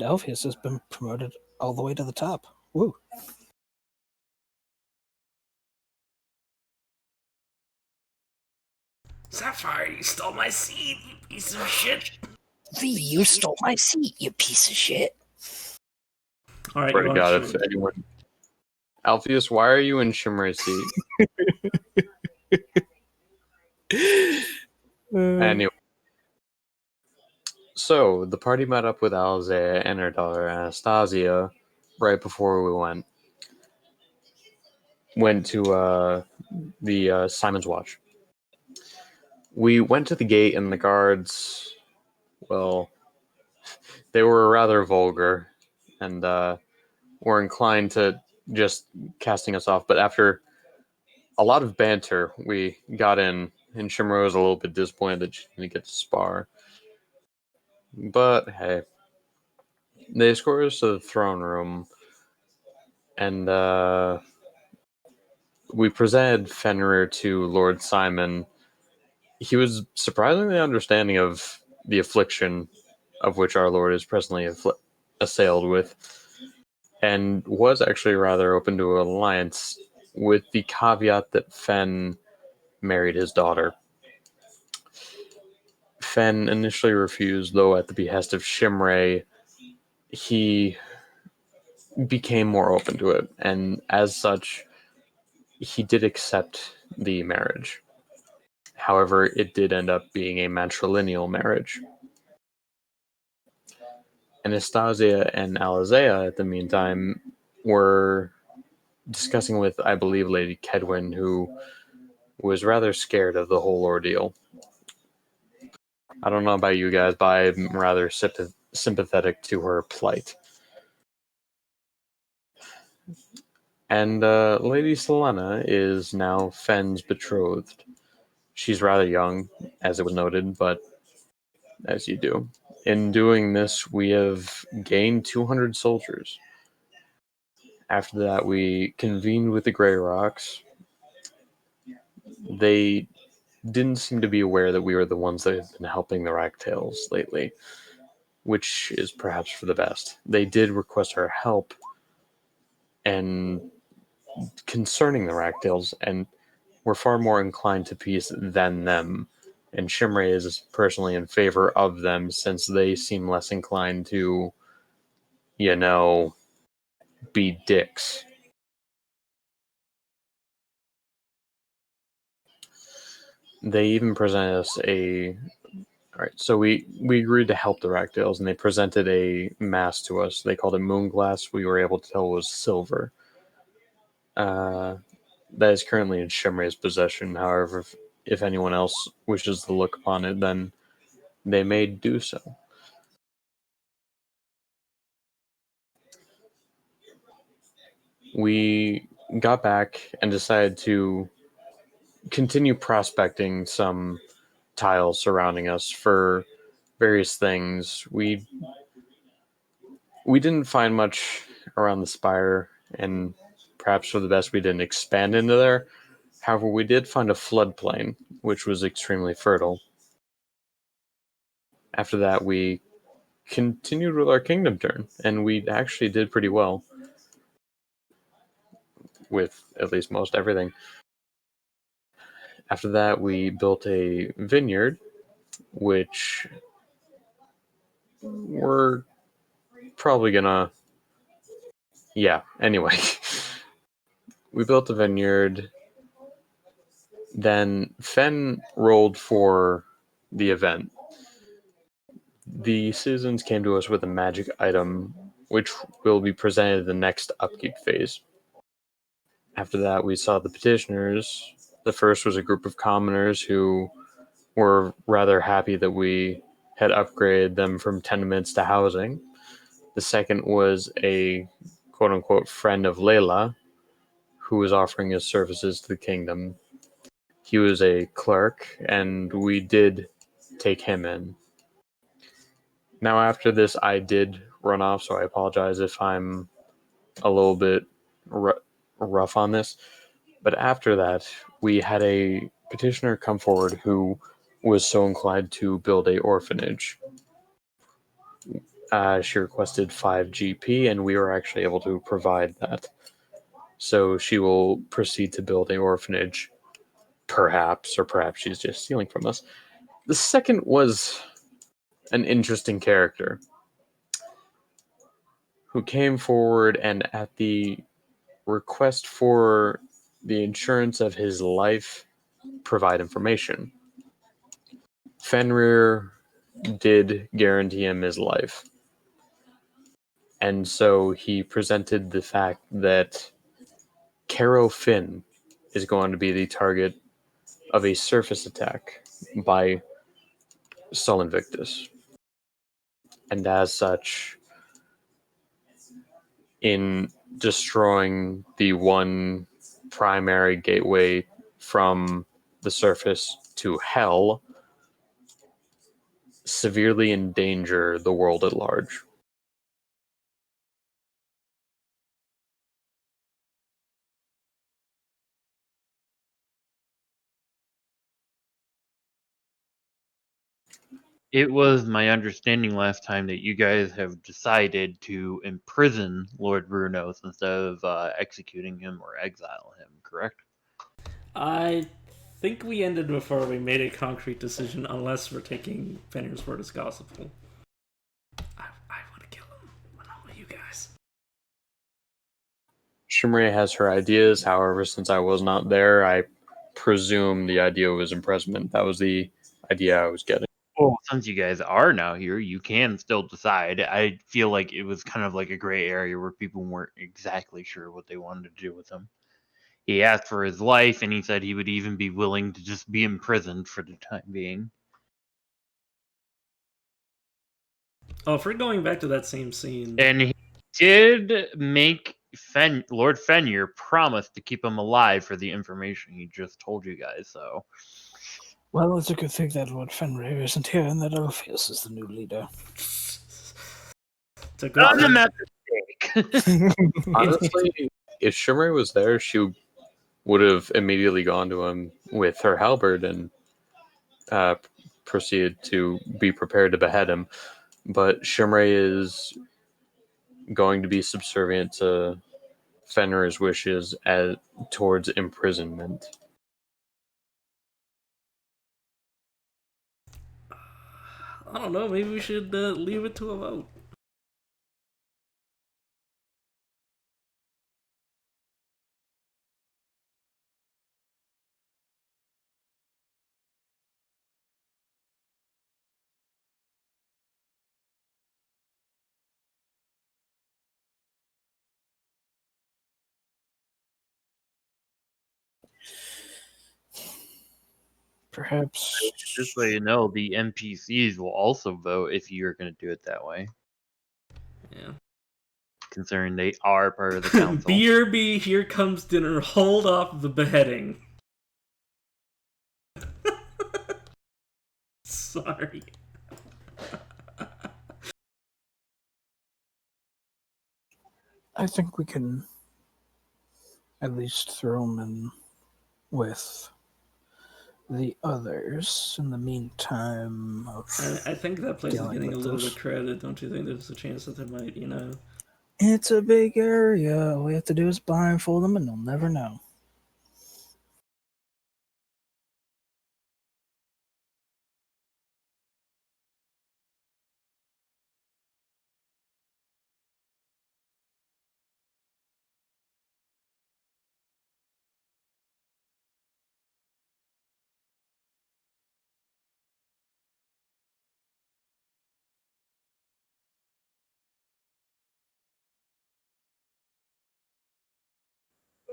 and Alpheus has been promoted all the way to the top. Woo. Sapphire, you stole my seat, you piece of shit. You stole my seat, you piece of shit. All right, Swear to God, if anyone... Alpheus, why are you in Shimmer's seat? Anyway. So, the party met up with Alzea and her daughter Anastasia right before we went to the Simon's Watch. We went to the gate and the guards, well, they were rather vulgar and were inclined to just casting us off. But after a lot of banter, we got in, and Shimmer was a little bit disappointed that she didn't get to spar. But hey, they escorted us to the throne room, and we presented Fenrir to Lord Simon. He was surprisingly understanding of the affliction of which our Lord is presently assailed with, and was actually rather open to an alliance, with the caveat that Fen married his daughter. Fen initially refused, though at the behest of Shimre, he became more open to it, and as such, he did accept the marriage. However, it did end up being a matrilineal marriage. Anastasia and Alizea, at the meantime, were discussing with, I believe, Lady Kedwin, who was rather scared of the whole ordeal. I don't know about you guys, but I'm rather sympathetic to her plight. And Lady Selena is now Fen's betrothed. She's rather young, as it was noted, but as you do. In doing this, we have gained 200 soldiers. After that, we convened with the Grey Rocks. They didn't seem to be aware that we were the ones that have been helping the Ragtails lately, which is perhaps for the best. They did request our help and concerning the Ragtails, and were far more inclined to peace than them. And Shimre is personally in favor of them, since they seem less inclined to, be dicks. They even presented us Alright, so we agreed to help the Ragtails, and they presented a mask to us. They called it Moonglass. We were able to tell it was silver. That is currently in Shimre's possession. However, if anyone else wishes to look upon it, then they may do so. We got back and decided to continue prospecting some tiles surrounding us for various things. We didn't find much around the spire, and perhaps for the best we didn't expand into there. However, we did find a floodplain, which was extremely fertile. After that, we continued with our kingdom turn, and we actually did pretty well with at least most everything. After that, we built a vineyard, which we're probably gonna... Yeah, anyway. We built a vineyard. Then Fen rolled for the event. The citizens came to us with a magic item, which will be presented in the next upkeep phase. After that, we saw the petitioners. The first was a group of commoners who were rather happy that we had upgraded them from tenements to housing. The second was a quote-unquote friend of Layla, who was offering his services to the kingdom. He was a clerk, and we did take him in. Now, after this, I did run off, so I apologize if I'm a little bit rough on this. But after that, we had a petitioner come forward who was so inclined to build a orphanage. She requested 5 GP, and we were actually able to provide that. So she will proceed to build an orphanage, perhaps, or perhaps she's just stealing from us. The second was an interesting character who came forward and, at the request for the insurance of his life, provide information. Fenrir did guarantee him his life. And so he presented the fact that Caro Finn is going to be the target of a surface attack by Sol Invictus. And as such, in destroying the one primary gateway from the surface to hell, severely endanger the world at large. It was my understanding last time that you guys have decided to imprison Lord Brunos instead of executing him or exile him, correct? I think we ended before we made a concrete decision, unless we're taking Fenrir's word as gospel. I want to kill him. I know you guys. Shimri has her ideas, however, since I was not there, I presume the idea was imprisonment. That was the idea I was getting. Well, since you guys are now here, you can still decide. I feel like it was kind of like a gray area where people weren't exactly sure what they wanted to do with him. He asked for his life, and he said he would even be willing to just be imprisoned for the time being. Oh, if we're going back to that same scene, And he did make Lord Fenrir promise to keep him alive for the information he just told you guys, so... Well, it's a good thing that Lord Fenrir isn't here and that Alpheus is the new leader. to go mistake. Honestly, if Shimri was there, she would have immediately gone to him with her halberd and proceeded to be prepared to behead him. But Shimri is going to be subservient to Fenrir's wishes towards imprisonment. I don't know, maybe we should leave it to a vote. Perhaps. Just so you know, the NPCs will also vote if you're going to do it that way. Yeah. Considering they are part of the council. BRB, here comes dinner. Hold off the beheading. Sorry. I think we can at least throw him in with the others in the meantime. I think that place is Dealing getting a with little this. bit crowded. Don't you think there's a chance that they might, It's a big area. All we have to do is blindfold them and they'll never know.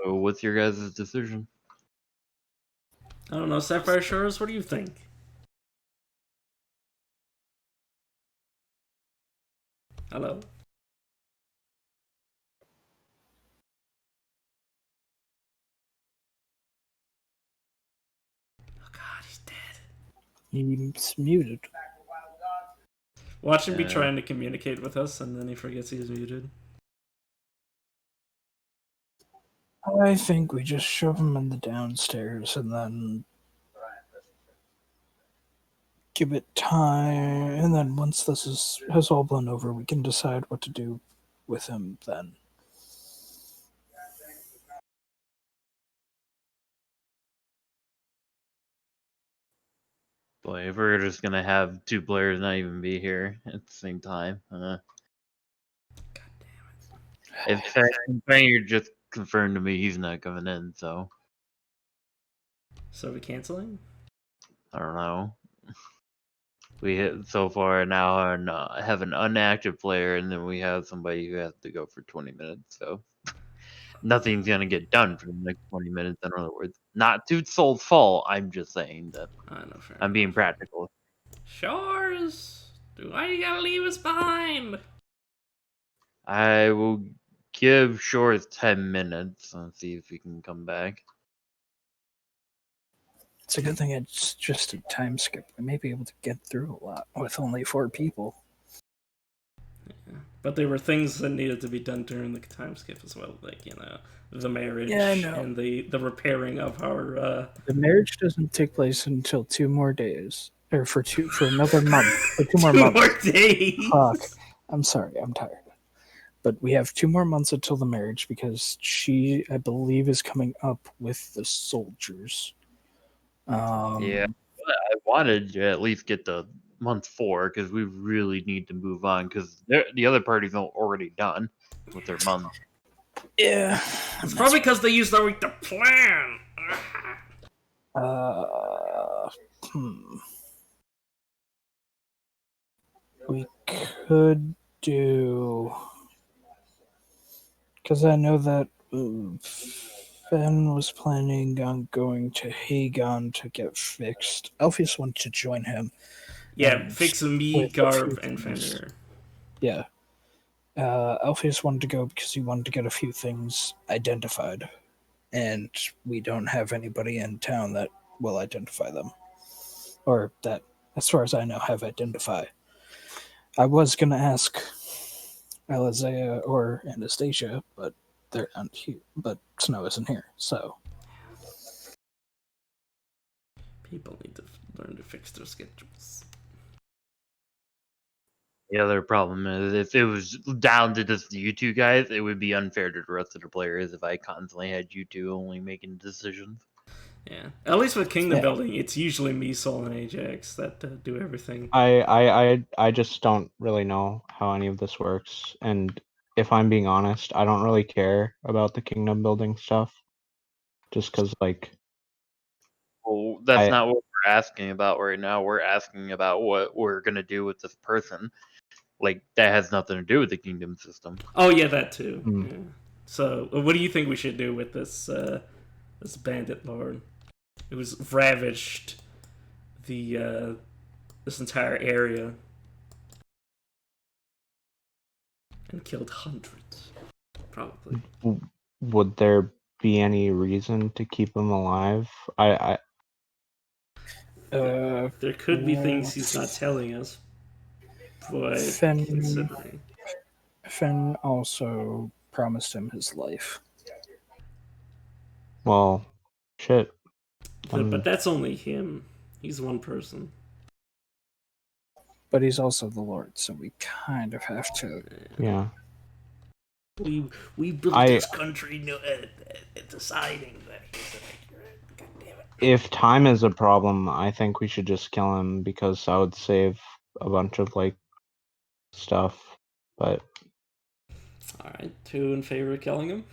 So what's your guys' decision? I don't know. Sapphire Shores, what do you think? Hello? Oh god, he's dead. He's muted. Watch him be trying to communicate with us, and then he forgets he's muted. I think we just shove him in the downstairs and then give it time, and then once this has all blown over, we can decide what to do with him then. Boy, if we're just gonna have two players not even be here at the same time, if Fanger just confirmed to me he's not coming in, so So are we canceling? I don't know. We hit so far now and have an unactive player, and then we have somebody who has to go for 20 minutes. So nothing's gonna get done for the next 20 minutes. In other words, not to Soul's fault. I'm just saying that I know, fair I'm enough. being practical. Shores! Why you gotta leave us behind? I will give Shores 10 minutes and see if he can come back. It's a good thing it's just a time skip. We may be able to get through a lot with only 4 people. Yeah. But there were things that needed to be done during the time skip as well, like, the marriage and the repairing of our. The marriage doesn't take place until 2 more days, or for another month, for 2 more 2 months. more days. Fuck. I'm sorry. I'm tired. But we have 2 more months until the marriage because she, I believe, is coming up with the soldiers. Yeah, I wanted to at least get the month 4 because we really need to move on because the other party's already done with their month. Yeah. It's probably because they used the plan. We could do, because I know that Fen was planning on going to Hagon to get fixed. Alpheus wanted to join him. Yeah, fix me, with a few Garv, and things. Fender. Yeah. Alpheus wanted to go because he wanted to get a few things identified. And we don't have anybody in town that will identify them. Or that, as far as I know, have identify. I was going to ask Alizea or Anastasia, but they're not here. But Snow isn't here, so. People need to learn to fix their schedules. The other problem is if it was down to just you two guys, it would be unfair to the rest of the players if I constantly had you two only making decisions. Yeah, at least with kingdom building, it's usually me, Sol, and Ajax that do everything. I just don't really know how any of this works, and if I'm being honest, I don't really care about the kingdom building stuff, just because Well, that's not what we're asking about right now. We're asking about what we're gonna do with this person. Like that has nothing to do with the kingdom system. Oh yeah, that too. Mm. Yeah. So, what do you think we should do with this bandit lord who's ravaged the this entire area and killed hundreds, probably. would there be any reason to keep him alive? There could be things he's not telling us, but considering. Fen also promised him his life. Well, shit. But that's only him. He's one person. But he's also the Lord, so we kind of have to. Yeah. We built this country deciding that he's an accurate. God damn it. If time is a problem, I think we should just kill him because I would save a bunch of stuff. But all right, 2 in favor of killing him.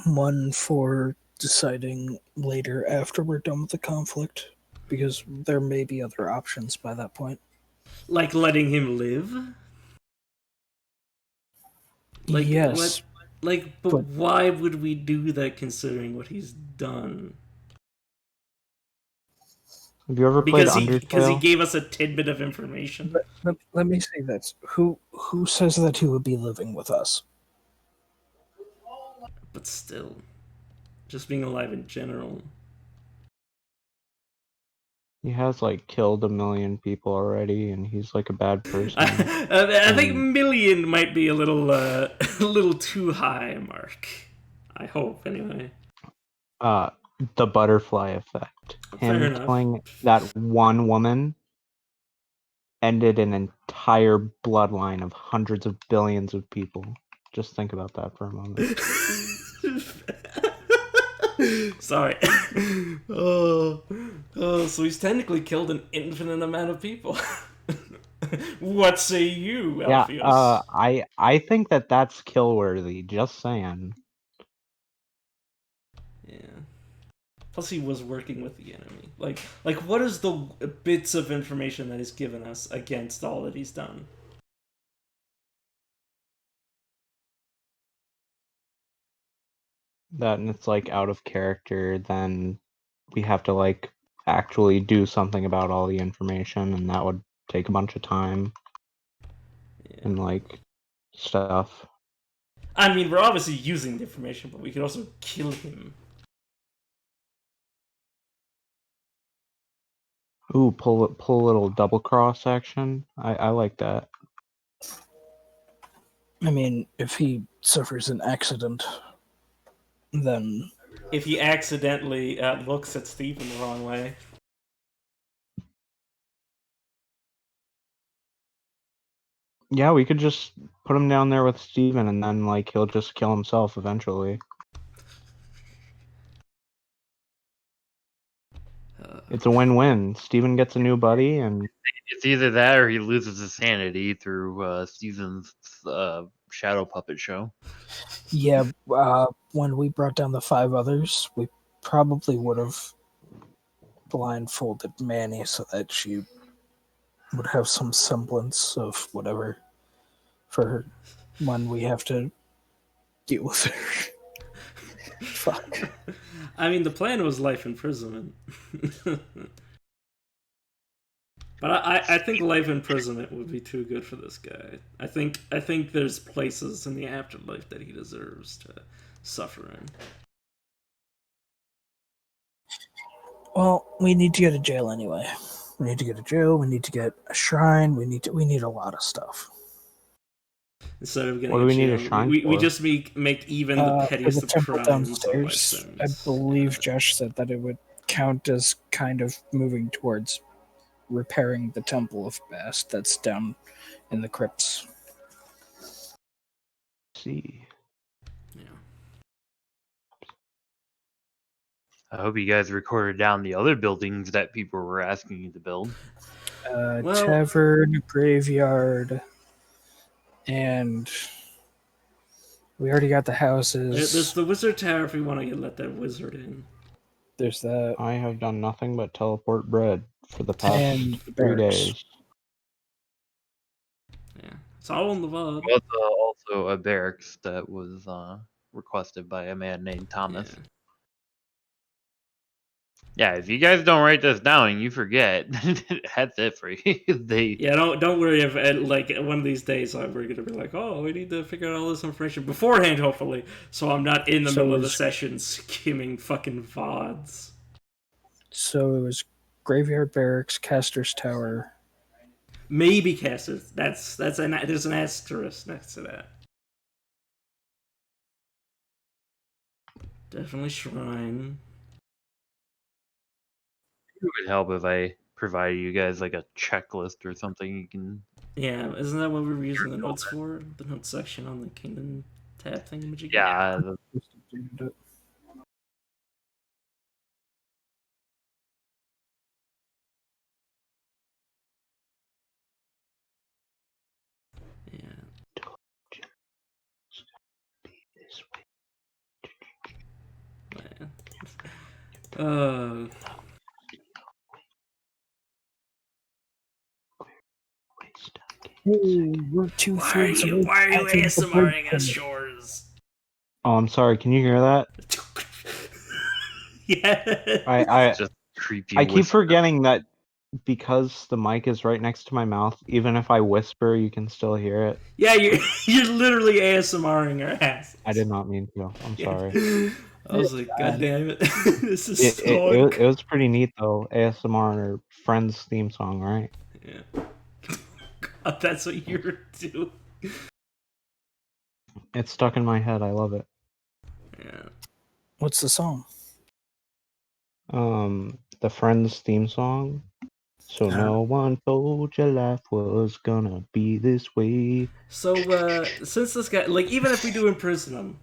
1 for deciding later after we're done with the conflict, because there may be other options by that point. Like letting him live? Yes. But why would we do that considering what he's done? have you ever played Undertale? Because he gave us a tidbit of information. Let me say this. Who says that he would be living with us? But still, just being alive in general. He has killed 1 million people already, and he's a bad person. I think million might be a little too high, Mark. I hope, anyway. The butterfly effect. Fair Him enough. killing that one woman ended an entire bloodline of hundreds of billions of people. Just think about that for a moment. Sorry. Oh, so he's technically killed an infinite amount of people. What say you, Yeah, Alpheus? I think that's kill worthy. Just saying. Yeah. Plus, he was working with the enemy. Like, what is the bits of information that he's given us against all that he's done? That and it's like out of character, then we have to like actually do something about all the information, and that would take a bunch of time Yeah. and like stuff. I mean, we're obviously using the information, but we could also kill him. Ooh, pull a little double cross action. I like that. I mean, if he suffers an accident, then If he accidentally looks at Steven the wrong way. Yeah, we could just put him down there with Steven, and then like he'll just kill himself eventually. It's a win-win. Steven gets a new buddy, and It's either that or he loses his sanity through Steven's shadow puppet show. yeah, when we brought down the 5 others, we probably would have blindfolded Manny so that she would have some semblance of whatever for her when we have to deal with her. Fuck. I mean, the plan was life imprisonment. But I think life imprisonment would be too good for this guy. I think there's places in the afterlife that he deserves to suffer in. Well, we need to get to jail anyway. We need to get to jail. We need to get a shrine. We need a lot of stuff. Instead of getting what do a we need a jail, shrine we for? just make even the For the pettiest of temple crimes our downstairs, sins. I believe Josh said that it would count as kind of moving towards repairing the temple of Bast that's down in the crypts. See. Yeah. I hope you guys recorded down the other buildings that people were asking you to build. Well- Tavern, graveyard, and we already got the houses. There's the wizard tower if we want to let that wizard in. There's that. I have done nothing but teleport bread for the past And the 3 barracks. days. Yeah, it's all in the VOD. There was also a barracks that was requested by a man named Thomas. Yeah. Yeah, if you guys don't write this down, you forget. That's it for you. Yeah, don't worry if like one of these days we're gonna be like, oh, we need to figure out all this information beforehand, hopefully, so I'm not in the So middle of the is- session skimming fucking VODs. So it was graveyard barracks, Caster's Tower. Maybe casters. There's an asterisk next to that. Definitely shrine. It would help if I provided you guys like a checklist or something you can. Yeah, isn't that what we were using the notes for? The notes section on the Kingdom tab thingamajig? Yeah, Yeah. Man. We're 2 fields away. Why are you I think the ASMRing bird us, can- Shores? Oh, I'm sorry. Can you hear that? Yeah. I just creepy. I keep whisper. forgetting that because the mic is right next to my mouth. Even if I whisper, you can still hear it. Yeah, you're literally ASMRing our ass. I did not mean to. I'm sorry. I was like, God damn it. This is It, so it was pretty neat though. ASMR Friends theme song, right? Yeah. God, that's what you're doing. It's stuck in my head. I love it. Yeah. What's the song? the Friends theme song. So no one told you life was gonna be this way. So, since this guy, like, even if we do imprison him,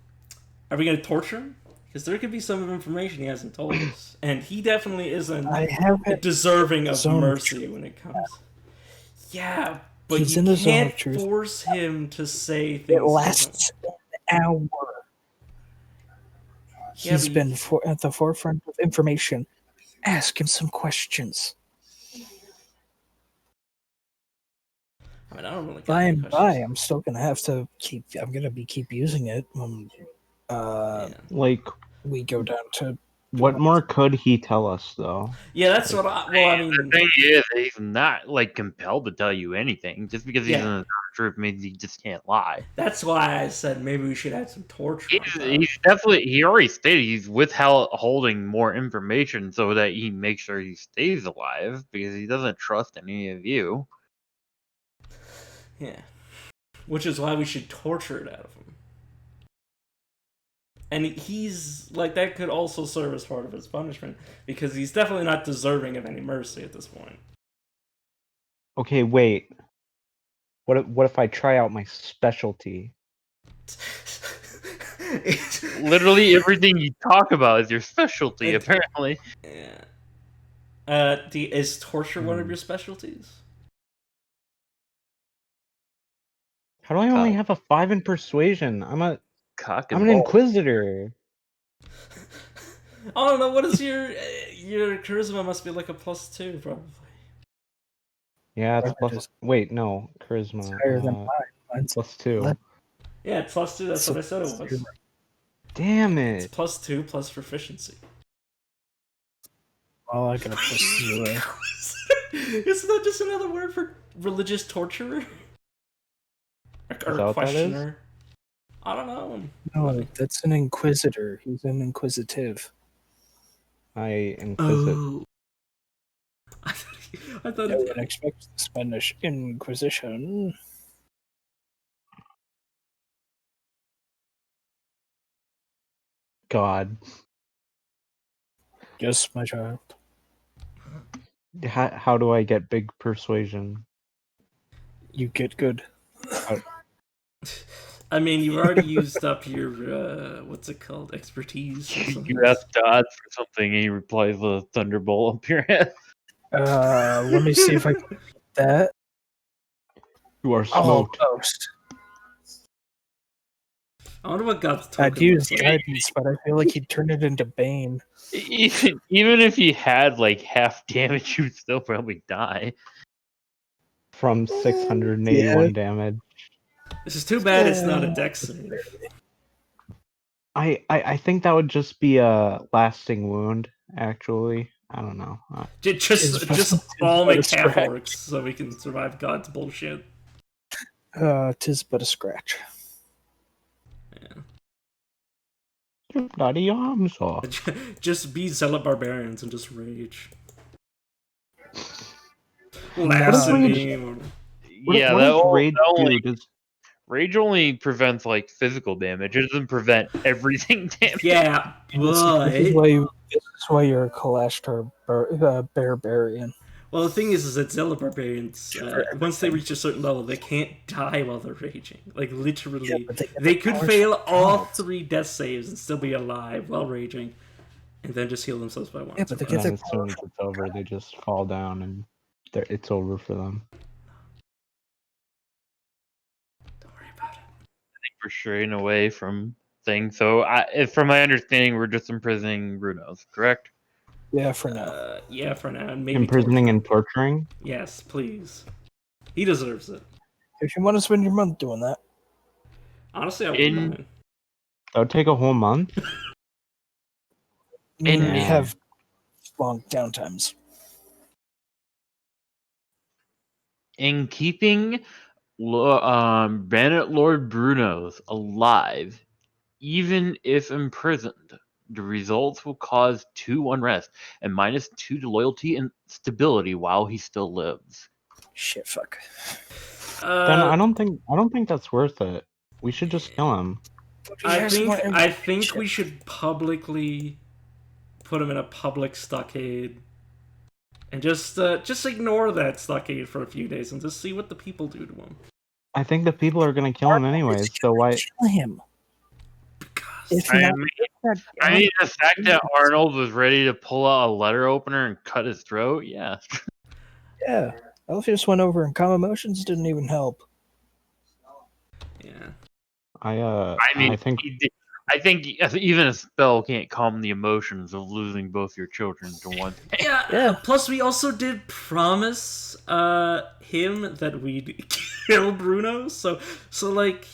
are we gonna torture him? Because there could be some information he hasn't told us, and he definitely isn't I haven't. deserving of Zone of mercy when it comes. Yeah, but He's you in the zone of can't truth. force him to say It things. lasts an hour. Yeah, He's but been at the forefront of information. Ask him some questions. I mean, I don't really got By any and by, questions. I'm still gonna have to keep. I'm gonna keep using it when Yeah. Like, we go down to. what more could he tell us, though? Yeah, that's what I. Well, I The mean, thing is, he's not like compelled to tell you anything. Just because he's in yeah, the truth means he just can't lie. that's why I said maybe we should add some torture on top. He's definitely. He already stated he's withholding more information so that he makes sure he stays alive because he doesn't trust any of you. Yeah, which is why we should torture it out of him. And he's like that could also serve as part of his punishment because he's definitely not deserving of any mercy at this point. Okay, wait. What if I try out my specialty? Literally everything you talk about is your specialty, apparently. Yeah. Is torture one of your specialties? How do I only Cock, have a 5 in persuasion? I'm cock an and ball. inquisitor. I don't know. What is your charisma? Must be like a +2, probably. Yeah, it's Whatever it plus. is. Wait, no, It's charisma. higher than mine. Mine's +2. Yeah, it's +2. That's So what I said it was. Damn It's it! +2 plus proficiency. Well, I got a +0. Isn't that just another word for religious torturer? Or that what that is? questioner? I don't know. No, that's an inquisitor. He's an inquisitive. I inquisit. Oh. I thought No it, one expects the Spanish Inquisition. God. Yes, my child. How do I get big persuasion? You get good. I mean, you've already used up your what's it called, expertise or something. You ask God for something, and he replies with a thunderbolt up your head. Let me see if I can get that. You are Oh, smoked. ghost. I wonder what God's token I'd use looks like. guidance, but I feel like he'd turn it into Bane. Even if he had like half damage, you'd still probably die. From 681 Yeah. damage. This is too bad it's not a dex save. I think that would just be a lasting wound, actually. I don't know. Just all make half orcs so we can survive God's bullshit. 'Tis but a scratch. Yeah. Bloody arms off. Just be zealot barbarians and just rage. No. Blaspheme. What Yeah, does rage do? Rage only prevents like physical damage. It doesn't prevent everything damage. Yeah, This is but why you're a Kalashtar barbarian. well, the thing is that zealot barbarians, once they reach a certain level, they can't die while they're raging. Like literally, Yeah, but they could fail all powers. 3 death saves and still be alive while raging, and then just heal themselves by 1. Yeah, but they And get then their as soon as it's over, they just fall down and it's over for them. Don't worry about it. For straying away from things. So, from my understanding, we're just imprisoning Brunos, correct? Yeah, for now. Yeah, for now, and maybe Imprisoning torture. and torturing? Yes, please. He deserves it. If you want to spend your month doing that, Honestly, I wouldn't In- mind. That would take a whole month? we And- have long downtimes. In keeping Bandit Lord Brunos alive, even if imprisoned, the results will cause 2 unrest and -2 to loyalty and stability while he still lives. Shit, fuck. Then I don't think that's worth it. We should just kill him. I think we should publicly put him in a public stockade, and just ignore that stockade for a few days and just see what the people do to him. I think the people are gonna kill him anyways. So why? Kill him. If I not, mean, if that I mean, guy- the fact that Arnold was ready to pull out a letter opener and cut his throat, yeah. yeah, Alpheus went over and calm emotions didn't even help. Yeah. I mean, I think I think even a spell can't calm the emotions of losing both your children to one. Yeah. Yeah. Plus, we also did promise him that we'd kill Bruno. So like,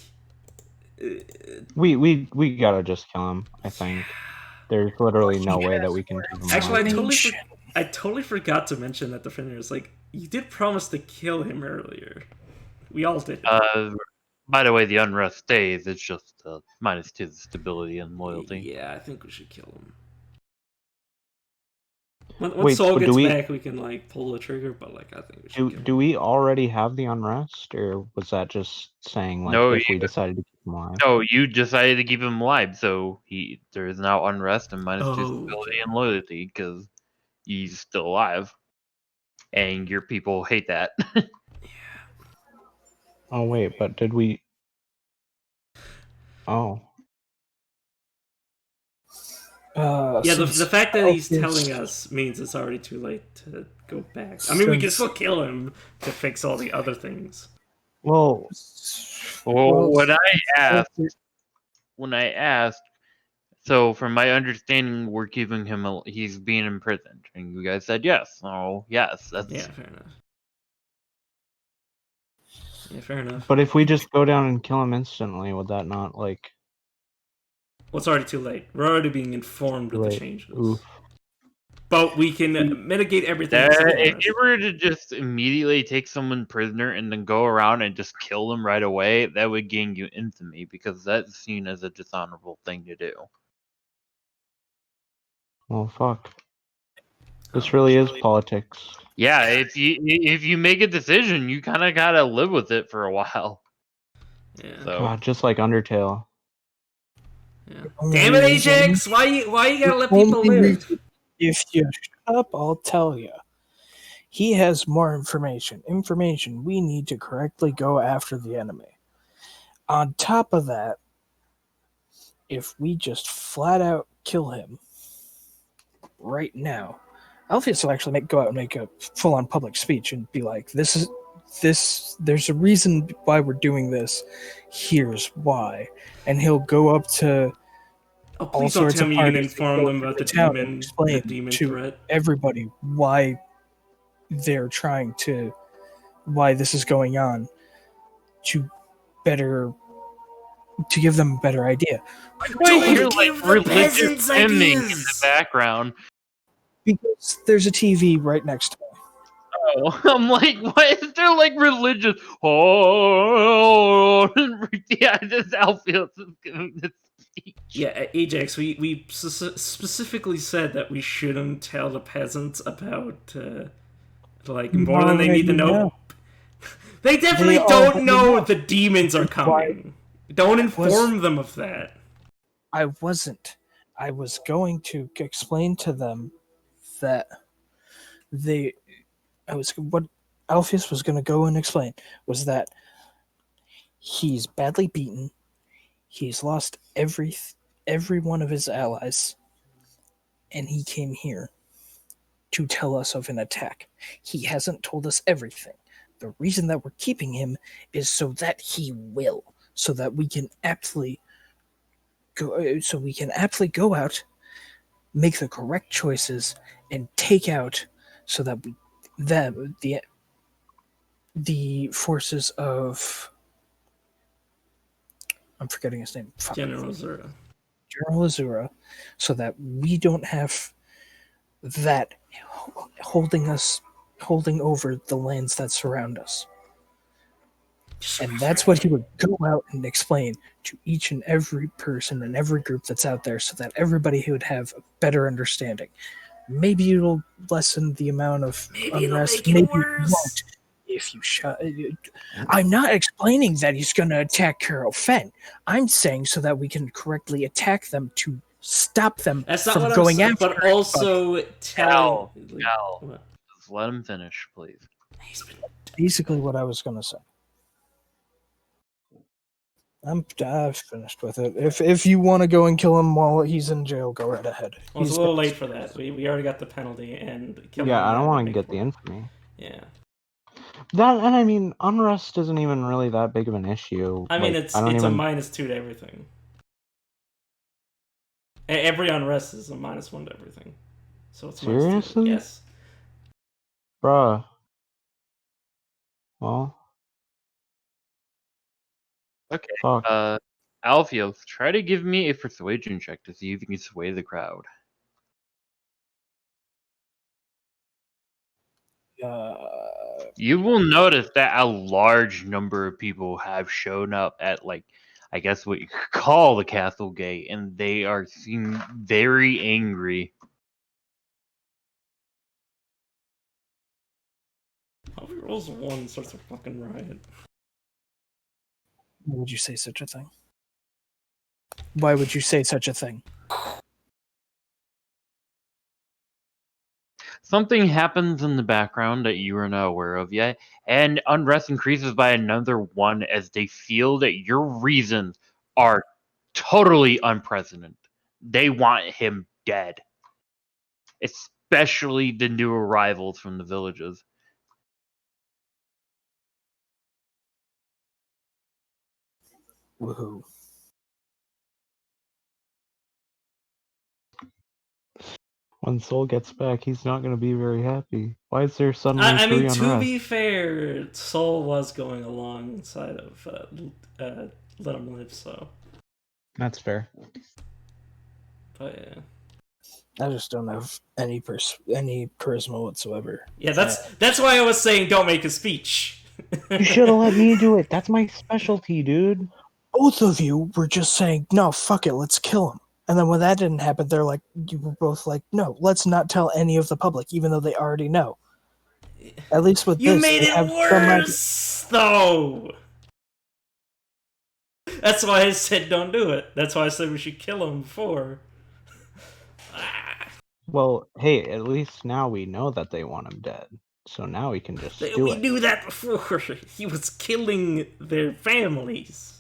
we gotta just kill him. I think there's literally no way that we can keep him actually, alive. I totally forgot to mention that defenders, like, you did promise to kill him earlier. We all did. By the way, the unrest stays. It's just -2 to stability and loyalty. Yeah, I think we should kill him. When Wait, Saul so gets back, we can like pull the trigger. But like, I think we should kill him. Do we already have the unrest, or was that just saying like No, if we decided to keep him alive? No, you decided to keep him alive, so there is now unrest and -2 stability okay. and loyalty because he's still alive, and your people hate that. Oh wait, but did we? Oh. Yeah, the fact that he's Alpheus- telling us means it's already too late to go back. I mean, we can still kill him to fix all the other things. Well, Well, when I asked, so from my understanding, we're keeping him. He's being imprisoned, and you guys said yes. Oh, yes, that's Yeah, fair enough. Yeah, fair enough. but if we just go down and kill him instantly, would that not like? Well, it's already too late. We're already being informed of the Wait, changes. oof. But we can mitigate everything. If you were to just immediately take someone prisoner and then go around and just kill them right away, that would gain you infamy because that's seen as a dishonorable thing to do. Well, fuck. This really is politics. Yeah, if you make a decision, you kind of gotta live with it for a while. Yeah. So God, just like Undertale. Yeah. Damn it, Ajax! Why you gotta let people live? If you shut up, I'll tell you. He has more information. Information we need to correctly go after the enemy. On top of that, if we just flat out kill him right now, Alpheus will actually go out and make a full-on public speech and be like, this, there's a reason why we're doing this. Here's why. And he'll go up to Oh, all please don't sorts tell of me you can parties inform them about the town and demon to threat. everybody why they're trying to, why this is going on, to give them a better idea. why hear like give the religious peasants hymning in ideas. the background? Because there's a TV right next to me. Oh, I'm like, why is there like religious? Oh, yeah, this Alpheus is giving this speech. Yeah, Ajax, we specifically said that we shouldn't tell the peasants about like more than they need to know. They definitely don't know the demons are coming. Don't inform them of that. I wasn't. I was going to explain to them that what Alpheus was going to go and explain was that he's badly beaten. He's lost every one of his allies, and he came here to tell us of an attack. He hasn't told us everything. The reason that we're keeping him is so that he will, so that we can aptly go out, make the correct choices, and take out so that the forces of, I'm forgetting his name. General Azura. General Azura, so that we don't have that holding over the lands that surround us. And that's what he would go out and explain to each and every person and every group that's out there, so that everybody would have a better understanding. Maybe it'll lessen the amount of unrest. Maybe it won't. If you shut, I'm not explaining that he's going to attack Carol Fenn. I'm saying so that we can correctly attack them to stop them That's not from what I'm going saying. after But everybody. also telling. Cal, What? just let him finish, please. He's been. Basically what I was going to say. I've finished with it. If you want to go and kill him while he's in jail, go right ahead. Well, it's He's a little got- late for that. We already got the penalty and killing Yeah, him I don't that want would to make get the more- infamy. Yeah. That, and I mean, unrest isn't even really that big of an issue. I mean, Like, it's I don't it's a even. -2 to everything. Every unrest is a -1 to everything. So it's -2. Seriously? Yes. Bruh. Well, Okay. fuck. Alfio, try to give me a persuasion check to see if you can sway the crowd. You will notice that a large number of people have shown up at, like, I guess what you could call the castle gate, and they seem very angry. How he rolls 1 starts a fucking riot. Why would you say such a thing? Why would you say such a thing? Something happens in the background that you are not aware of yet, and unrest increases by another 1 as they feel that your reasons are totally unprecedented. They want him dead, especially the new arrivals from the villages. Woohoo. When Soul gets back, he's not going to be very happy. Why is there suddenly I mean, 3 to unrest? be fair, Soul was going alongside of Let Him Live, so. That's fair. But yeah. I just don't have any charisma whatsoever. Yeah, that's why I was saying don't make a speech. You should have let me do it. That's my specialty, dude. Both of you were just saying, no, fuck it, let's kill him. And then when that didn't happen, they're like, you were both like, no, let's not tell any of the public, even though they already know. At least with You this, made they it have some idea. worse, though. That's why I said don't do it. That's why I said we should kill him before. Well, hey, at least now we know that they want him dead. So now we can just do We it. knew that before. He was killing their families.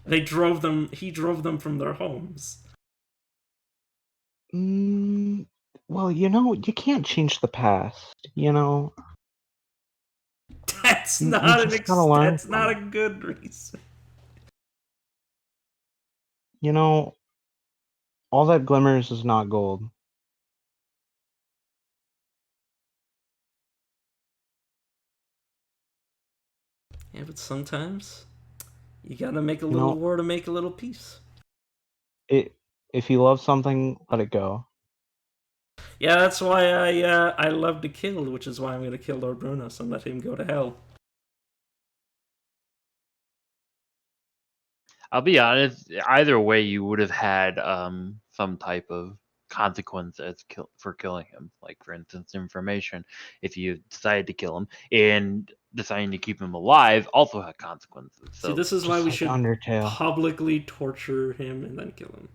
He drove them from their homes. Well, you can't change the past, That's You not just gotta learn that's from not a it. good reason. All that glimmers is not gold. Yeah, but sometimes you gotta make a You little know- war to make a little peace. If you love something, let it go. Yeah, that's why I love to kill, which is why I'm gonna kill Lord Brunos and let him go to hell. I'll be honest, either way, you would have had some type of consequence for killing him. Like, for instance, information. If you decided to kill him and deciding to keep him alive also had consequences. So See, this is why Just we like should Undertale. publicly torture him and then kill him.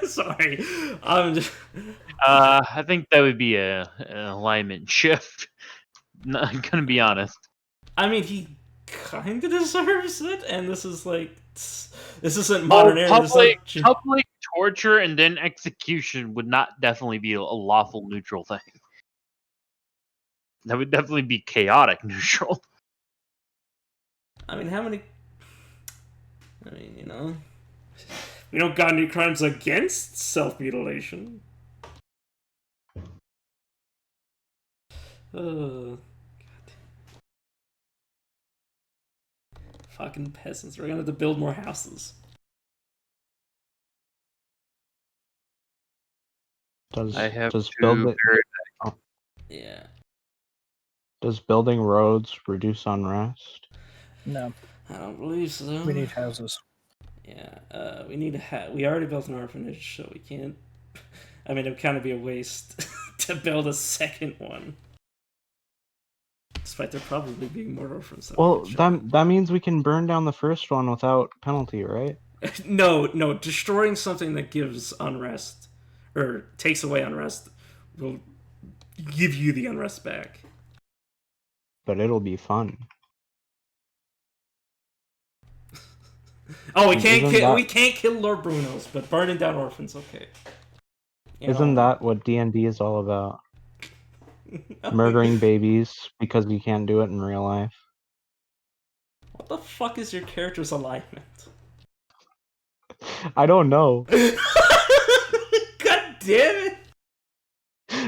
Sorry, I'm just. I think that would be an alignment shift. Not gonna be honest. I mean, he kind of deserves it, and this is like this isn't modern era. This is Public torture and then execution would not definitely be a lawful neutral thing. That would definitely be chaotic neutral. I mean, how many? I mean, we don't got any crimes against self-mutilation. God. Fucking peasants. We're gonna have to build more houses. Does I have does to build Yeah. does building roads reduce unrest? No, I don't believe so. we need houses. Yeah. We need we already built an orphanage, so we can't. I mean, it would kind of be a waste to build a second one. Despite there probably being more orphans. Well, that means we can burn down the first one without penalty, right? No, destroying something that gives unrest or takes away unrest will give you the unrest back. But it'll be fun. Oh, we Isn't we can't kill Lord Bruno's, but burning down orphans, okay. Isn't that what D&D is all about? Murdering babies because you can't do it in real life. What the fuck is your character's alignment? I don't know. God damn it!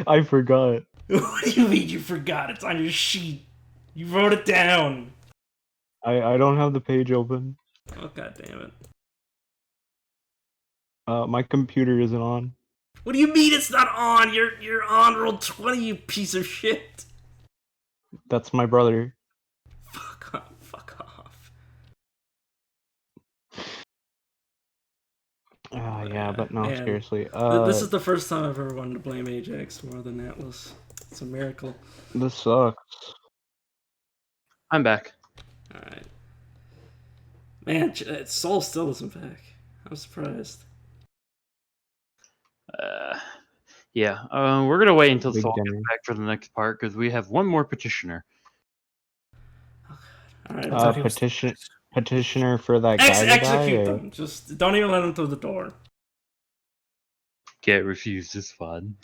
I forgot. What do you mean you forgot? It's on your sheet. You wrote it down. I don't have the page open. Oh, god damn it. My computer isn't on. What do you mean it's not on? You're on roll 20, you piece of shit. That's my brother. Fuck off. Fuck off. Yeah, but no, Man, seriously. this is the first time I've ever wanted to blame Ajax more than Atlas. It's a miracle. This sucks. I'm back. Alright. Man, Soul still isn't back. I'm surprised. Yeah, we're gonna wait until Big Saul dinner. gets back for the next part because we have one more petitioner. Alright, Petitioner for that guy to die, execute or? them. Just don't even let them through the door. Get refused is fun.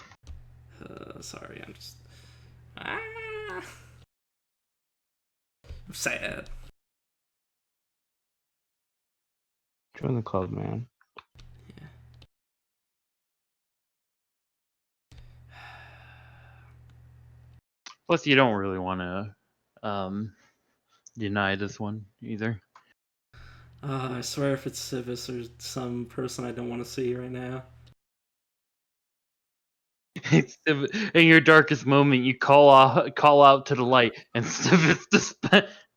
Sorry, I'm just... I'm sad. Join the club, man. Plus, you don't really want to deny this one either. I swear if it's Civis or some person I don't want to see right now. In your darkest moment, you call out to the light, and Civis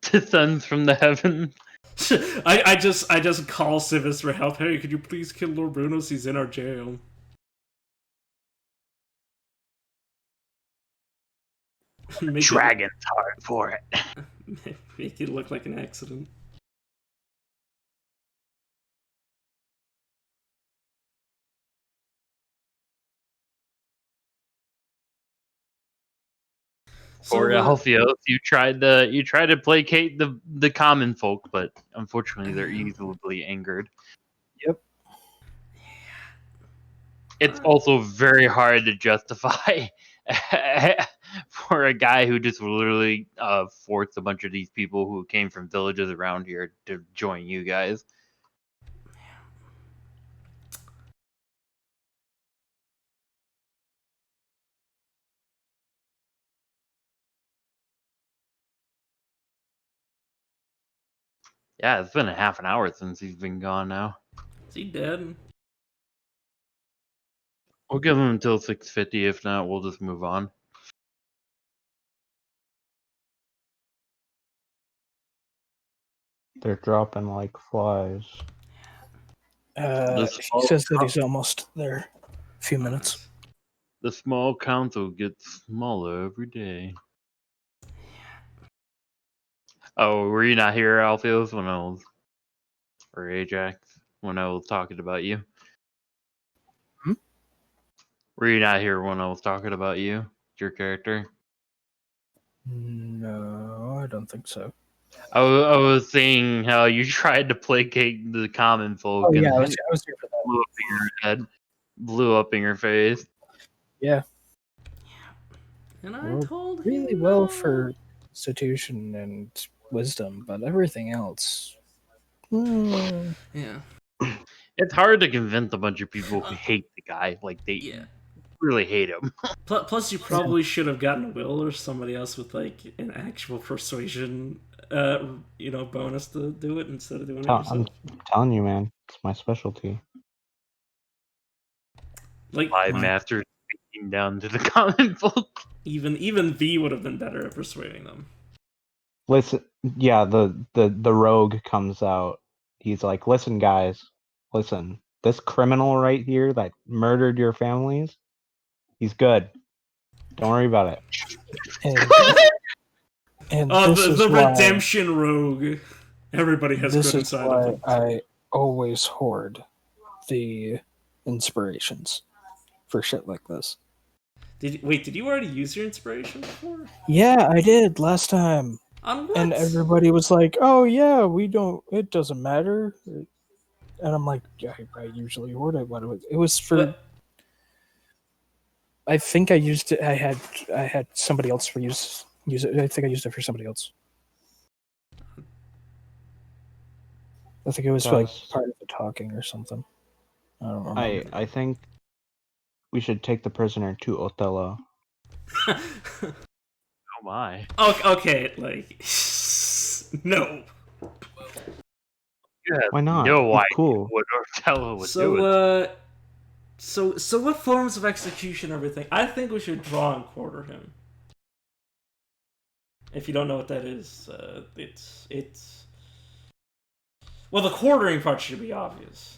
descends from the heavens. I just call Civis for help. Hey, could you please kill Lord Brunos? He's in our jail. Dragon's hard for it. Make it look like an accident. Or Alpheus, you tried to placate the common folk, but unfortunately they're easily angered. Yep. It's also very hard to justify for a guy who just literally forced a bunch of these people who came from villages around here to join you guys. Yeah, it's been a half an hour since he's been gone now. Is he dead? We'll give him until 6:50. If not, we'll just move on. They're dropping like flies. He says that he's almost there. A few minutes. The small council gets smaller every day. Oh, were you not here, Alpheus, when I was, or Ajax, when I was talking about you? Were you not here when I was talking about you, your character? No, I don't think so. I was saying how you tried to placate the common folk. Oh yeah, and I was here for that. blew up in your head, blew up in your face. Yeah. And I Well, told him really well for Constitution and Wisdom, but everything else. Yeah. It's hard to convince a bunch of people who hate the guy. Like, they really hate him. Plus, you probably should have gotten a Will or somebody else with like an actual persuasion, bonus to do it instead of doing it yourself. I'm telling you, man, it's my specialty. Like My master speaking down to the common folk. Even V would have been better at persuading them. Listen, yeah, the rogue comes out. He's like, listen, guys, listen. This criminal right here that murdered your families, he's good. Don't worry about it. And the redemption rogue. Everybody has this good is inside why of them. I always hoard the inspirations for shit like this. Did you already use your inspiration before? Yeah, I did last time. On what? And everybody was like, "Oh yeah, we don't. It doesn't matter." And I'm like, yeah, I usually hoard it. It was for. What? I think I used it. I had somebody else for use it. I think I used it for somebody else. I think it was like part of the talking or something. I don't remember. I think we should take the prisoner to Othello. Oh my. Okay, like no. You have Why not? no He's idea cool. what Ortella would do. So what forms of execution are we thinking? I think we should draw and quarter him. If you don't know what that is, it's. Well, the quartering part should be obvious.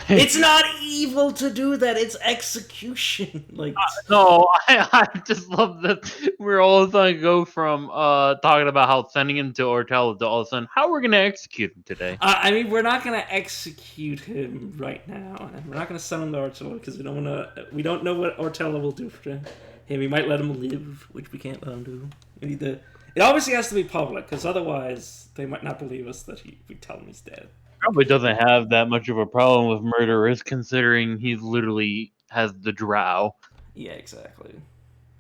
It's not evil to do that. It's execution. Like no, I just love that we're all of a sudden go from talking about how sending him to Ortella to all of a sudden how we're gonna execute him today. I mean, we're not gonna execute him right now, and we're not gonna send him to Ortella because we don't wanna. We don't know what Ortella will do for him. Hey, we might let him live, which we can't let him do. We need to. It obviously has to be public, because otherwise they might not believe us that we tell him he's dead. Probably doesn't have that much of a problem with murderers, considering he literally has the drow. Yeah, exactly.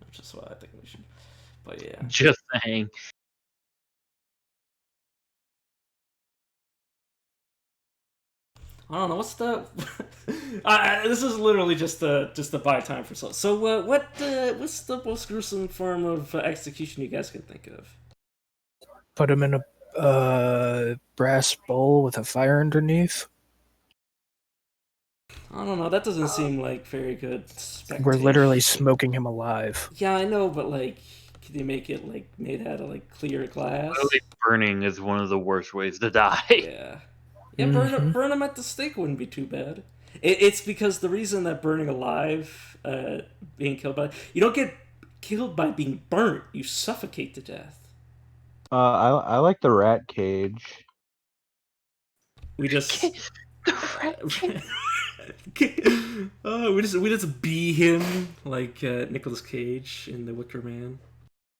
Which is why I think we should. But yeah. Just saying. I don't know what's the. This is literally just the buy time for so. So what's the most gruesome form of execution you guys can think of? Put him in a brass bowl with a fire underneath. I don't know. That doesn't seem like very good. We're literally smoking him alive. Yeah, I know, but like, could you make it like made out of like clear glass? Literally burning is one of the worst ways to die. Yeah. Yeah, burn him at the stake wouldn't be too bad. It's because the reason that burning alive, being killed by... You don't get killed by being burnt. You suffocate to death. I like the rat cage. We just... The rat cage. we just be him like Nicolas Cage in The Wicker Man.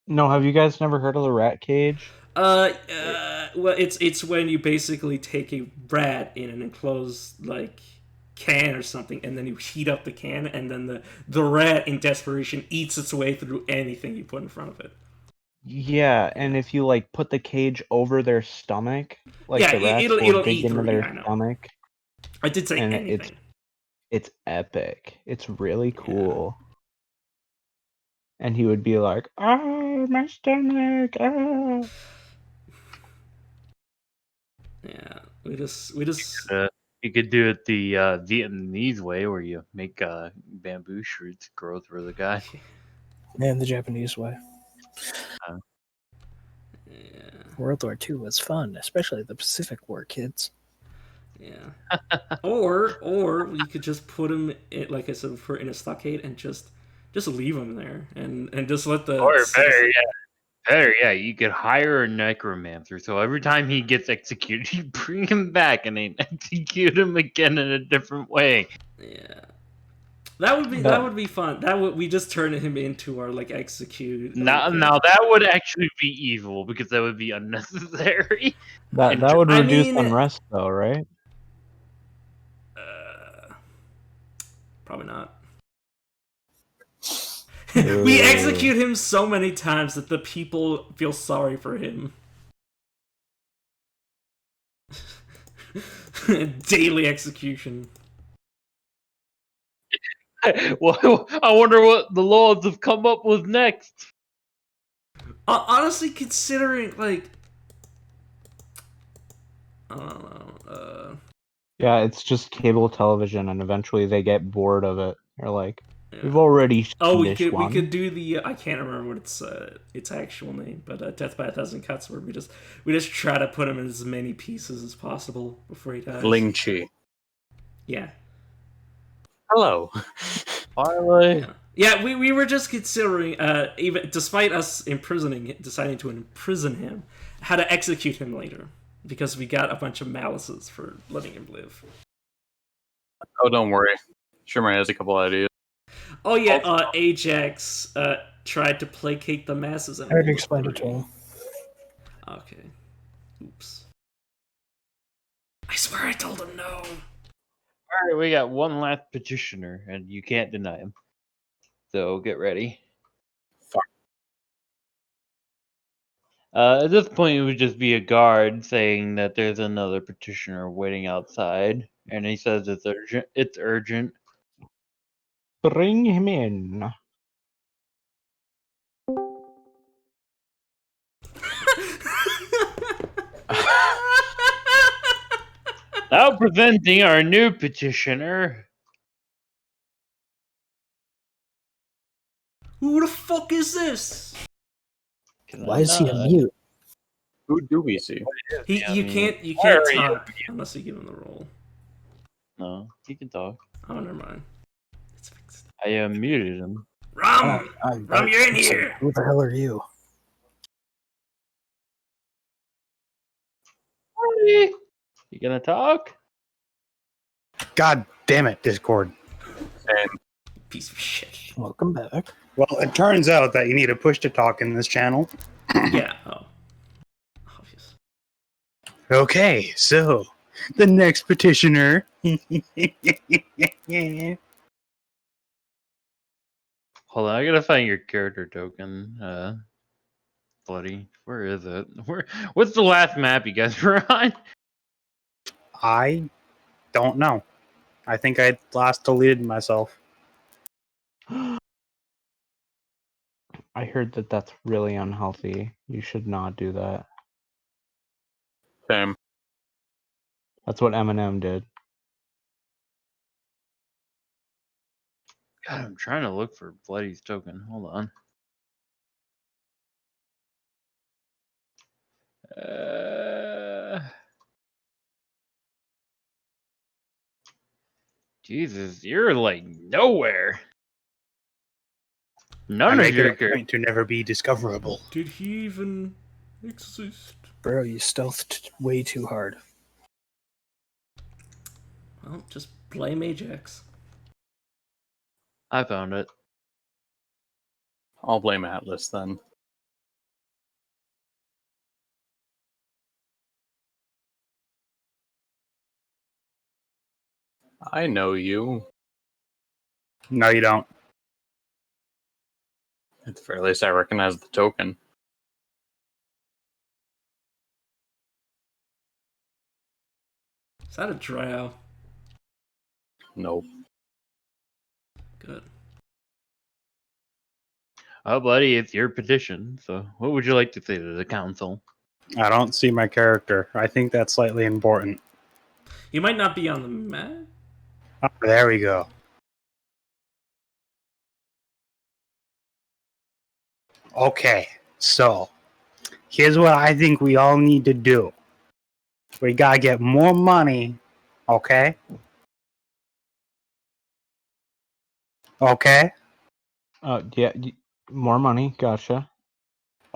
No, have you guys never heard of the rat cage? Well, it's when you basically take a rat in an enclosed like can or something, and then you heat up the can, and then the rat in desperation eats its way through anything you put in front of it. Yeah, and if you like put the cage over their stomach, like yeah, the rats it'll dig eat into through. their Yeah, I know. stomach. I did say and anything. It's epic. It's really cool. Yeah. And he would be like, "Oh, my stomach!" Oh. Yeah, we just. You could do it the Vietnamese way, where you make bamboo shoots grow through the guy. And the Japanese way. Yeah. World War II was fun, especially the Pacific War, kids. Yeah. or we could just put him in, like I said, in a stockade and just leave him there and just let the. Or better, yeah, you could hire a necromancer, so every time he gets executed, you bring him back and then execute him again in a different way. Yeah. That would be fun. We just turn him into our like execute. Now that would actually be evil because that would be unnecessary. That would reduce unrest, though, right? Probably not. We execute him so many times that the people feel sorry for him. Daily execution. Well, I wonder what the Lords have come up with next. Honestly, considering like, I don't know. Yeah, it's just cable television, and eventually they get bored of it. They're like, "We've already seen we one." could do the I can't remember what its actual name, but Death by a Thousand Cuts, where we just try to put him in as many pieces as possible before he dies. Ling Chi. Yeah. Hello. Finally. Yeah, we were just considering, even despite us deciding to imprison him, how to execute him later. because we got a bunch of malices for letting him live. Oh, don't worry. Shimmer has a couple ideas. Oh yeah, Ajax tried to placate the masses and I already rolled a explained it to 3. him. Okay. Oops. I swear I told him no. All right, we got one last petitioner, and you can't deny him. So get ready. Fuck. At this point, it would just be a guard saying that there's another petitioner waiting outside, and he says it's urgent. It's urgent. Bring him in. Now presenting our new petitioner. Who the fuck is this? Why is he a mute? Who do we see? You can't why are you talk unless you give him the roll. No, he can talk. Oh, never mind. It's fixed. I muted him. Rum, I'm you're in so, here. Who the hell are you? You gonna talk? God damn it, Discord. And Piece of shit. Welcome back. Well, it turns out that you need a push to talk in this channel. Yeah. Oh. Obvious. Okay, so the next petitioner. Hold on, I gotta find your character token. Bloody, where is it? What's the last map you guys were on? I don't know. I think I last deleted myself. I heard that that's really unhealthy. You should not do that. Sam. That's what Eminem did. God, I'm trying to look for Bloody's token. Hold on. Jesus, you're like nowhere. I None of make your it a characters. point to never be discoverable. Did he even exist? Bro, you stealthed way too hard. Well, just blame Ajax. I found it. I'll blame Atlas then. I know you. No, you don't. At the very least, I recognize the token. Is that a drow? Nope. Good. Oh, Bloody, it's your petition. So, what would you like to say to the council? I don't see my character. I think that's slightly important. You might not be on the map. Oh, there we go. Okay, so here's what I think we all need to do. We gotta get more money, okay? Okay? Yeah, more money. Gotcha.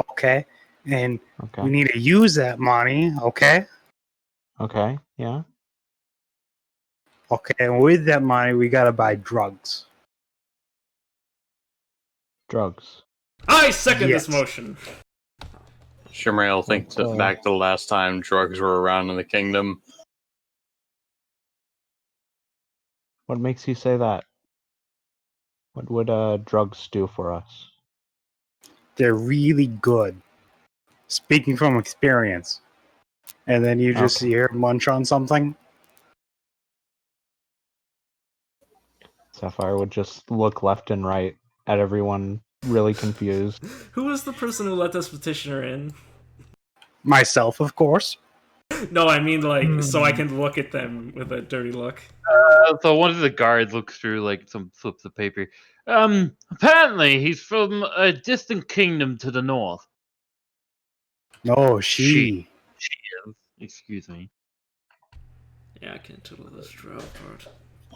Okay? And Okay. we need to use that money, okay? Okay. Yeah. Okay, and with that money, we gotta buy drugs. Drugs. I second Yes. this motion. Shimmer will think back to the last time drugs were around in the kingdom. What makes you say that? What would drugs do for us? They're really good. Speaking from experience. And then you just Okay. hear munch on something. Sapphire would just look left and right at everyone, really confused. Who was the person who let this petitioner in? Myself, of course. No, I mean like so I can look at them with a dirty look. So one of the guards looks through like some slips of paper. Apparently he's from a distant kingdom to the north. No, she. She is. Excuse me. Yeah, I can't tell this drow part.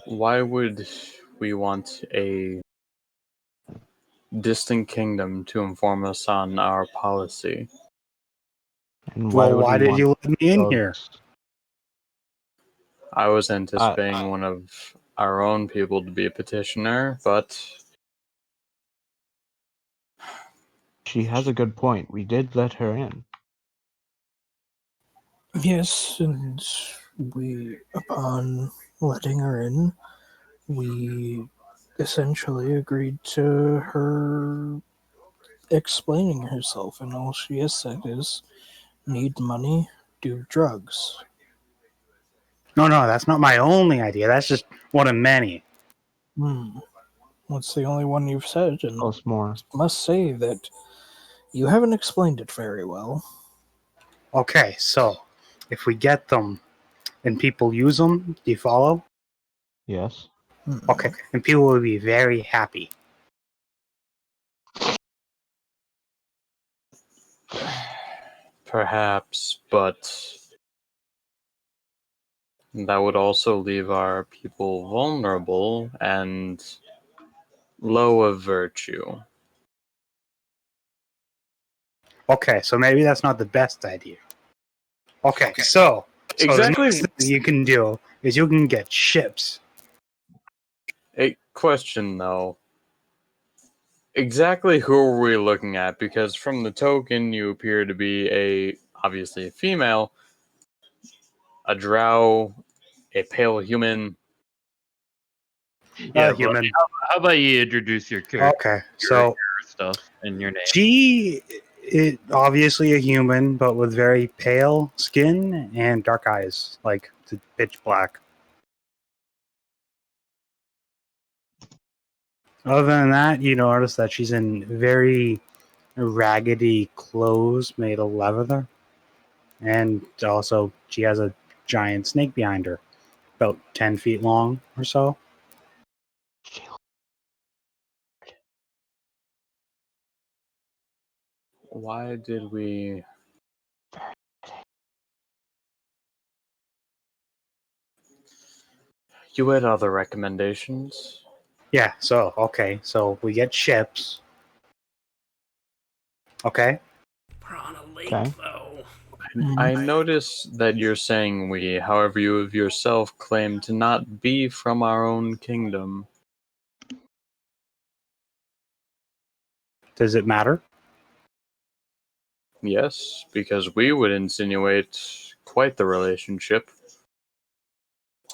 Why would we want a distant kingdom to inform us on our policy? And Well, would why we did want you let me in here? those- I was anticipating one of our own people to be a petitioner, but She has a good point. We did let her in. Yes, and upon letting her in, we essentially agreed to her explaining herself, and all she has said is need money, do drugs. No, that's not my only idea. That's just one of many. What's the only one you've said? And Tell us more. must say that you haven't explained it very well. Okay, so if we get them and people use them, do you follow? Yes. Okay, and people will be very happy. perhaps, but that would also leave our people vulnerable and low of virtue. Okay, so maybe that's not the best idea. Okay, so Exactly. the next thing you can do is you can get ships. A question though. Exactly who are we looking at? Because from the token, you appear to be obviously a female, a drow, a pale human. Yeah, Human. buddy, how about you introduce your character Okay, so stuff and your name? she is obviously a human, but with very pale skin and dark eyes, like pitch black. Other than that, you notice that she's in very raggedy clothes made of leather, and also she has a giant snake behind her, about 10 feet long or so. Why did we... You had other recommendations? Yeah, so okay, so we get ships. Okay. We're on a lake, Okay. though. I notice that you're saying we, however you of yourself claim to not be from our own kingdom. Does it matter? Yes, because we would insinuate quite the relationship.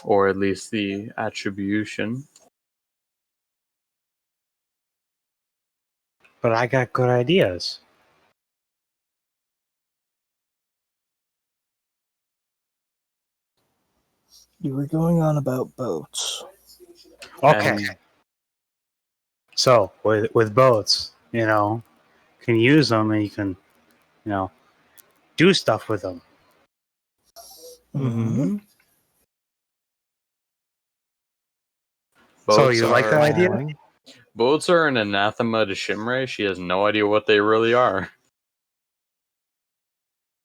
Or at least the attribution. But I got good ideas. You were going on about boats. Okay. And So with boats, can use them and you can, do stuff with them. Mm-hmm. So boats you like that idea? boats are an anathema to Shimre. She has no idea what they really are.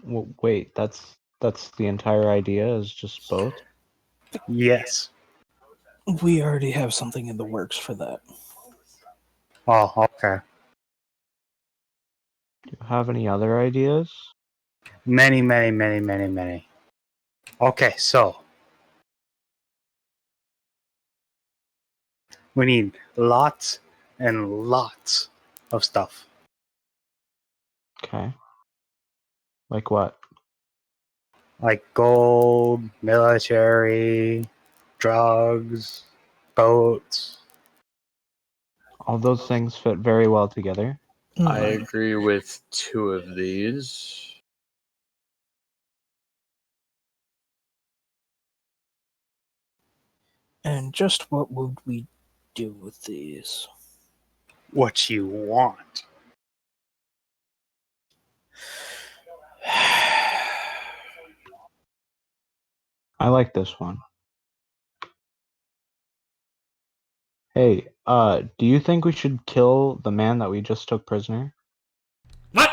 Well, wait, that's the entire idea is just both? Yes. We already have something in the works for that. Oh, okay. Do you have any other ideas? Many, many, many, many, many. Okay, so we need lots and lots of stuff. Okay. Like what? Like gold, military, drugs, boats. All those things fit very well together. I agree with 2 of these. And just what would we do with these? What you want. I like this one. Hey, do you think we should kill the man that we just took prisoner? What?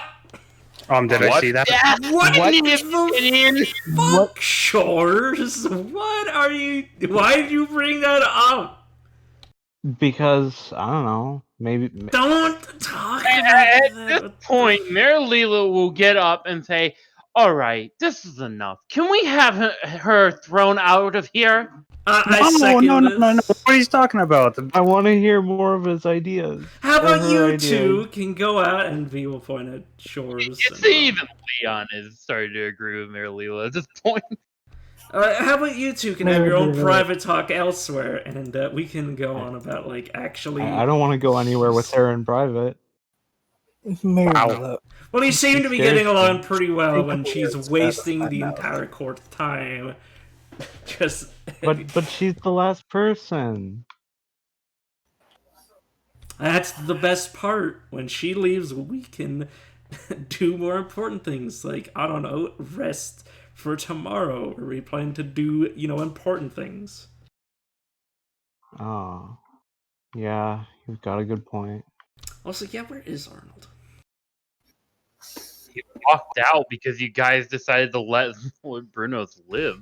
Did I see that? What What? the fuck, Shores? What are you... Why did you bring that up? Because I don't know, maybe Don't talk about At that. this point, Mayor Leela will get up and say, All right, this is enough. Can we have her thrown out of here? I second this. No. What are you talking about? I want to hear more of his ideas. How or about her you ideas. two can go out and we will point at shores. It's even Leon is starting to agree with Marilila at this point. How about you two can have your own private talk elsewhere, and we can go on about like actually. I don't want to go anywhere with her in private. Wow. Well, you seem to be scares getting along me. pretty well Take when the she's words wasting out of the my mouth. entire court's time. Just. But she's the last person. That's the best part. When she leaves, we can do more important things, like, I don't know, rest for tomorrow, or we plan to do, important things. Oh. Yeah, you've got a good point. Also, yeah, where is Arnold? He walked out because you guys decided to let Bruno's live.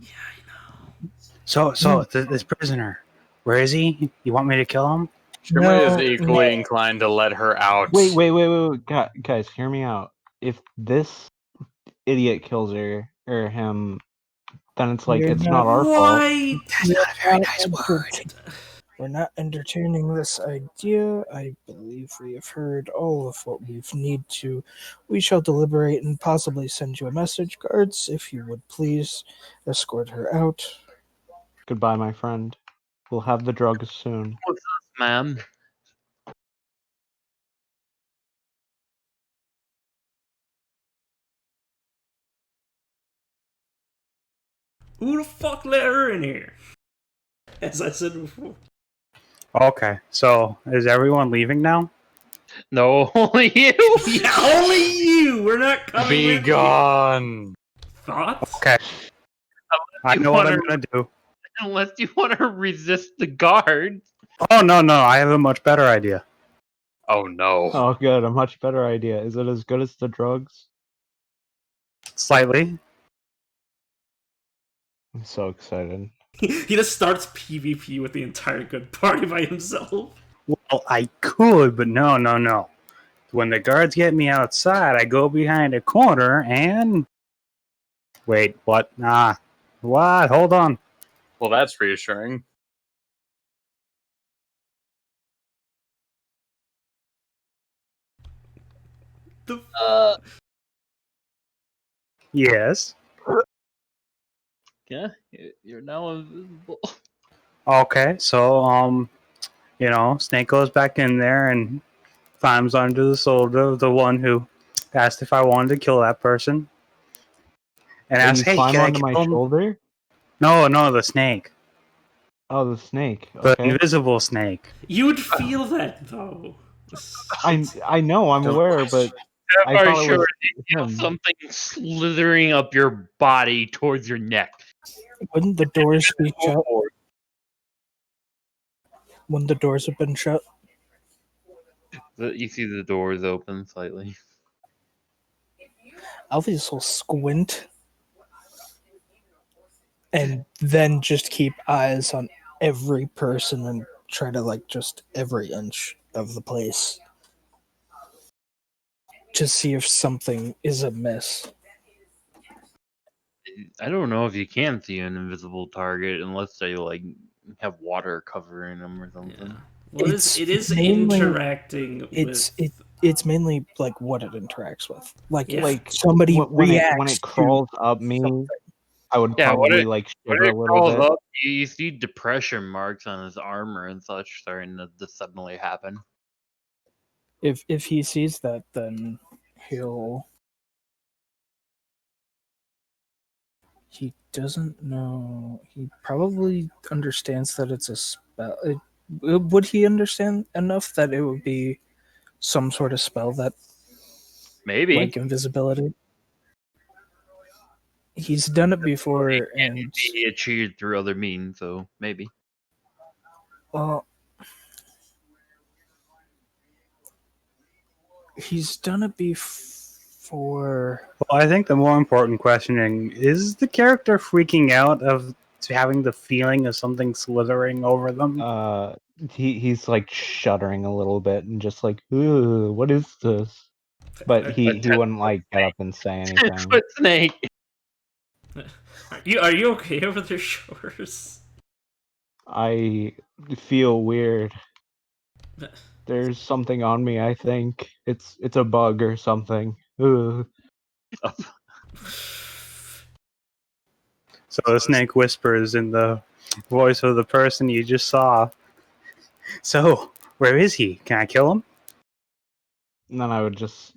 So this prisoner, where is he? You want me to kill him? Shimei is equally inclined to let her out. Wait. Guys, hear me out. If this idiot kills her, or him, then it's like, it's not our fault. That's not a very nice word. We're not entertaining this idea. I believe we have heard all of what we need to. We shall deliberate and possibly send you a message. Guards, if you would please escort her out. Goodbye, my friend. We'll have the drugs soon. What's up, ma'am? Who the fuck let her in here? As I said before. Okay, so is everyone leaving now? No, only you. Yeah, only you. We're not coming Be with gone. you. Thoughts? Okay. I know what I'm gonna do. Unless you want to resist the guards. Oh no, I have a much better idea. Oh no. Oh, good. A much better idea. Is it as good as the drugs? Slightly. I'm so excited. He just starts PvP with the entire good party by himself. Well, I could, but no. When the guards get me outside, I go behind a corner and... Wait, what? What? Hold on. Well, that's reassuring. Yes. Yeah, you're now invisible. Okay, so, Snake goes back in there and climbs onto the shoulder of the one who asked if I wanted to kill that person. And asks, you hey, climb can I onto my kill him? shoulder? No, the snake. Oh, the snake. The Okay. invisible snake. You would feel that, though. I know, I'm aware, but I Sapphire thought it sure was you feel him. something slithering up your body towards your neck. Wouldn't the doors be shut? When the doors have been shut? You see the doors open slightly. Alphys will squint and then just keep eyes on every person and try to just every inch of the place to see if something is amiss. I don't know if you can see an invisible target unless they have water covering them or something. Yeah. Well, it is mainly, interacting with... It's mainly what it interacts with. Like somebody when reacts it crawls up me, something. I would Yeah, probably when shiver a it little crawls bit. up, you see depression marks on his armor and such starting to suddenly happen. If he sees that, then he doesn't know. He probably understands that it's a spell. Would he understand enough that it would be some sort of spell that, Maybe, like invisibility? He's done it before, and he achieved through other means, so maybe. well, he's done it before. Well, I think the more important questioning is the character freaking out of having the feeling of something slithering over them. He's shuddering a little bit and just ooh, what is this? but he wouldn't like get up and say anything. 10-foot snake. Are you okay over there, Shores? I feel weird. There's something on me, I think. It's a bug or something. Ugh. So the snake whispers in the voice of the person you just saw. So, where is he? Can I kill him? And then I would just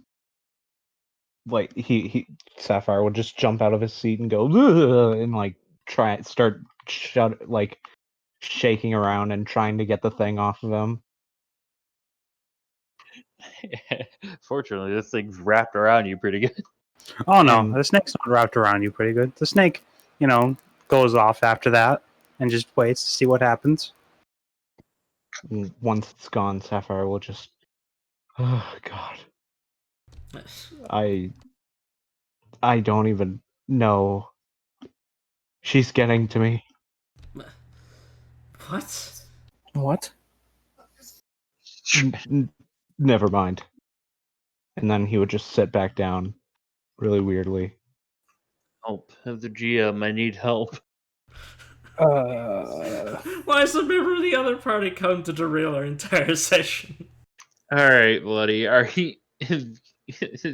like he Sapphire would just jump out of his seat and go "Ugh," and like start shaking around and trying to get the thing off of him. Fortunately, this thing's wrapped around you pretty good. Oh no, And- the snake's not wrapped around you pretty good. The snake, goes off after that and just waits to see what happens. And once it's gone, Sapphire will just oh god. I don't even know. She's getting to me. What? What? Never mind. And then he would just sit back down really weirdly. Help. As the GM, I need help. Why is a member of the other party come to derail our entire session? Alright, buddy. Is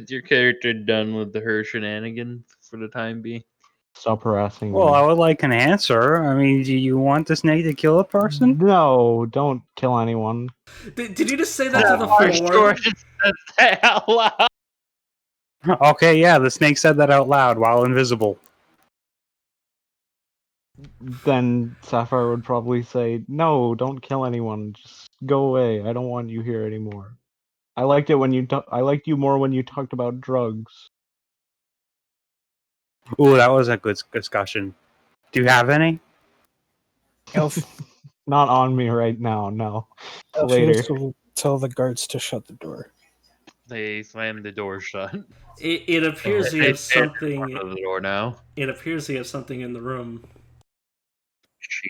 your character done with her shenanigans for the time being? Stop harassing Well, me. I would like an answer. I mean, do you want the snake to kill a person? No, don't kill anyone. Did you just say that to the Our floor? story just says that out loud. Okay, yeah, the snake said that out loud while invisible. Then Sapphire would probably say, "No, don't kill anyone. Just go away. I don't want you here anymore. I liked it when I liked you more when you talked about drugs." Ooh, that was a good discussion. Do you have any? Elf, Not on me right now. No. Later. Elpheus will tell the guards to shut the door. They slammed the door shut. It appears we They have stared in something. front of the door now. It appears we have something in the room. She.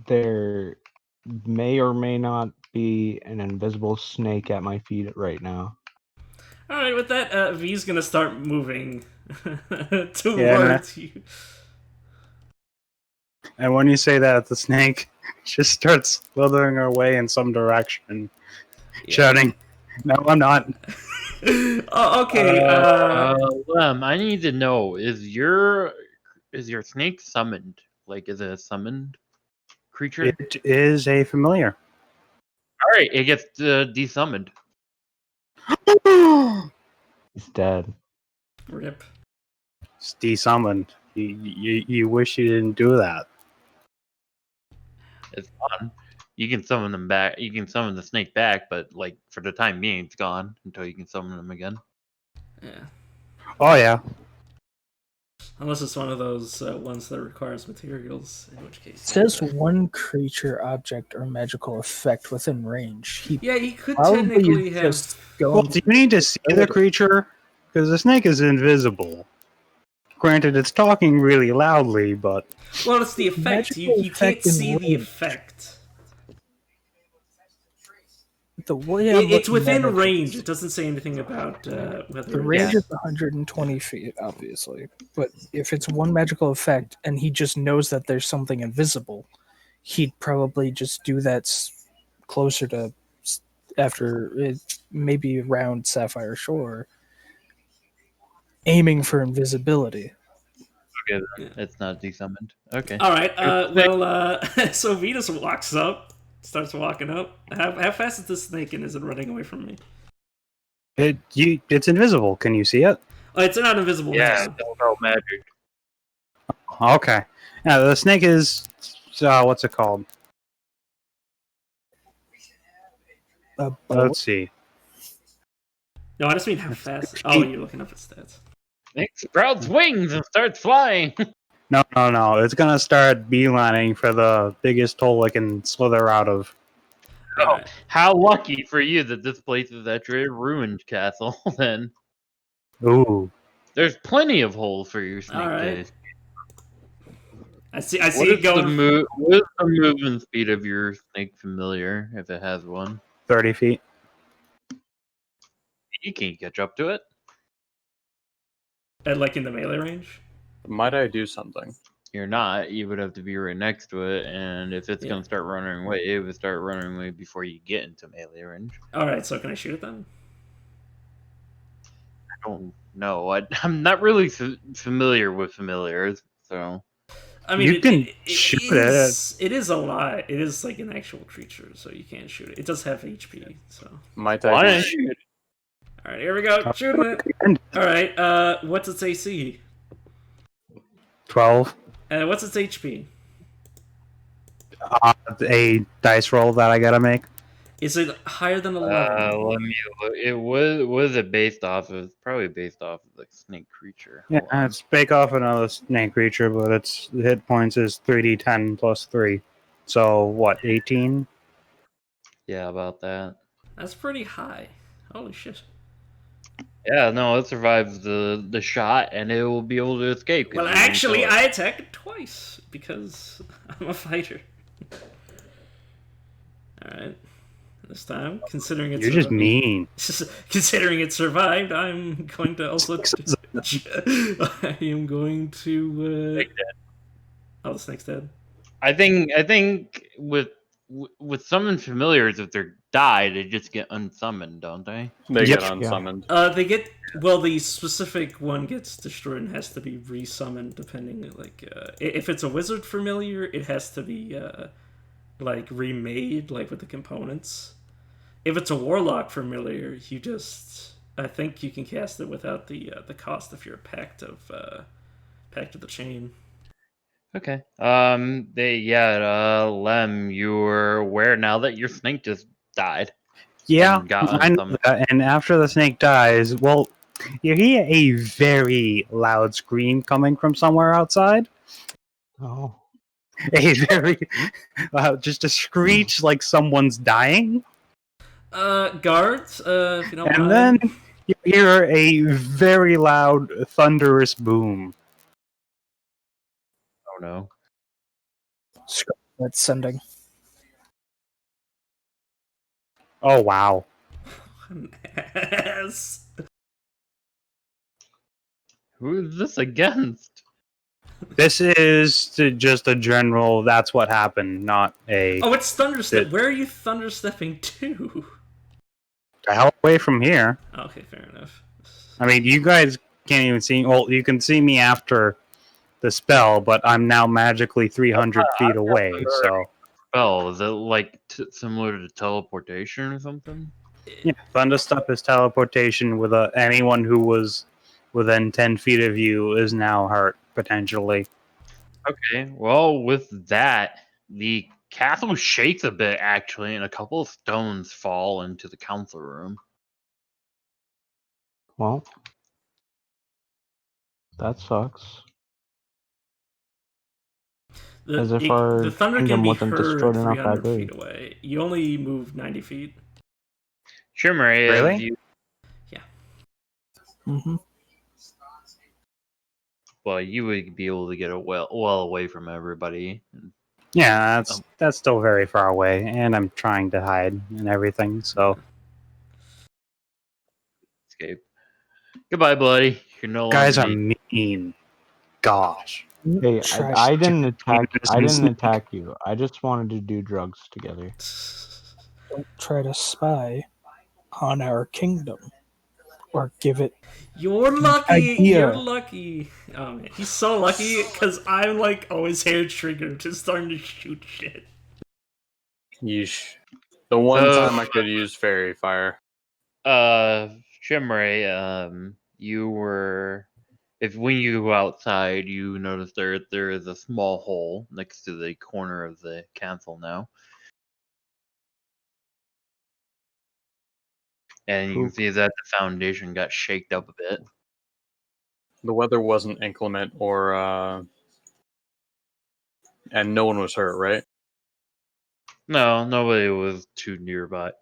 There may or may not be an invisible snake at my feet right now. All right, with that, V's gonna start moving towards you. And when you say that, the snake just starts slithering away in some direction, shouting, "No, I'm not." Oh, okay. Lem, I need to know: is your snake summoned? Like, is it a summoned creature? It is a familiar. All right, it gets desummoned. He's dead. Rip. It's desummoned. You wish you didn't do that. It's gone. You can summon them back. You can summon the snake back, but like for the time being, it's gone until you can summon them again. Yeah. Oh yeah. Unless it's one of those ones that requires materials, in which case. It says one creature, object, or magical effect within range. He Yeah, he could probably technically is have. just going. Well, do you need to see the creature? Because the snake is invisible. Granted, it's talking really loudly, but Well, it's the effect. You Magical can't effect in see the range. effect. The way It's within range. range. It doesn't say anything about whether The it's... range is 120 feet, obviously. But if it's one magical effect and he just knows that there's something invisible, he'd probably just do that closer to after it, maybe around Sapphire Shore, aiming for invisibility. Okay, then it's not desummoned. Okay. All right. So Venus walks up, starts walking up. How fast is this snake, and is it running away from me? it's invisible. Can you see it? Oh, it's not invisible. Yeah, now. don't know magic. Okay. Yeah, the snake is what's it called? Let's see. No, I just mean how fast. Oh, you're looking up at stats. It sprouts wings and starts flying. No. It's gonna start beelining for the biggest hole it can slither out of. Oh, Alright. how lucky for you that this place is actually a ruined castle. Then Ooh. there's plenty of holes for your snake Alright. to. I see What it is the going. what is the movement speed of your snake familiar, if it has one? 30 feet. You can't catch up to it. Like in the melee range. Might I do something? You're not. You would have to be right next to it, and if it's Yeah. gonna start running away, it would start running away before you get into melee range. All right, so can I shoot it then? I don't know. I'm not really familiar with familiars, so I mean, You can shoot it. it is alive. It is like an actual creature, so you can't shoot it. It does have HP, so. Might why I don't do you? All right, here we go. Shooting it. And All right. What's its AC? 12. What's its HP? A dice roll that I gotta make. Is it higher than 11? Let me look. It was it based off of? It's probably based off of the snake creature. Yeah, Hold on. it's bake off another snake creature, but its hit points is 3d10 plus 3. So, what, 18? Yeah, about that. That's pretty high. Holy shit. Yeah, no, it survives the shot, and it will be able to escape. 'cause Well, you didn't actually, kill it. I attacked it twice because I'm a fighter. All right. This time, considering it's You're just mean. considering it survived, I'm going to also. I am going to. Snake dead. Oh, the snake's dead. I think with summon familiars, if they're died, they just get unsummoned, don't they? They Yep. get unsummoned. They get the specific one gets destroyed and has to be resummoned depending if it's a wizard familiar, it has to be like remade like with the components. If it's a warlock familiar, I think you can cast it without the cost if you're a pact of the chain. Okay. Lem, you're aware now that your snake just died. Yeah, And got I know unsummoned. that. And after the snake dies, well, you hear a very loud scream coming from somewhere outside. Oh. A very loud, just a screech like someone's dying. Guards, if you don't And mind. then you hear a very loud, thunderous boom. Oh no. That's sending. Oh, wow. Yes. Who is this against? This is just a general, that's what happened, not a... Oh, it's thunderstep. Where are you thunderstepping to? The hell away from here. Okay, fair enough. I mean, you guys can't even see... Well, you can see me after the spell, but I'm now magically 300 feet away, so... Spell, is it like similar to teleportation or something? Yeah, Thunderstep is teleportation with anyone who was within 10 feet of you is now hurt, potentially. Okay, well, with that, the castle shakes a bit, actually, and a couple of stones fall into the council room. Well, that sucks. As if our the thunder can kingdom be wasn't heard destroyed enough 300 that feet day. away. You only move 90 feet. Shimmery, Really? you, Mm-hmm. well, you would be able to get well away from everybody. Yeah, that's still very far away, and I'm trying to hide and everything, so... Escape. Goodbye, buddy. You're no longer Guys are needed. mean. Gosh. Hey, Trash. I didn't attack. I didn't Snake. attack you. I just wanted to do drugs together. Don't try to spy on our kingdom or give it. You're lucky. idea. You're lucky. Oh man, he's so lucky because I'm like always hair triggered, just starting to shoot shit. Yeesh. The one time I could use fairy fire. Shimmery, you were... when you go outside, you notice there is a small hole next to the corner of the castle now. And you can see that the foundation got shaked up a bit. The weather wasn't inclement or and no one was hurt, right? No, nobody was too nearby.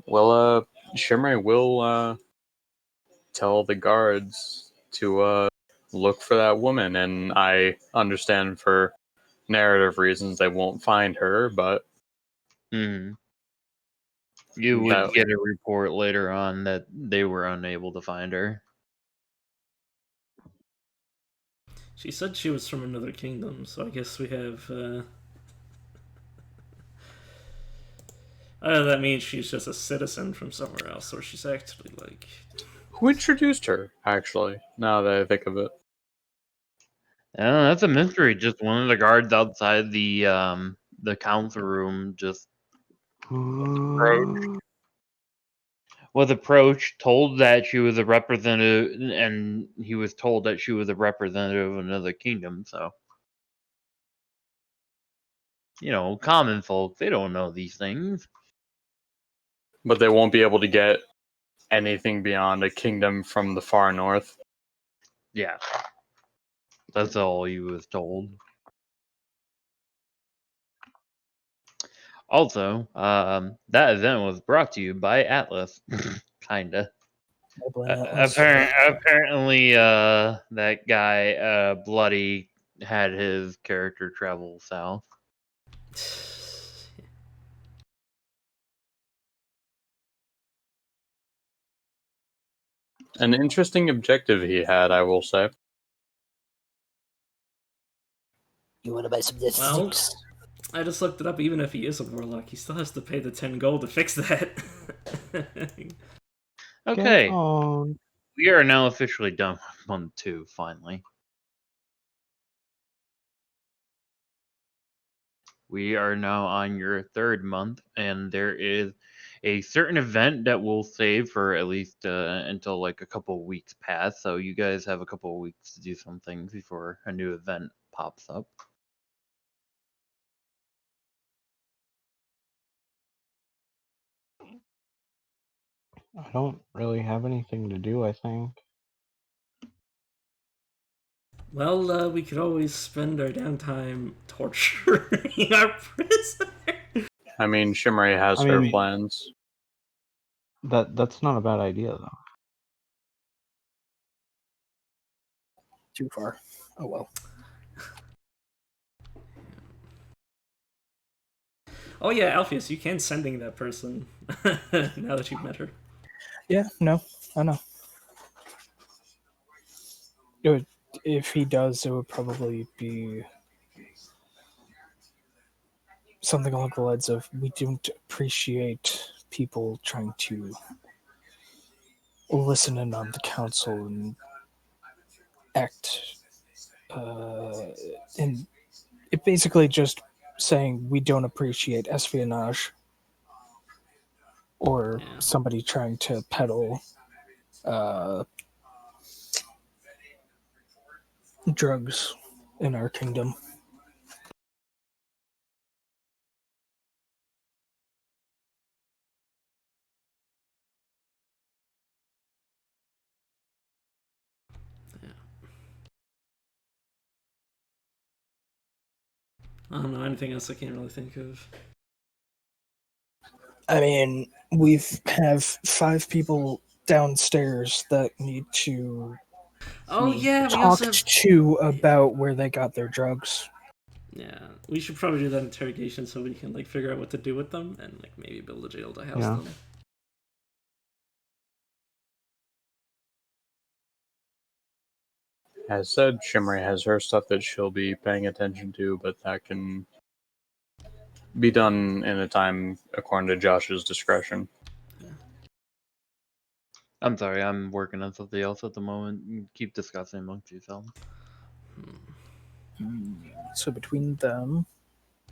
Well, Shimmery will tell the guards to look for that woman. And I understand for narrative reasons they won't find her, but You would that get a report later on that they were unable to find her. She said she was from another kingdom, so I guess we have. That means she's just a citizen from somewhere else, or she's actually like. who introduced her, actually, now that I think of it. That's a mystery. Just one of the guards outside the council room just was approached, told that she was a representative, and he was told that she was a representative of another kingdom. So, common folk, they don't know these things. But they won't be able to get anything beyond a kingdom from the far north. Yeah, that's all he was told. Also, that event was brought to you by Atlas. Kinda. I blame Atlas. Apparently, that guy, Bloody, had his character travel south. An interesting objective he had, I will say. You want to buy some Well, sticks? I just looked it up. Even if he is a warlock, he still has to pay the 10 gold to fix that. Okay, Get on. we are now officially done with month 2, finally. We are now on your 3rd month, and there is a certain event that we'll save for at least until like a couple of weeks pass. So you guys have a couple of weeks to do some things before a new event pops up. I don't really have anything to do, I think. Well, we could always spend our downtime torturing our prisoner. I mean, Shimmery has I her mean- plans. That's not a bad idea, though. Too far. Oh well. Oh yeah, Alpheus, you can sending that person now that you've met her. Yeah, no, I know. If he does, it would probably be something along the lines of, we don't appreciate people trying to listen in on the council and act and it basically just saying we don't appreciate espionage or Yeah. somebody trying to peddle drugs in our kingdom. I don't know anything else I can't really think of. I mean, have 5 people downstairs that need to Oh be yeah, we talked also have. to about where they got their drugs. Yeah, we should probably do that interrogation so we can like figure out what to do with them and like maybe build a jail to house Yeah. them. As said, Shimmery has her stuff that she'll be paying attention to, but that can be done in a time according to Josh's discretion. I'm sorry, I'm working on something else at the moment. Keep discussing amongst yourselves. So between them,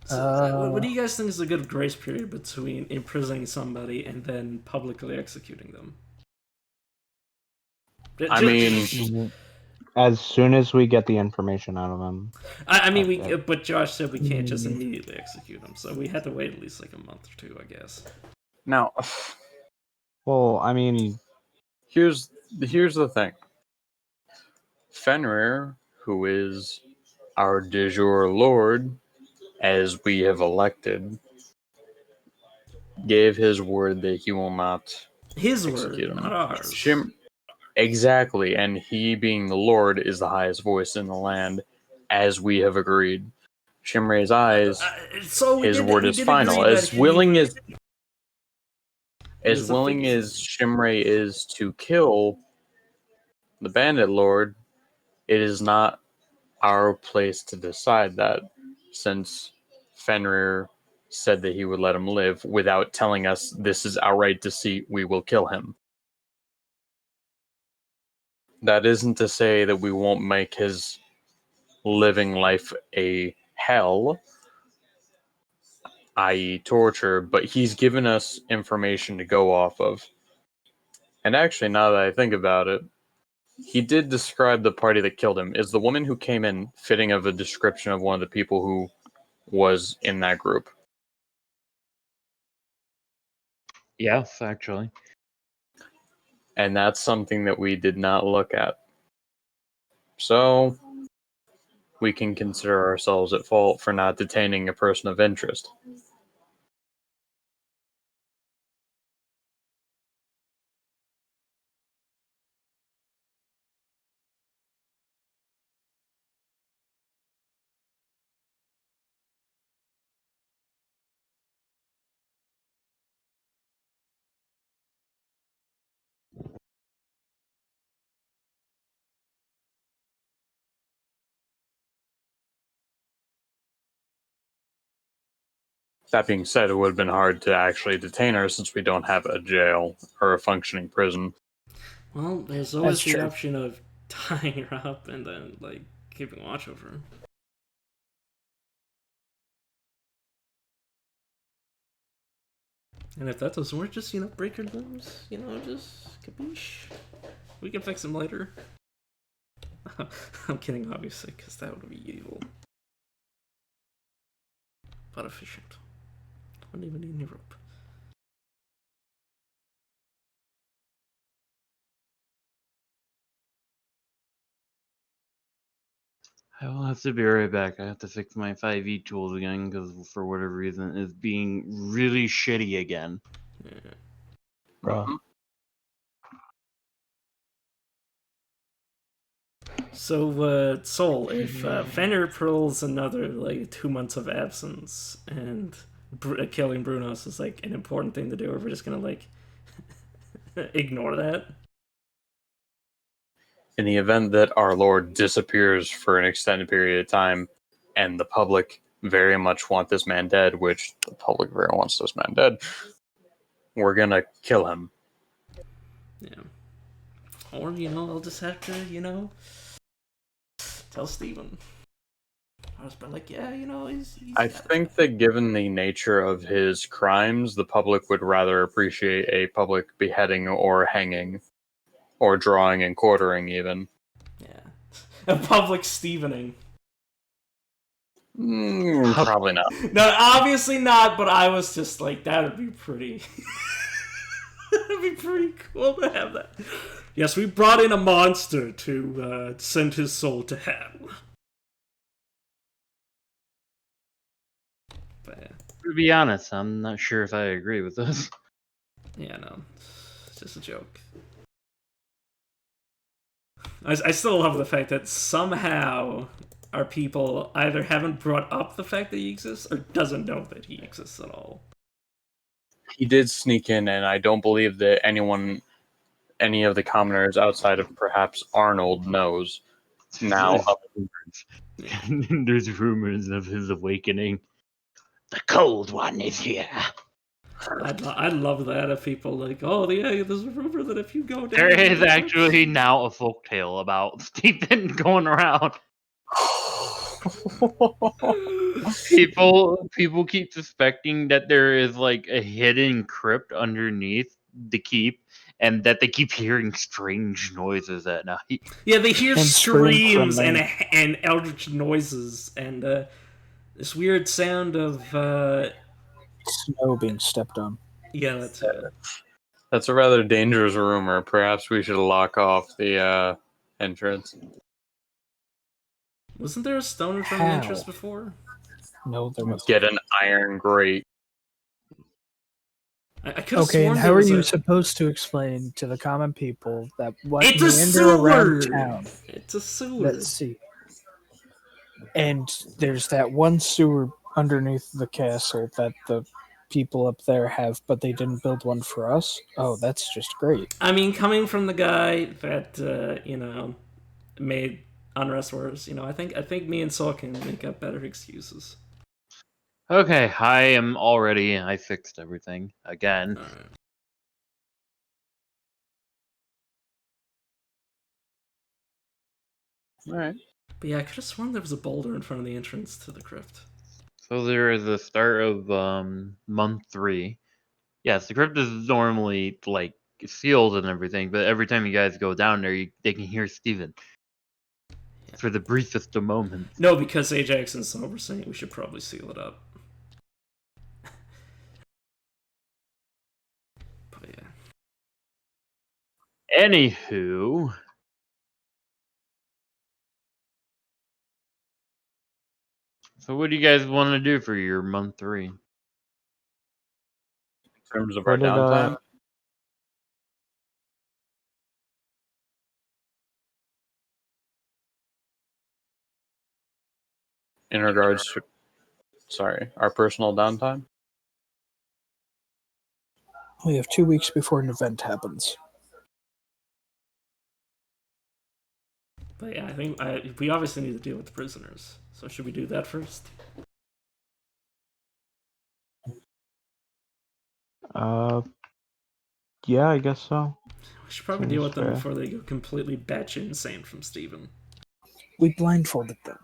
So, what do you guys think is a good grace period between imprisoning somebody and then publicly executing them? I mean, As soon as we get the information out of him. I mean, but Josh said we can't just immediately execute them, so we had to wait at least like a month or 2, I guess. now, Well, I mean, here's the thing. Fenrir, who is our de jure lord, as we have elected, gave his word that he will not His execute word, him. not ours. Exactly, and he, being the Lord, is the highest voice in the land, as we have agreed. Shimrei's eyes, So his word we is did final. agree that As willing he as was a figure. Shimrei is to kill the Bandit Lord, it is not our place to decide that, since Fenrir said that he would let him live without telling us this is outright deceit, we will kill him. That isn't to say that we won't make his living life a hell, i.e., torture, but he's given us information to go off of. And actually, now that I think about it, he did describe the party that killed him. Is the woman who came in fitting of a description of one of the people who was in that group? Yes, actually. And that's something that we did not look at. So, we can consider ourselves at fault for not detaining a person of interest. That being said, it would have been hard to actually detain her since we don't have a jail or a functioning prison. Well, there's always That's the true. option of tying her up and then like keeping watch over her. And if that doesn't work, just break her limbs. Just capiche. We can fix him later. I'm kidding, obviously, because that would be evil, but efficient. Wouldn't even need any rope. I will have to be right back. I have to fix my 5e tools again because for whatever reason it's being really shitty again. Yeah. Bruh. So, Soul, if Fenrir pulls another 2 months of absence and killing Brunos is an important thing to do, or we're just gonna ignore that. In the event that our Lord disappears for an extended period of time, and the public very much want this man dead, which the public very much wants this man dead, we're gonna kill him. Yeah. Or I'll just have to tell Steven. I was yeah, he's I think that given the nature of his crimes, the public would rather appreciate a public beheading or hanging, or drawing and quartering even. Yeah. A public Stevening. Probably not. No, obviously not, but I was just that would be pretty. That'd be pretty cool to have that. Yes, we brought in a monster to send his soul to hell. But, yeah. To be honest, I'm not sure if I agree with this. Yeah, no. It's just a joke. I still love the fact that somehow our people either haven't brought up the fact that he exists or doesn't know that he exists at all. He did sneak in, and I don't believe that any of the commoners outside of perhaps Arnold knows. Now, There's rumors of his awakening. The cold one is here. I'd love that if people oh yeah, there's a rumor that if you go down, There is actually now a folktale about Stephen going around. People keep suspecting that there is a hidden crypt underneath the keep, and that they keep hearing strange noises at night. Yeah, they hear And scream screams from and eldritch noises and this weird sound of snow being stepped on. yeah, that's it. That's a rather dangerous rumor. Perhaps we should lock off the entrance. Wasn't there a stone in front of the entrance before? No, there was. Get an iron grate. I could have Okay, sworn and there how are was you a... supposed to explain to the common people that what It's a meander around sewer! town? It's a sewer. Let's see. And there's that one sewer underneath the castle that the people up there have, but they didn't build one for us. Oh, that's just great. I mean, coming from the guy that made unrest worse, I think me and Saul can make up better excuses. Okay, I fixed everything again. Alright. All right. But yeah, I could have sworn there was a boulder in front of the entrance to the crypt. So there is the start of month 3. Yes, the crypt is normally like sealed and everything, but every time you guys go down there, they can hear Steven for the briefest of moments. No, because Ajax and Saul were saying we should probably seal it up. But yeah. Anywho, so what do you guys want to do for your month 3? In terms of Where our did downtime, in regards to, sorry, our personal downtime. We have 2 weeks before an event happens. But yeah, I think we obviously need to deal with the prisoners. So should we do that first? Yeah, I guess so. We should probably Seems deal with them fair. before they go completely batshit insane from Steven. We blindfolded them.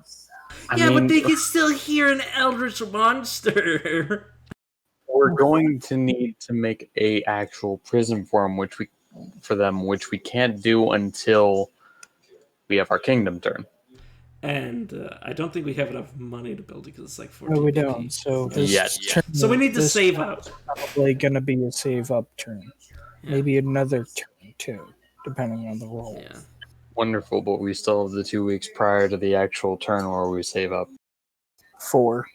But they can still hear an eldritch monster. We're going to need to make a actual prison for them, which we can't do until we have our kingdom turn. And I don't think we have enough money to build it because it's like 14 No, we PP. don't. So this Yes. turn, So we need to this save turn up. is probably going to be a save up turn. Yeah. Maybe another turn too, depending on the roll. Yeah. Wonderful, but we still have the 2 weeks prior to the actual turn where we save up. 4.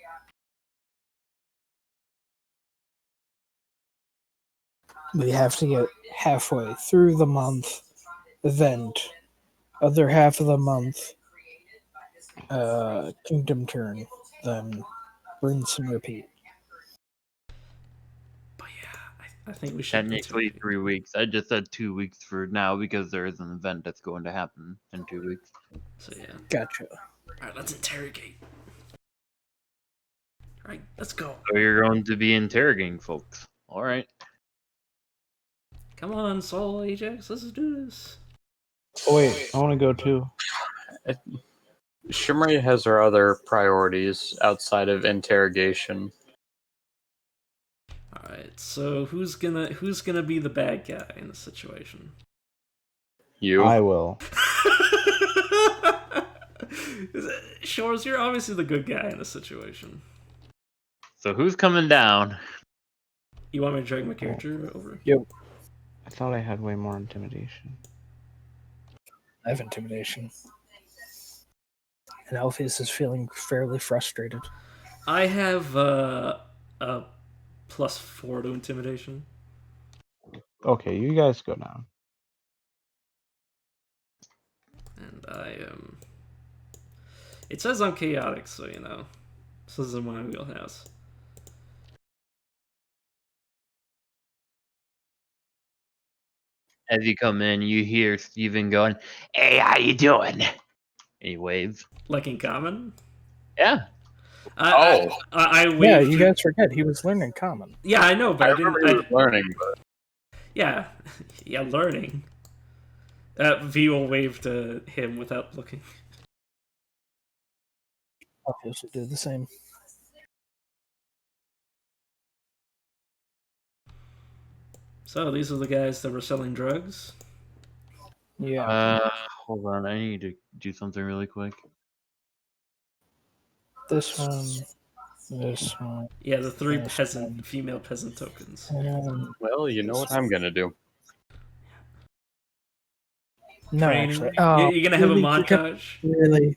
We have to get halfway through the month event, other half of the month kingdom turn, then rinse and repeat. But yeah, I think we should. Technically 3 weeks. I just said 2 weeks for now because there is an event that's going to happen in 2 weeks. So yeah. Gotcha. Alright, let's interrogate. Alright, let's go. So you're going to be interrogating folks. All right. Come on, Saul, Ajax, let's do this. Oh wait, I want to go too. Shimri has her other priorities outside of interrogation. Alright, so who's gonna be the bad guy in the situation? You. I will. Shores, you're obviously the good guy in the situation. So who's coming down? You want me to drag my character over? Yep. I thought I had way more intimidation. I have intimidation. And Alpheus is feeling fairly frustrated. I have a +4 to intimidation. Okay, you guys go down. And I am... It says I'm chaotic, so this is in my wheelhouse. As you come in, you hear Steven going, "Hey, how you doing?" And he waves. Like in common? Yeah. I waved. Yeah, you guys forget he was learning common. Yeah, I know, but I remember he didn't. was learning, but Yeah, yeah, learning. V will wave to him without looking. Alpheus will do the same. So these are the guys that were selling drugs. Yeah. Hold on, I need to do something really quick. This one. Yeah, the 3 Yes, female peasant tokens. well, you know what I'm gonna do. No, Training. actually. Oh, You're gonna have a really? montage.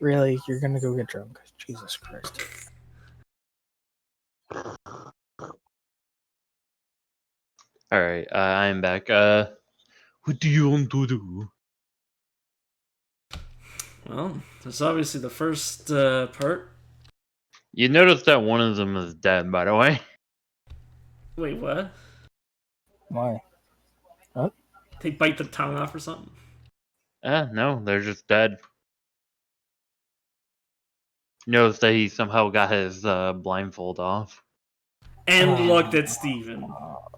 Really, you're gonna go get drunk? Jesus Christ. All right, I'm back. What do you want to do? Well, that's obviously the first part. You notice that one of them is dead, by the way. Wait, what? Why? What? They bite the tongue off or something? No, they're just dead. Notice that he somehow got his blindfold off. And looked at Steven.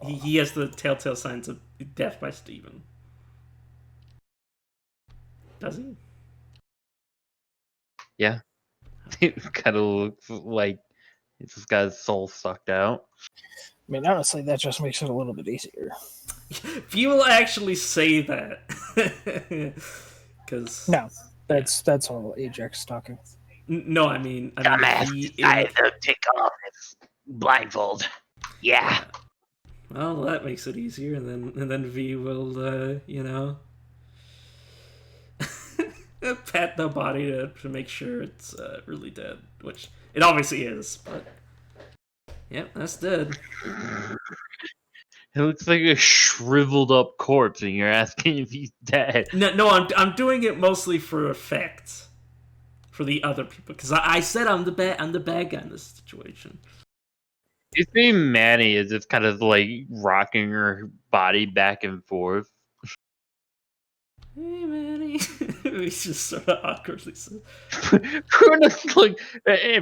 He has the telltale signs of death by Steven. Does he? Yeah. It kind of looks like he's just got his soul sucked out. I mean, honestly, that just makes it a little bit easier. People actually say that. Because No, that's all Ajax talking. no, I mean, Dumbass he decided to take off his blindfold. Yeah. well, that makes it easier, and then V will, pat the body to make sure it's really dead, which it obviously is. But yeah, that's dead. It looks like a shriveled up corpse, and you're asking if he's dead. No, I'm doing it mostly for effect, for the other people, because I said I'm the bad guy in this situation. You see Manny is just kind of like rocking her body back and forth. Hey, Manny. He's just sort of awkwardly said. Cronus, like,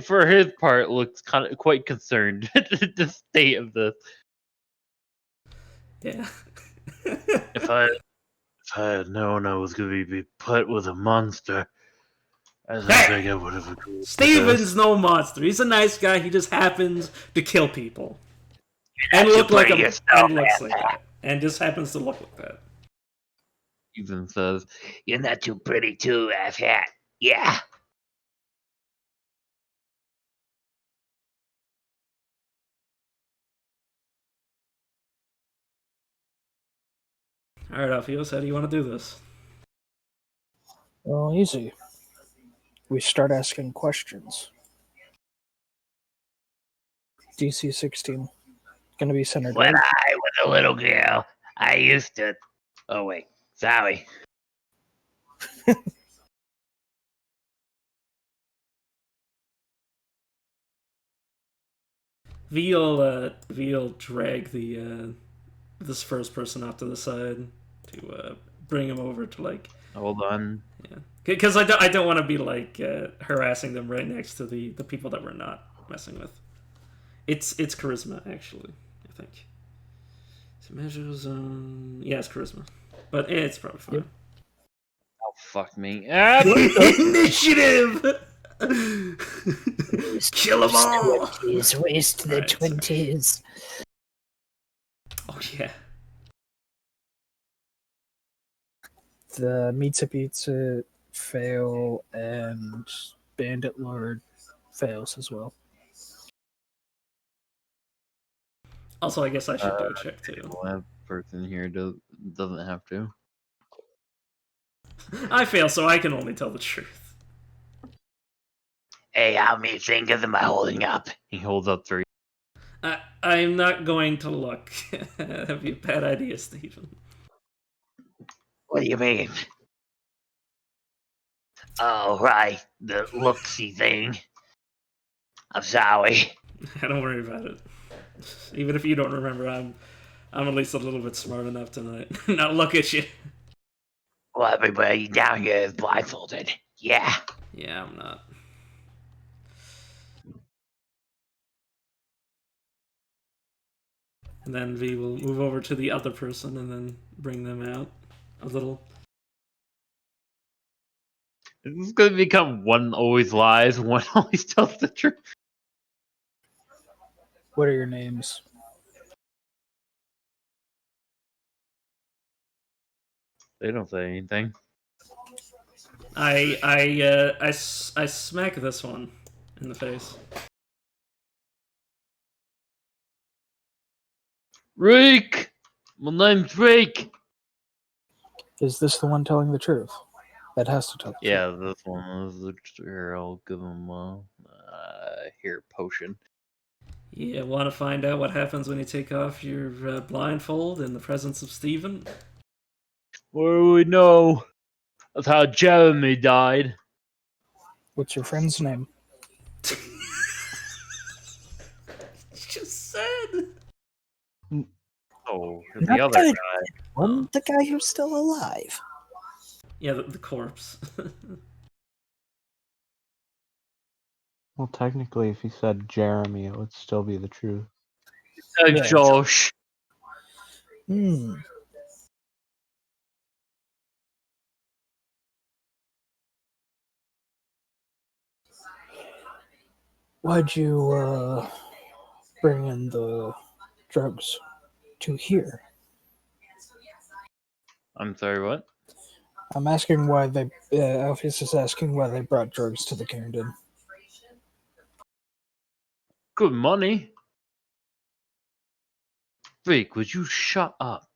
for his part, looks kind of quite concerned at the state of this. Yeah. If I had known I was going to be put with a monster, I don't think I would have agreed. to Steven's this. no monster. He's a nice guy. He just happens to kill people. And look like a and looks like that. And just happens to look like that. Steven says, You're not too pretty too, asshat. Yeah. Alright, Alpheus, how do you want to do this? Well, easy. We start asking questions. DC 16. Gonna be centered When right. I was a little girl, I used to. Oh, wait. Sorry. V'll drag this first person off to the side to bring him over to like. hold on. Yeah, because I don't want to be like harassing them right next to the people that we're not messing with. It's charisma actually, I think. So measures yeah, it's charisma, but it's probably fine. Yep. Oh, fuck me. Initiative. Kill them all. Waste the Alright, sorry. 20s. Oh yeah. The Pizza Pizza fail and Bandit Lord fails as well. Also, I guess I should do a check too. Well, that person here doesn't have to. I fail, so I can only tell the truth. Hey, how many fingers am I holding up? He holds up 3. I'm not going to look. That'd be a bad idea, Stephen. What do you mean? Oh, right. The looksy thing. I'm sorry. Don't worry about it. Even if you don't remember, I'm at least a little bit smart enough tonight. Not look at you. Well, everybody down here is blindfolded. Yeah. Yeah, I'm not. And then V will move over to the other person and then bring them out a little. This is going to become one always lies, one always tells the truth. What are your names? They don't say anything. I smack this one in the face. Rake! My name's Rake! Is this the one telling the truth? That has to tell the Yeah, truth. this one is here. I'll give him a hair potion. Yeah, want to find out what happens when you take off your blindfold in the presence of Steven? What do we know? That's how Jeremy died. What's your friend's name? Just said. Oh, Not the other the guy. one, the guy who's still alive. Yeah, the corpse. Well, technically, if he said Jeremy, it would still be the truth. Hey, Yeah. Josh. Hmm. Why'd you bring in the drugs to here? I'm sorry, what? I'm asking why they. Alpheus is asking why they brought drugs to the kingdom. Good money. Vic, would you shut up?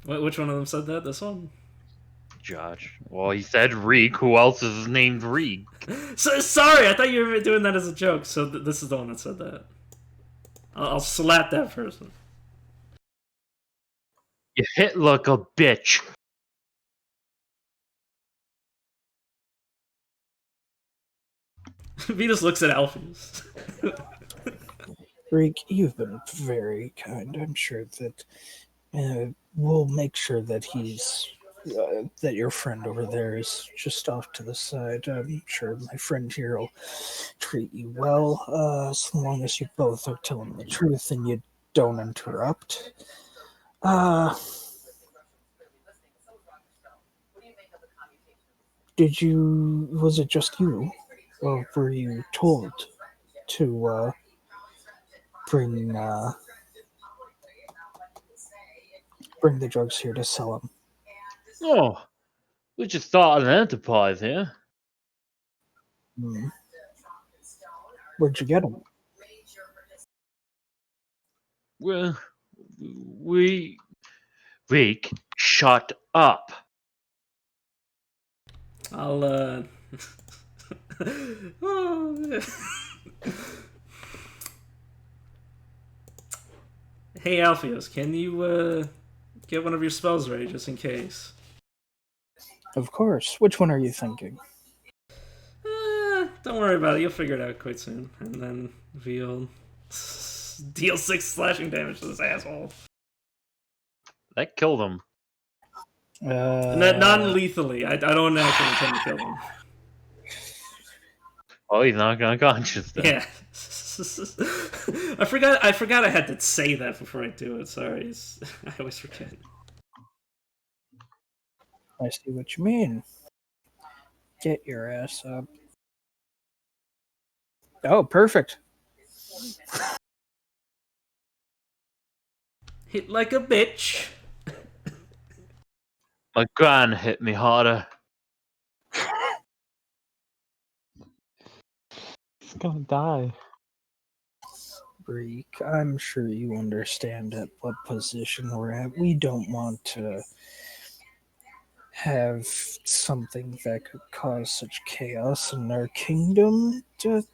Which one of them said that? This one? Josh. Well, he said Reek. Who else is named Reek? Sorry, I thought you were doing that as a joke. So this is the one that said that. I'll slap that person. You hit like a bitch. Venus looks at Alpheus. Reek, you've been very kind. I'm sure that we'll make sure that that your friend over there is just off to the side. I'm sure my friend here will treat you well, as long as you both are telling the truth and you don't interrupt. Was it just you, or were you told to bring bring the drugs here to sell them? Oh, we just started an enterprise here. Hmm. Where'd you get them? Well, Reek, shut up. I'll oh. Hey Alpheus, can you get one of your spells ready just in case? Of course. Which one are you thinking? Don't worry about it. You'll figure it out quite soon, and then we'll deal 6 slashing damage to this asshole. That killed him. Non-lethally. I don't actually intend to kill him. Oh, he's not unconscious then. Yeah. I forgot I had to say that before I do it. Sorry. I always forget. I see what you mean. Get your ass up. Oh, perfect. Hit like a bitch. My gran hit me harder. He's gonna die. Breek, I'm sure you understand at what position we're at. We don't want to have something that could cause such chaos in our kingdom.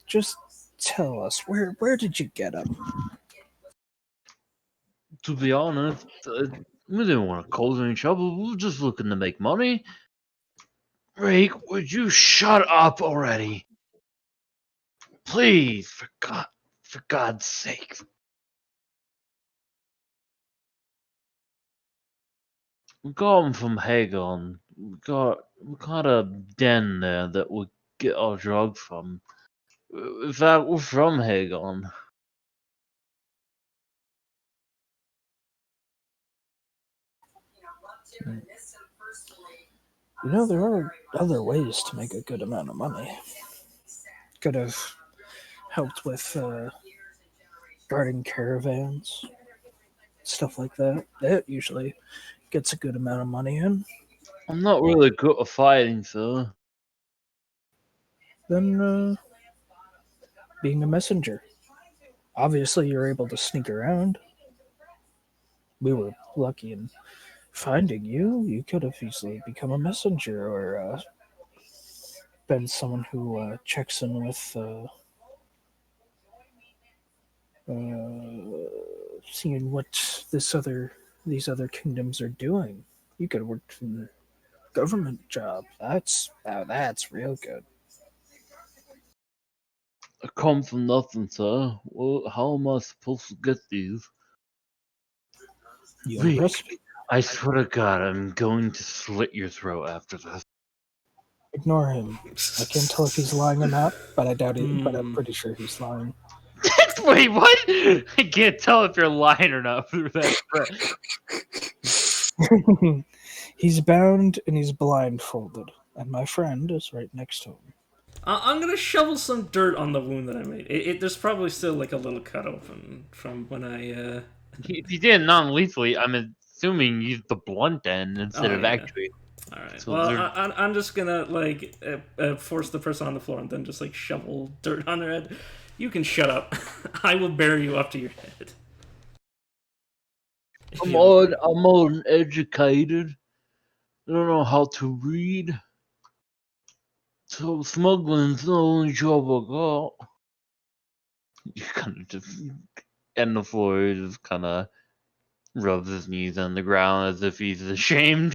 Just tell us, where did you get them? To be honest, we didn't want to cause any trouble. We were just looking to make money. Reek, would you shut up already? Please, for God's sake. We got them from Hagon. We got a den there that we get our drugs from. In fact, we're from Hagon. You know, there are other ways to make a good amount of money. Could have helped with guarding caravans, stuff like that. That usually gets a good amount of money in. I'm not really good at fighting, so. Then being a messenger. Obviously, you're able to sneak around. We were lucky in finding you. You could have easily become a messenger or been someone who checks in with Seeing what these other kingdoms are doing. You could work in a government job. That's real good. I come from nothing, sir. Well, how am I supposed to get these? You Rick, impress me. I swear to God, I'm going to slit your throat after this. Ignore him. I can't tell if he's lying or not, but I doubt it. But I'm Hmm. pretty sure he's lying. Wait, what? I can't tell if you're lying or not through that threat. He's bound and he's blindfolded, and my friend is right next to him. I'm gonna shovel some dirt on the wound that I made. There's probably still like a little cut open from when I. If you did it non-lethally, I'm assuming you used the blunt end instead Oh of yeah. actually. All right. So Well, they're- I'm just gonna like force the person on the floor and then just like shovel dirt on their head. You can shut up. I will bury you up to your head. I'm uneducated. I don't know how to read. So smuggling's the only job I got. You kind of just and the floor just kind of rubs his knees on the ground as if he's ashamed.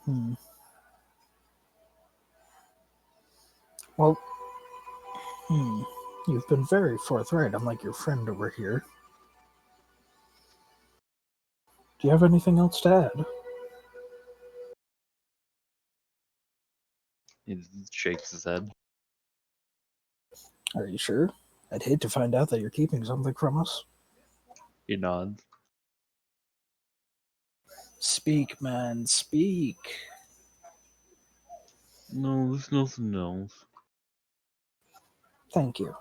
Hmm. Well, you've been very forthright, unlike your friend over here. Do you have anything else to add? He shakes his head. Are you sure? I'd hate to find out that you're keeping something from us. He nods. Speak, man, speak. No, there's nothing else. Thank you.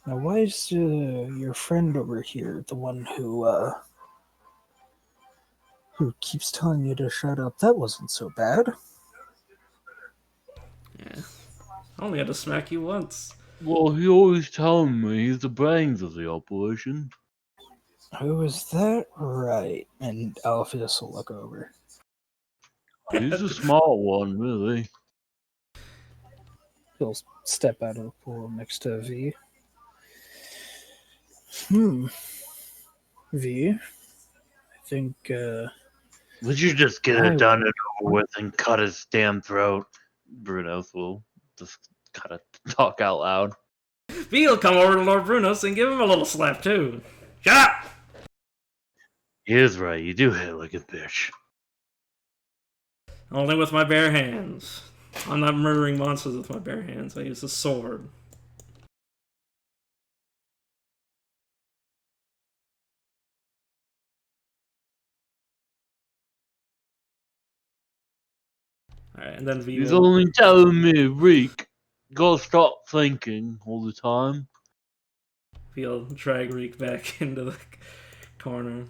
Now, why is your friend over here the one who keeps telling you to shut up? That wasn't so bad. Yeah. I only had to smack you once. Well, he always telling me he's the brains of the operation. Who is that? Right. And Alpheus will look over. He's a smart one, really. He'll step out of the pool next to V. V, I think, Would you just get I it done and over with and cut his damn throat? Brunos will just kind of talk out loud. V will come over to Lord Brunos and give him a little slap too. Shut up! He is right. You do hit like a bitch. Only with my bare hands. I'm not murdering monsters with my bare hands. I use a sword. Alright, and then V He's will... only telling me, Reek. Gotta stop thinking all the time. V will drag Reek back into the corner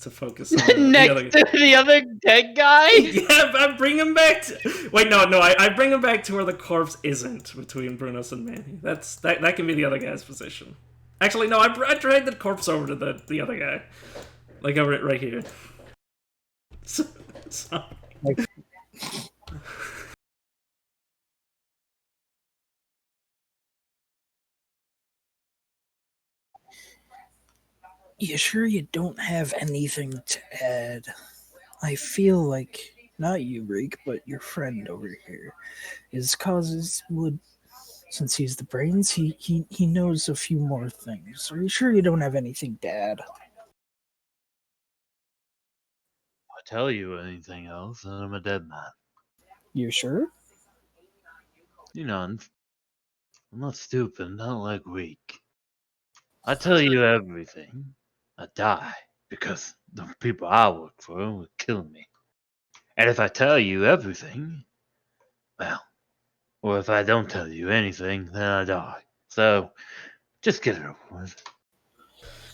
to focus on the other... Next to the other dead guy? Yeah, I bring him back to... Wait, no, I bring him back to where the corpse isn't between Brunos and Manny. That can be the other guy's position. Actually, no, I dragged the corpse over to the other guy. Like, over it right here. Sorry. You sure you don't have anything to add? I feel like, not you, Reek, but your friend over here, his causes would, since he's the brains, he knows a few more things. Are you sure you don't have anything to add? I tell you anything else, and I'm a dead man. You sure? You know, I'm not stupid, not like weak. I tell you everything. I die because the people I work for would kill me. And if I tell you everything, well, or if I don't tell you anything, then I die. So, just get it over with.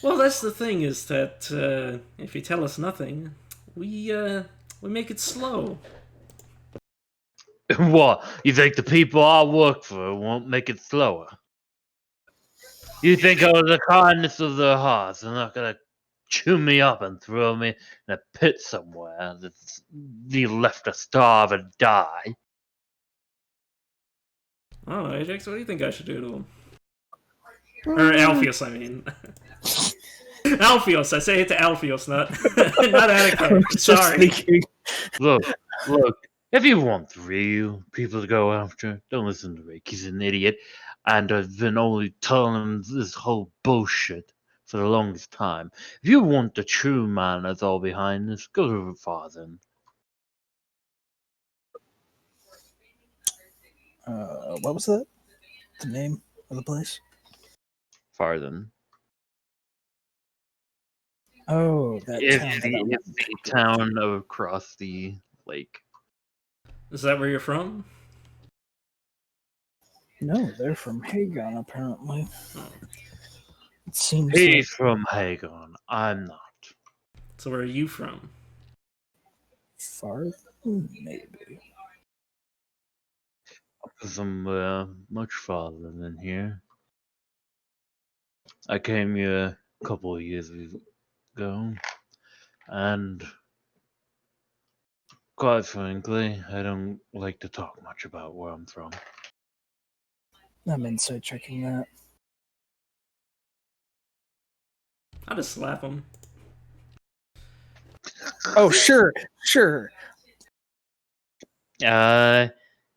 Well, that's the thing, is that if you tell us nothing, we make it slow. What? You think the people I work for won't make it slower? You think out of the kindness of their hearts they're not gonna chew me up and throw me in a pit somewhere that's be left to starve and die. Oh, Ajax, what do you think I should do to him? Or Alpheus, I mean. Alpheus, I say it to Alpheus, not Attica. Sorry. Look, if you want real people to go after, don't listen to Rick. He's an idiot. And I've been only telling him this whole bullshit for the longest time. If you want the true man that's all behind this, go to the father. What was that? The name of the place? Farthen. Oh, that town. It's the town across the lake. Is that where you're from? No, they're from Hagon, apparently. Oh. It seems He's from Hagon. I'm not. So where are you from? far, maybe. Somewhere much farther than here. I came here a couple of years ago, and quite frankly, I don't like to talk much about where I'm from. I'm inside checking that. I'll just slap him. Oh, sure.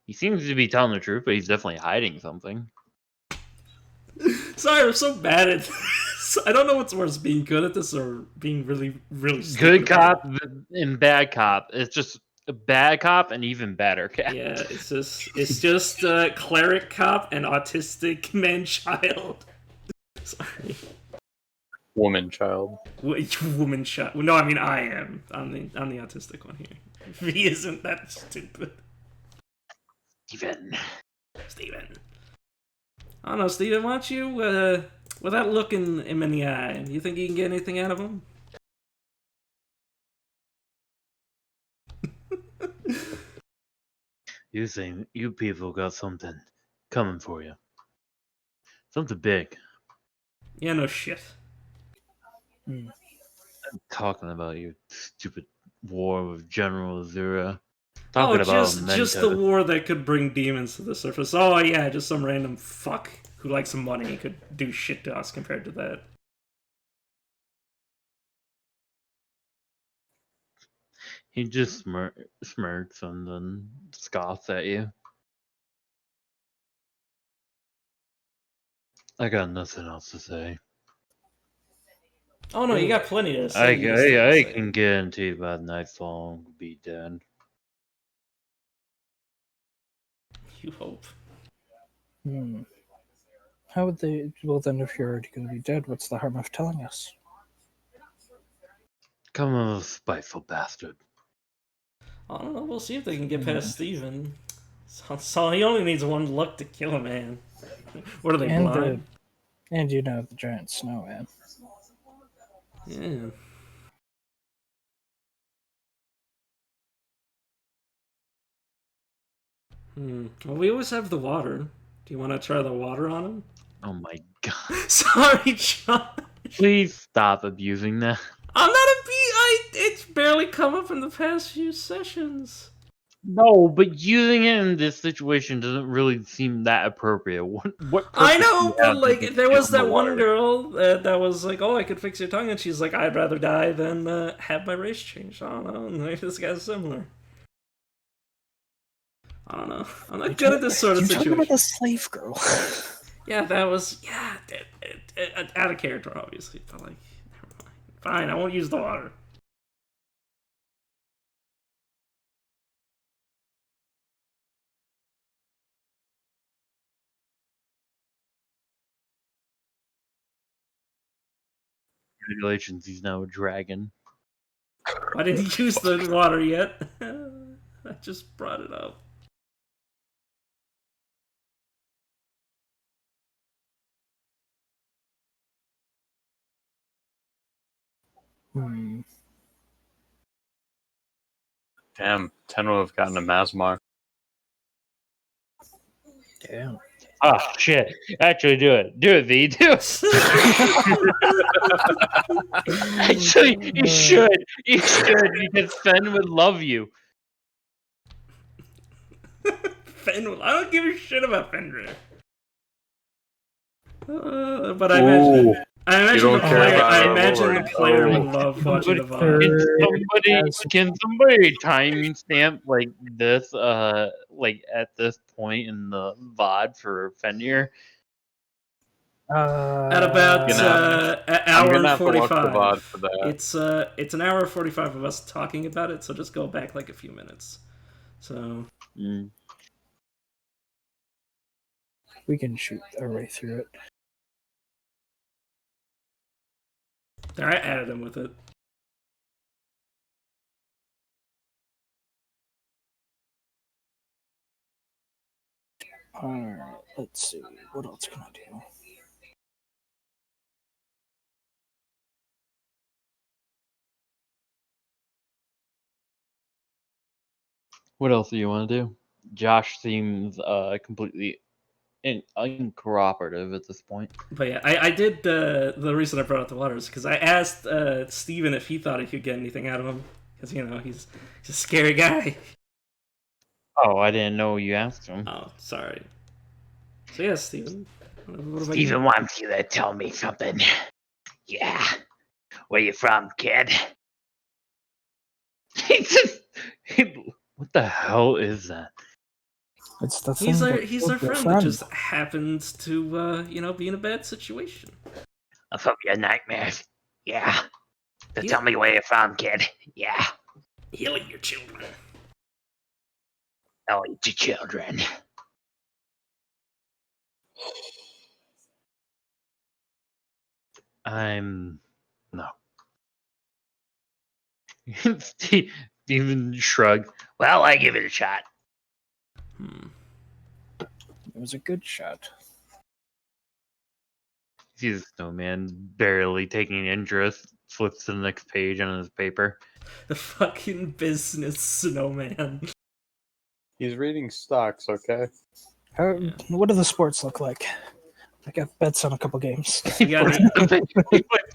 He seems to be telling the truth, but he's definitely hiding something. Sorry, I'm so bad at this. I don't know what's worse, being good at this or being really, really stupid Good about cop and bad cop. It's just a bad cop and even better cop. Yeah, it's just cleric cop and autistic man child. Sorry, Woman child. woman child. No, I mean I am. I'm the autistic one here. If he isn't that stupid. Steven. I don't know, Steven, why don't you, without looking him in the eye, you think you can get anything out of him? You think you people got something coming for you. Something big. Yeah, no shit. I'm talking about your stupid war with General Azura. Talking about just the war that could bring demons to the surface. Oh yeah, just some random fuck who likes some money could do shit to us compared to that. He just smirks and then scoffs at you. I got nothing else to say. Oh no, you got plenty to say. I can guarantee by nightfall we'll be dead. You hope. How would they? Well, then, if you're already going to be dead, what's the harm of telling us? Come on, spiteful bastard. I don't know. We'll see if they can get past Steven. So he only needs one luck to kill a man. What are they, blind? And you know the giant snowman. Yeah. Well, we always have the water. Do you want to try the water on him? Oh my god. Sorry, John. Please stop abusing that. I'm not a bee. It's barely come up in the past few sessions. No, but using it in this situation doesn't really seem that appropriate. What I know, purpose do you but have to like, just there get was in the that one water? girl that was like, "Oh, I could fix your tongue," and she's like, "I'd rather die than have my race changed." I don't know. And maybe this guy's similar. I don't know. I'm not good at this sort of You're situation. talking about the slave girl. Yeah, that was out of character, obviously. But like, never mind. Fine, I won't use the water. Congratulations, he's now a dragon. I didn't use the water yet. I just brought it up. Damn, 10 will have gotten a Masmar. Damn. Oh shit! Actually, do it. Do it, V. Do it. Actually, you should. You should because Fen would love you. Fenrir. I don't give a shit about Fenrir. But Ooh, I imagine don't the care player. about I our imagine Lord. the player Oh. would love watching the Somebody- VOD. Can somebody timestamp like this? Like at this point in the VOD for Fenrir. At about an I'm hour gonna and have to watch the 45. VOD for that. It's an hour and 45 of us talking about it. So just go back like a few minutes. So Mm. We can shoot our way through it. there, I added him with it. Alright, let's see. What else can I do? What else do you want to do? Josh seems completely uncooperative at this point. But yeah, I did. The reason I brought up the water is because I asked Steven if he thought he could get anything out of him. Because, he's a scary guy. Oh, I didn't know you asked him. Oh, sorry. So yeah, Steven. What about Steven wants you to tell me something. Yeah. Where you from, kid? He just. What the hell is that? It's the He's thing our that he's killed our your friend that just happens to be in a bad situation. I'm from your nightmares. Yeah. So You- tell me where you're from, kid. Yeah. Healing your children. Oh, eat your children. I'm. No. Steven shrugged. Well, I give it a shot. It was a good shot. Sees a snowman barely taking interest, flips to the next page on his paper. The fucking business snowman. He's reading stocks, okay? What do the sports look like? I got bets on a couple games. You got He flips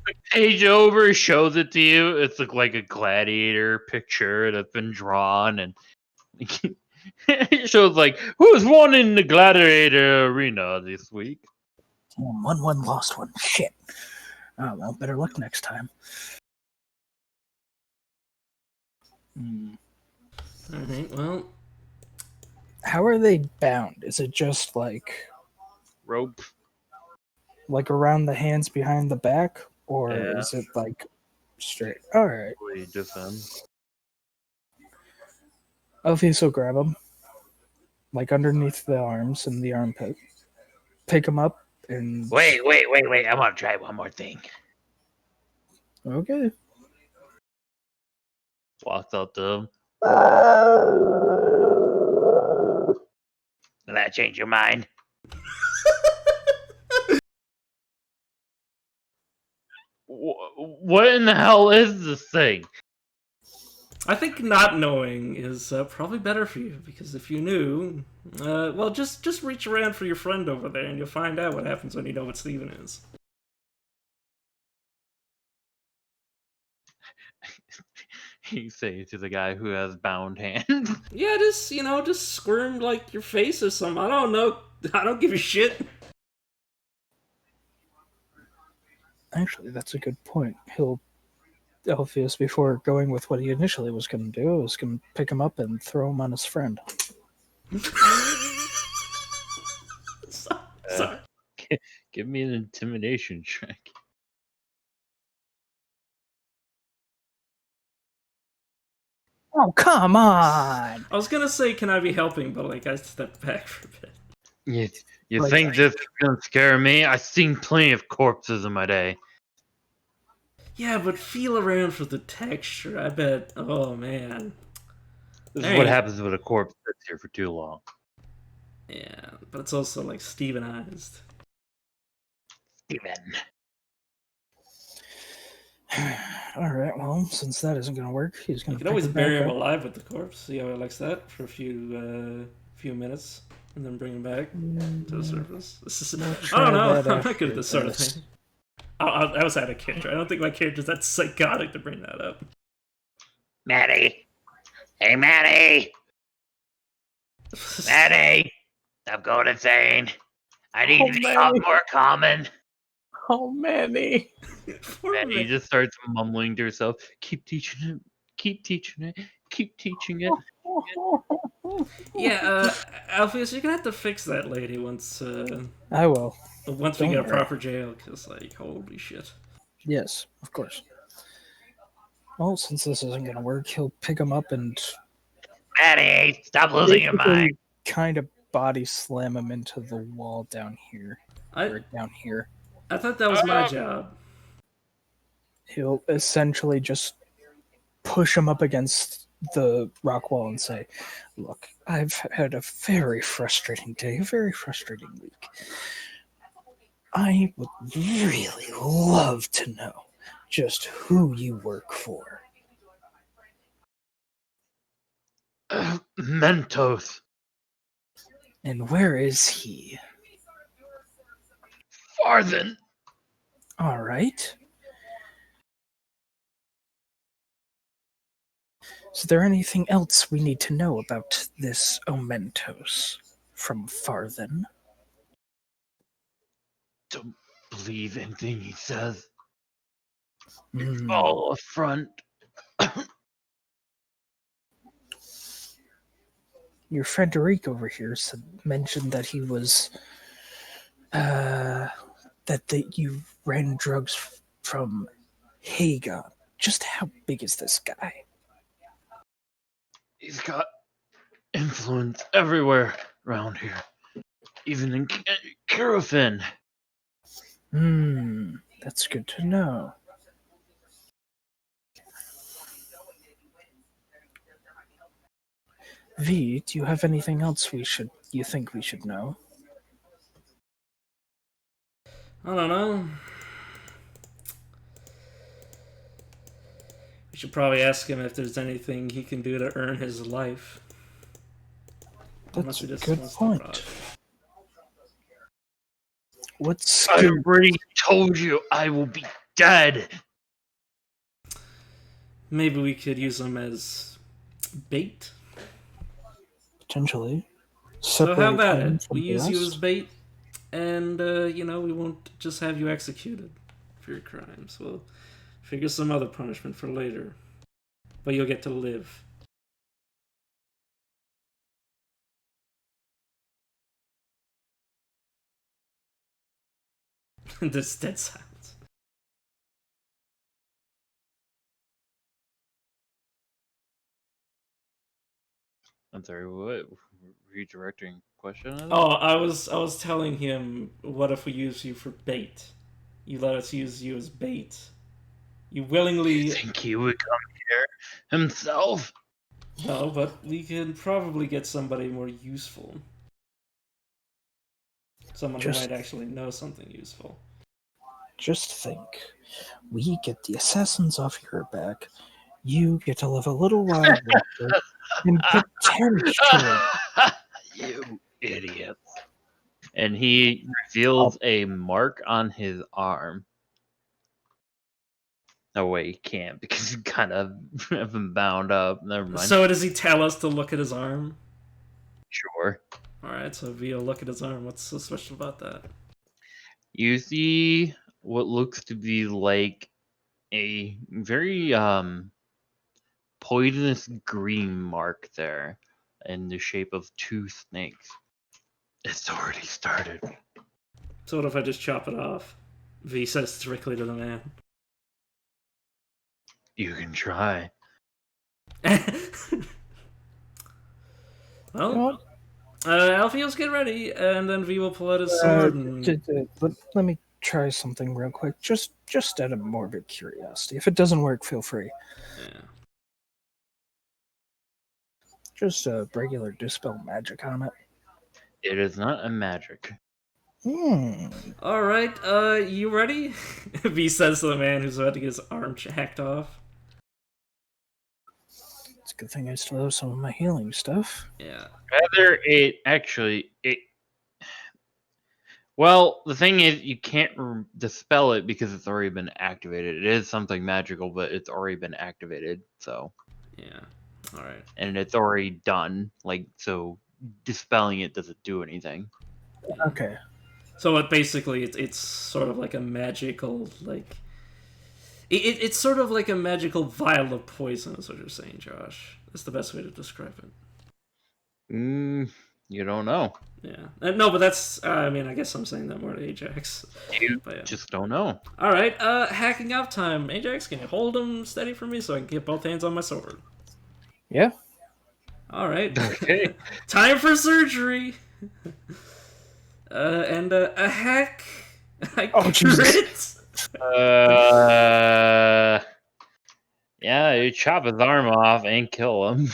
the page over, shows it to you. It's like a gladiator picture that's been drawn, and it shows like who's won in the gladiator arena this week. Won one, lost one. Shit. Oh, well, better luck next time. Alright, well. How are they bound? Is it just like Rope. around the hands behind the back? Or Yeah. is it like straight? Alright. Probably just Alfie, so grab them. Like underneath the arms and the armpit. Pick them up and. Wait. I want to try one more thing. Okay. walks out to him. Will that change your mind? What in the hell is this thing? I think not knowing is probably better for you, because if you knew, well, just reach around for your friend over there and you'll find out what happens when you know what Steven is. You say to the guy who has bound hands. Yeah, just squirm like your face or something. I don't know. I don't give a shit. Actually, that's a good point. Alpheus, before going with what he initially was going to do, was going to pick him up and throw him on his friend. Sorry. Give me an intimidation check. Oh, come on! I was gonna say, can I be helping, but I stepped back for a bit. You Like- think this is gonna scare me? I've seen plenty of corpses in my day. Yeah, but feel around for the texture. I bet. Oh man. This is Hey. what happens when a corpse sits here for too long. Yeah, but it's also Stevenized. Steven. Alright, well, since that isn't going to work, he's going You to can always bury him up. alive with the corpse. See how he likes that for a few minutes. and then bring him back to the surface. This is, We'll I try don't know. that I'm not good after at this sort of this. thing. I was out of character. I don't think my character's that psychotic to bring that up. Maddie. Hey, Maddie. Maddie. I'm going insane. I need to be Manny. more common. Oh, Manny. Poor And he man. just starts mumbling to herself, keep teaching it, keep teaching it, keep teaching it. Yeah, Alpheus, you're gonna have to fix that lady once I will. once we Don't get a worry. proper jail, because, like, holy shit. Yes, of course. Well, since this isn't going to work, he'll pick him up and Maddie, stop losing your mind. kind of body slam him into the wall down here. I Or down here. I thought that was my job. He'll essentially just push him up against the rock wall and say, "Look, I've had a very frustrating day, a very frustrating week. I would really love to know just who you work for." Mentos. And where is he? Farthen. All right. Is there anything else we need to know about this Omentos from Farthen? Don't believe anything he says. Hmm. All a front. Your Frederic over here mentioned that he was, you ran drugs from Hagon. Just how big is this guy? He's got influence everywhere around here. Even in Kirofin. That's good to know. V, do you have anything else you think we should know? I don't know. We should probably ask him if there's anything he can do to earn his life. That's he a just good wants to point. rob. What's I already told you I will be dead. Maybe we could use him as bait. potentially So how separate about him it? from We the use you rest? as bait, and we won't just have you executed for your crimes. We'll figure some other punishment for later, but you'll get to live. This dead silence. I'm sorry, what? Redirecting question? Oh, I was telling him, what if we use you for bait? You let us use you as bait. You willingly. You think he would come here himself? No, but we can probably get somebody more useful. Someone who Just- might actually know something useful. Just think. We get the assassins off your back. You get to live a little while longer. And potentially. You idiot. And he reveals a mark on his arm. No way, he can't because he kind of have him bound up. Never mind. So does he tell us to look at his arm? Sure. Alright, so Vio, look at his arm. What's so special about that? You see what looks to be like a very poisonous green mark there in the shape of two snakes. It's already started. So what if I just chop it off? V says directly to the man. You can try. Well, Alfie's get ready, and then V will pull out his sword. And... Let me try something real quick, just out of morbid curiosity. If it doesn't work, feel free. Yeah. Just a regular dispel magic on it. It is not a magic. Alright, you ready? V says to the man who's about to get his arm hacked off. It's a good thing I still have some of my healing stuff. Yeah. Whether it actually it. Well, the thing is, you can't dispel it because it's already been activated. It is something magical, but it's already been activated. So. Yeah. All right. And it's already done. Like, so dispelling it doesn't do anything. Yeah. Okay. So basically it's sort of like a magical like. It's sort of like a magical vial of poison, is what you're saying, Josh. That's the best way to describe it. You don't know. Yeah. No, but that's. I mean, I guess I'm saying that more to Ajax. You But yeah. just don't know. All right. Hacking up time. Ajax, can you hold him steady for me so I can get both hands on my sword? Yeah. All right. Okay. Time for surgery. And a hack. Oh, Jesus. Crit. Yeah, you chop his arm off and kill him.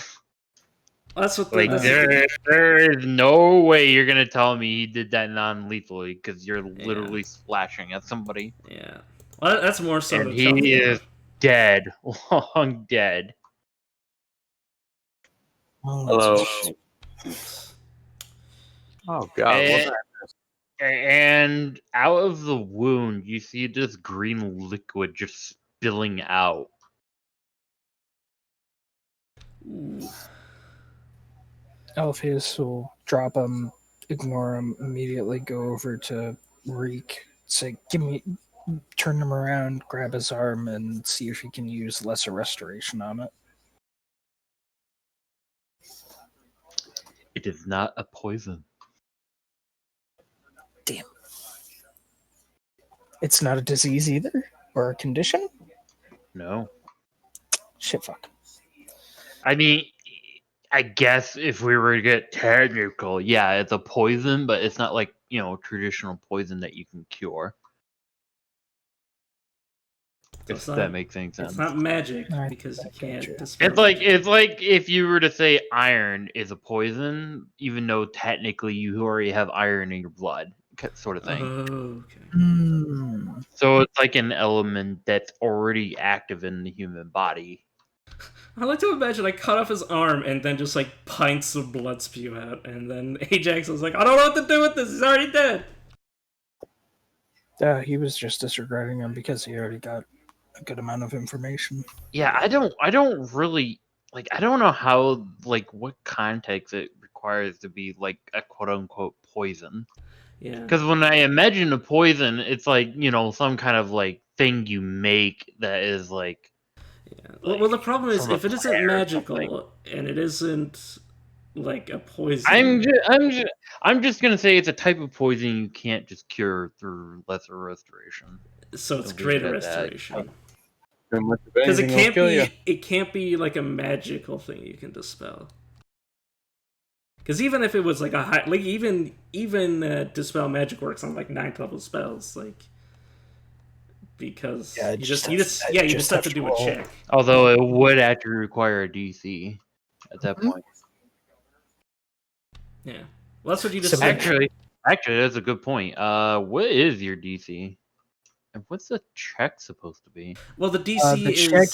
That's what the. Like, That's there is no way you're gonna tell me he did that non-lethally because you're literally slashing at somebody. Yeah. Well, that's more so And to tell he me. is dead, long dead. Oh, Hello. Oops. Oh God! And, and out of the wound, you see this green liquid just spilling out. Ooh. Alpheus will drop him, ignore him, immediately go over to Reek, say, turn him around, grab his arm, and see if he can use lesser restoration on it. It is not a poison. Damn. It's not a disease either? Or a condition? No. Shit, fuck. I mean, I guess if we were to get technical, yeah, it's a poison, but it's not like, traditional poison that you can cure. So If that makes any sense. It's not magic I because you can't gotcha. dispel. It's like if you were to say iron is a poison, even though technically you already have iron in your blood, sort of thing. Okay. So it's like an element that's already active in the human body. I like to imagine I cut off his arm and then just like pints of blood spew out, and then Ajax was like, I don't know what to do with this. He's already dead. He was just disregarding him because he already got a good amount of information. Yeah, I don't really I don't know how what context it requires to be like a quote unquote poison. Yeah. Because when I imagine a poison, it's like, some kind of thing you make that is Yeah. Well, the problem is from a if it isn't plant or magical something. and it isn't like a poison. I'm just gonna say it's a type of poison you can't just cure through lesser restoration. So it's Leave it greater at that. restoration. Because It can't be like a magical thing you can dispel. Because even if it was like a high, like even dispel magic works on like 9th level spells, because Yeah, you just have to do a check. Although it would actually require a DC at that point. Yeah, well, that's what you just So said. Actually, that's a good point. What is your DC? And what's the check supposed to be? Well, the DC the check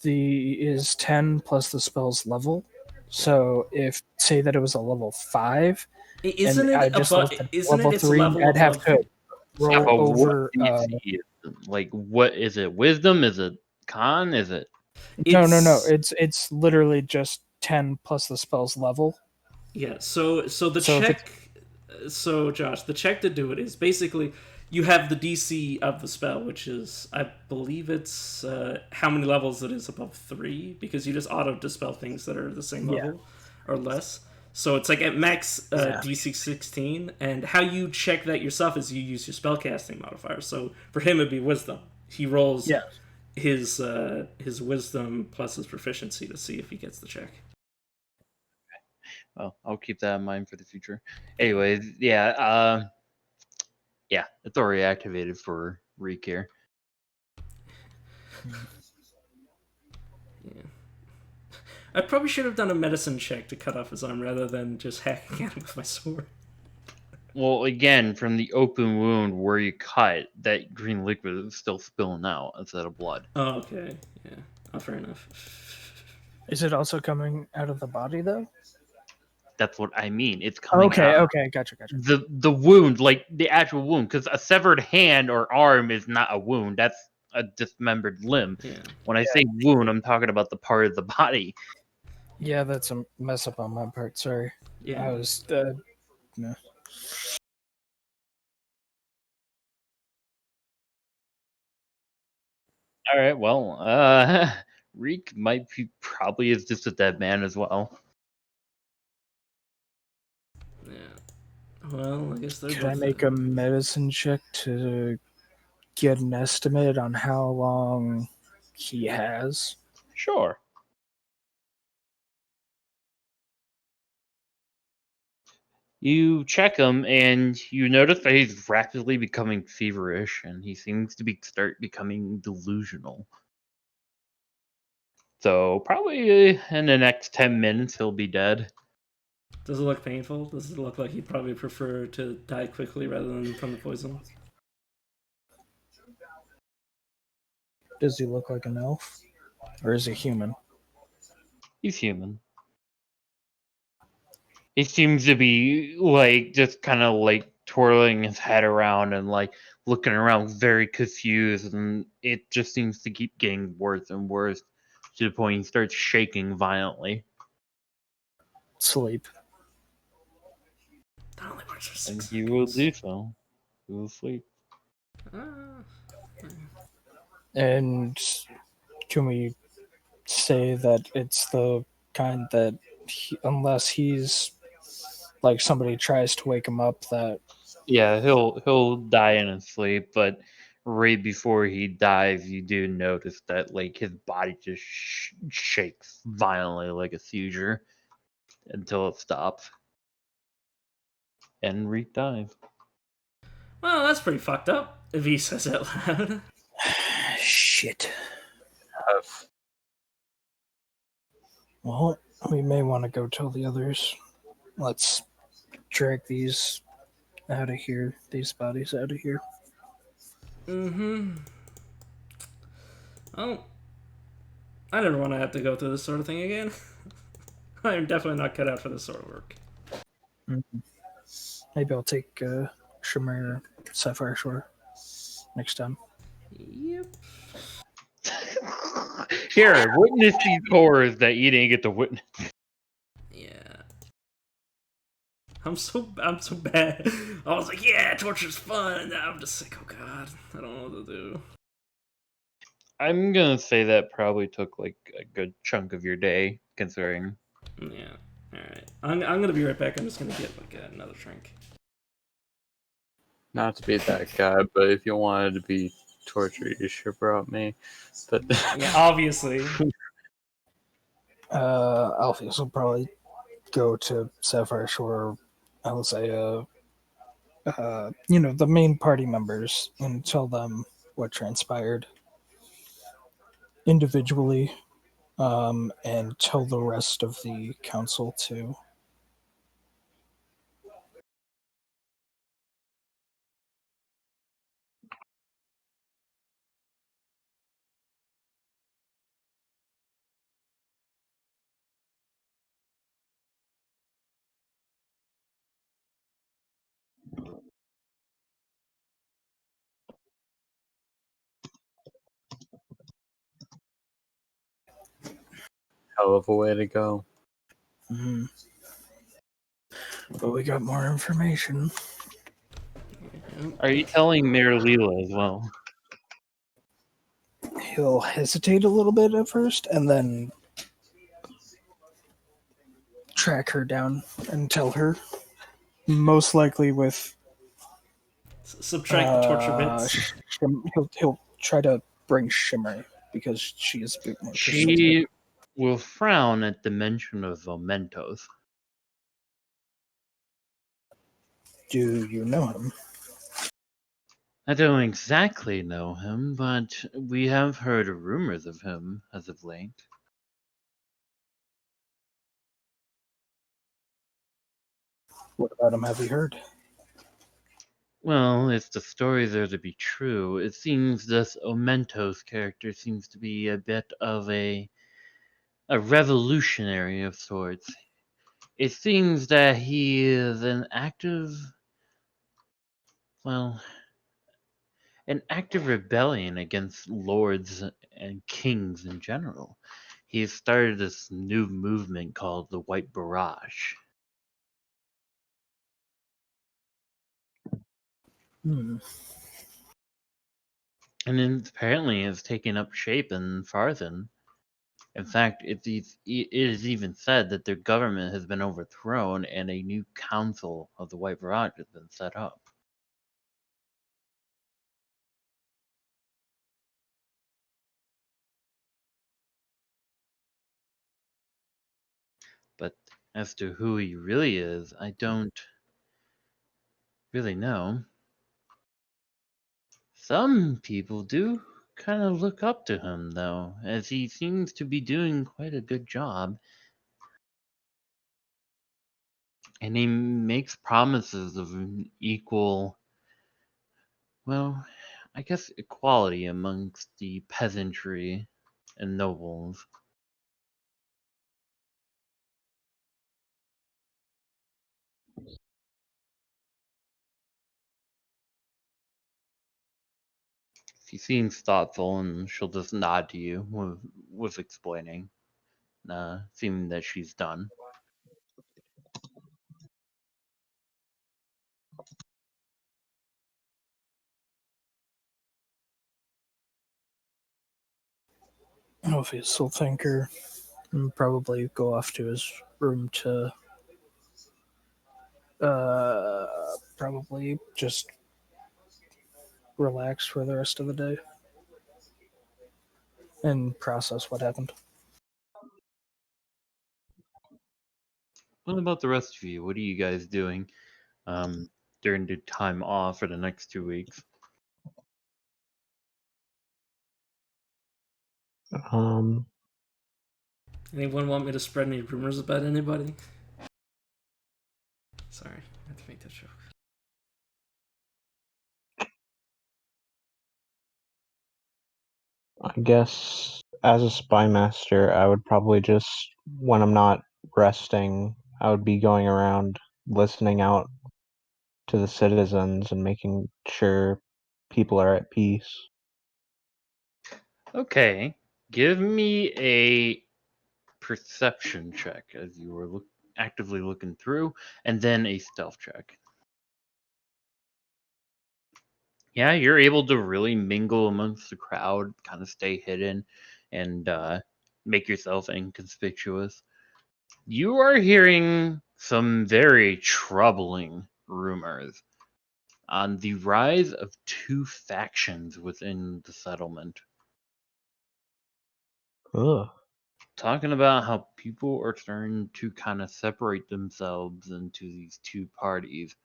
is 10 plus the spell's level. So if say that it was a level 5, isn't and it I just above? lifted Isn't level it its 3, level I'd have above? to roll Yeah, but over. what DC is it? What is it? Wisdom? Is it con? Is it? No. It's literally just 10 plus the spell's level. Yeah. So the So if check. So Josh, the check to do it is basically you have the DC of the spell, which is I believe it's how many levels it is above 3, because you just auto dispel things that are the same level or less. So it's like at max DC 16, and how you check that yourself is you use your spellcasting modifier. So for him it'd be wisdom. He rolls his wisdom plus his proficiency to see if he gets the check. Well, I'll keep that in mind for the future. Anyways, yeah, it's already activated for Recare. Yeah. I probably should have done a medicine check to cut off his arm rather than just hacking at him with my sword. Well, again, from the open wound where you cut, that green liquid is still spilling out instead of blood. Oh, okay. Yeah. Oh, fair enough. Is it also coming out of the body though? That's what I mean. It's coming Okay, out. okay, gotcha. The wound, like the actual wound, because a severed hand or arm is not a wound. That's a dismembered limb. Yeah. When I say wound, I'm talking about the part of the body. Yeah, that's a mess up on my part. Sorry. Yeah. I was. No. All right, well, Reek might be probably is just a dead man as well. Yeah. Well, I guess they're Can I both. make a medicine check to get an estimate on how long he has? Sure. You check him, and you notice that he's rapidly becoming feverish, and he seems to start becoming delusional. So probably in the next 10 minutes, he'll be dead. Does it look painful? Does it look like he'd probably prefer to die quickly rather than from the poison? Does he look like an elf? Or is he human? He's human. He seems to be like just kind of like twirling his head around and like looking around very confused, and it just seems to keep getting worse and worse to the point he starts shaking violently. Sleep. That only works for And 6 he will seconds. do so. He will sleep. And can we say that it's the kind that, unless he's like somebody tries to wake him up, that Yeah, he'll die in his sleep, but right before he dies, you do notice that like his body just shakes violently like a seizure until it stops. And Reek dies. Well, that's pretty fucked up, if he says it out loud. shit. Well, we may want to go tell the others. Let's drag these out of here, these bodies out of here. Mm-hmm. Oh, I never want to have to go through this sort of thing again. I'm definitely not cut out for this sort of work. Mm-hmm. Maybe I'll take Shimmer Sapphire Shore next time. Yep. Here, witness these horrors that you didn't get to witness. Yeah. I'm so bad. I was like, yeah, torture's fun, and now I'm just like, oh god, I don't know what to do. I'm gonna say that probably took like a good chunk of your day, considering. Yeah. Alright. I'm gonna be right back. I'm just gonna get like another drink. Not to be that guy, but if you wanted to be tortured, you should have brought me. But Yeah, obviously. Alpheus will probably go to Sapphire Shore. I will say, the main party members and tell them what transpired individually, and tell the rest of the council to. hell of a way to go. Mm. But we got more information. Are you telling Mayor Leela as well? He'll hesitate a little bit at first and then track her down and tell her. Most likely with Subtract the torture bits. he'll try to bring Shimmer because she is a bit more She will frown at the mention of mementos. Do you know him? I don't exactly know him, but we have heard rumors of him as of late. What about him have you heard? Well, if the stories are to be true, it seems this Omentos character seems to be a bit of a a revolutionary of sorts. It seems that he is well, an active rebellion against lords and kings in general. He has started this new movement called the White Barrage. Hmm. And it apparently has taken up shape in Farthen. In fact, it is even said that their government has been overthrown and a new council of the White Barrage has been set up. But as to who he really is, I don't really know. Some people do kind of look up to him, though, as he seems to be doing quite a good job. And he makes promises of an equal, well, I guess equality amongst the peasantry and nobles. She seems thoughtful and she'll just nod to you with explaining, seeming that she's done. Obvious will thank her and probably go off to his room to probably just relax for the rest of the day and process what happened. What about the rest of you? What are you guys doing during the time off for the next 2 weeks? Um, Anyone want me to spread any rumors about anybody? Sorry, I had to make that joke. I guess as a spy master, I would probably just, when I'm not resting, I would be going around listening out to the citizens and making sure people are at peace. Okay, give me a perception check as you were actively looking through, and then a stealth check. Yeah, you're able to really mingle amongst the crowd, kind of stay hidden, and make yourself inconspicuous. You are hearing some very troubling rumors on the rise of two factions within the settlement. Ugh. Talking about how people are starting to kind of separate themselves into these two parties.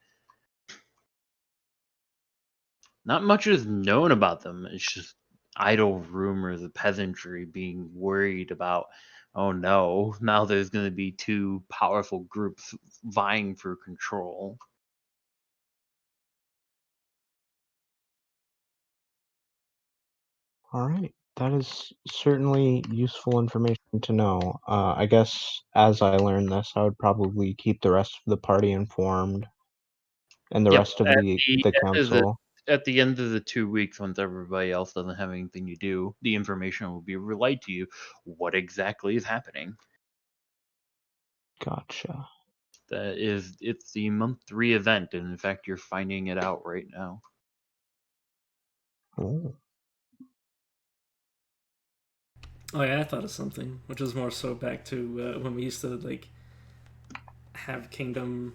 Not much is known about them. It's just idle rumors of peasantry being worried about, oh no, now there's going to be two powerful groups vying for control. All right. That is certainly useful information to know. I guess as I learn this, I would probably keep the rest of the party informed and the Yep, rest of at the the end of the council. at the end of the 2 weeks, once everybody else doesn't have anything to do, the information will be relayed to you. What exactly is happening? Gotcha. It's the month 3 event, and in fact, you're finding it out right now. Oh. Oh yeah, I thought of something, which is more so back to when we used to like have kingdom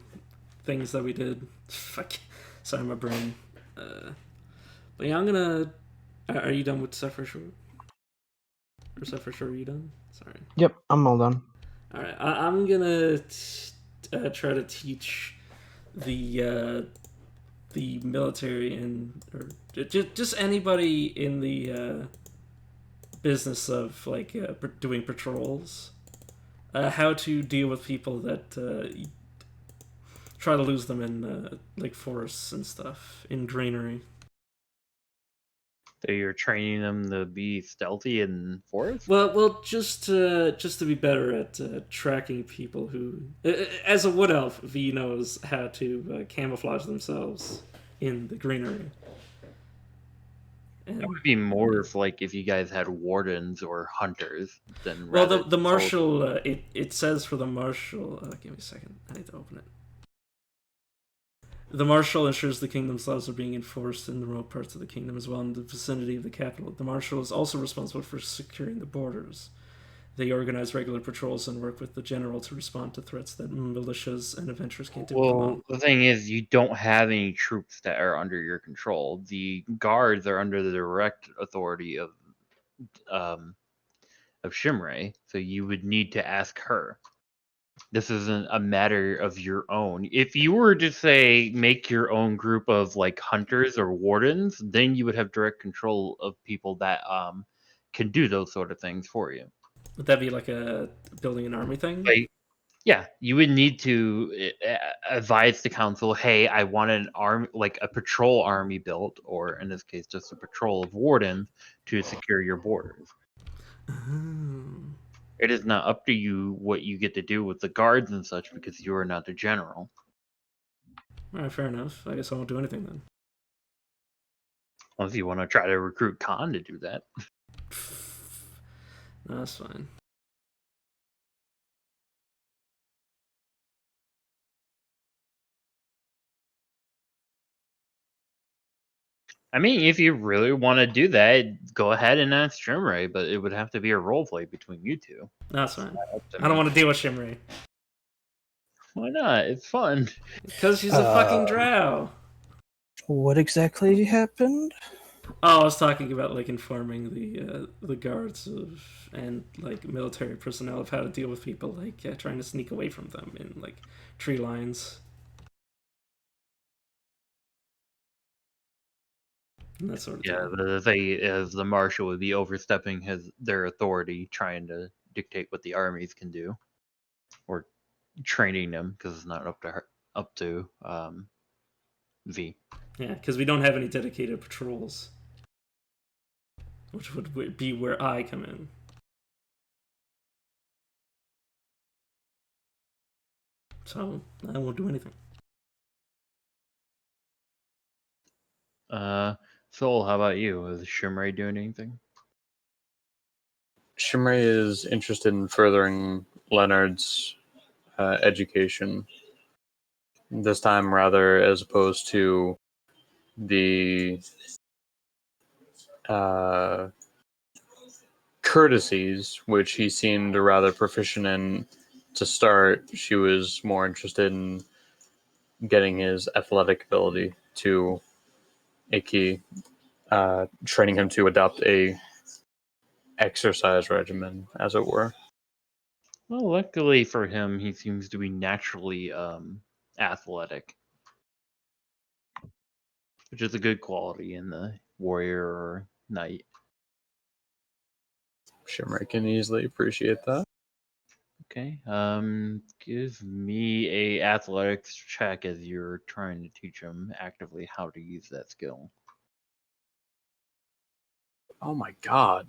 things that we did. Fuck, sorry, my brain. But yeah, I'm gonna. Are you done with Sapphire Shore? Or Sapphire Shore, are you done? Sorry. Yep, I'm all done. All right, I'm gonna try to teach the military and or just anybody in the business of like doing patrols how to deal with people that try to lose them in like forests and stuff in greenery. So you're training them to be stealthy in forest? Well, just to be better at tracking people who, as a wood elf, V knows how to camouflage themselves in the greenery. That would be more if, like, if you guys had wardens or hunters than Well, rather the than soldiers. marshal, it says for the marshal. Give me a second. I need to open it. The marshal ensures the kingdom's laws are being enforced in the remote parts of the kingdom as well in the vicinity of the capital. The marshal is also responsible for securing the borders. They organize regular patrols and work with the general to respond to threats that militias and adventurers can't do Well, alone. the thing is, you don't have any troops that are under your control. The guards are under the direct authority of Shimrei, so you would need to ask her. This isn't a matter of your own. If you were to say make your own group of like hunters or wardens, then you would have direct control of people that can do those sort of things for you. Would that be like a building an army thing? Like, yeah, you would need to advise the council, hey, I want an army, like a patrol army built, or in this case, just a patrol of wardens to secure your borders. Oh. It is not up to you what you get to do with the guards and such because you are not the general. All right, fair enough. I guess I won't do anything then. Unless you want to try to recruit Khan to do that. No, that's fine. I mean, if you really want to do that, go ahead and ask Shimrei, but it would have to be a role play between you two. No, that's fine. Up to I don't me. want to deal with Shimri. Why not? It's fun. Because she's a fucking drow. What exactly happened? Oh, I was talking about like informing the guards and like military personnel of how to deal with people like trying to sneak away from them in like tree lines and that sort of Yeah, thing. the thing is, the marshal would be overstepping their authority, trying to dictate what the armies can do, or training them because it's not up to V. Yeah, because we don't have any dedicated patrols, which would be where I come in. So I won't do anything. Soul, how about you? Is Shimrei doing anything? Shimrei is interested in furthering Leonard's education. This time, rather, as opposed to the courtesies, which he seemed rather proficient in to start, she was more interested in getting his athletic ability to a key, training him to adopt a exercise regimen, as it were. Well, luckily for him, he seems to be naturally athletic, which is a good quality in the warrior or knight. Shimrei can easily appreciate that. Okay. Give me a athletics check as you're trying to teach him actively how to use that skill. Oh my god.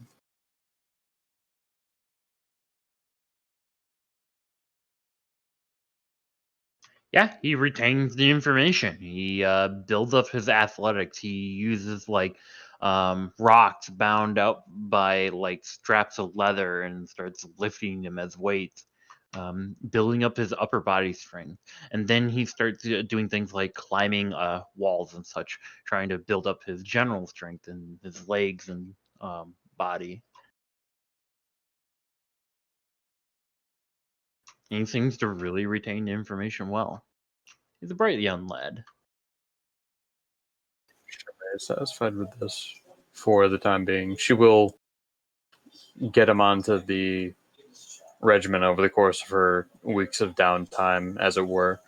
Yeah, he retains the information. He builds up his athletics. He uses like rocks bound up by like straps of leather and starts lifting them as weights, building up his upper body strength. And then he starts doing things like climbing walls and such, trying to build up his general strength and his legs and body. And he seems to really retain the information well. He's a bright young lad. Shimrei is satisfied with this for the time being. She will get him onto the regimen over the course of her weeks of downtime, as it were.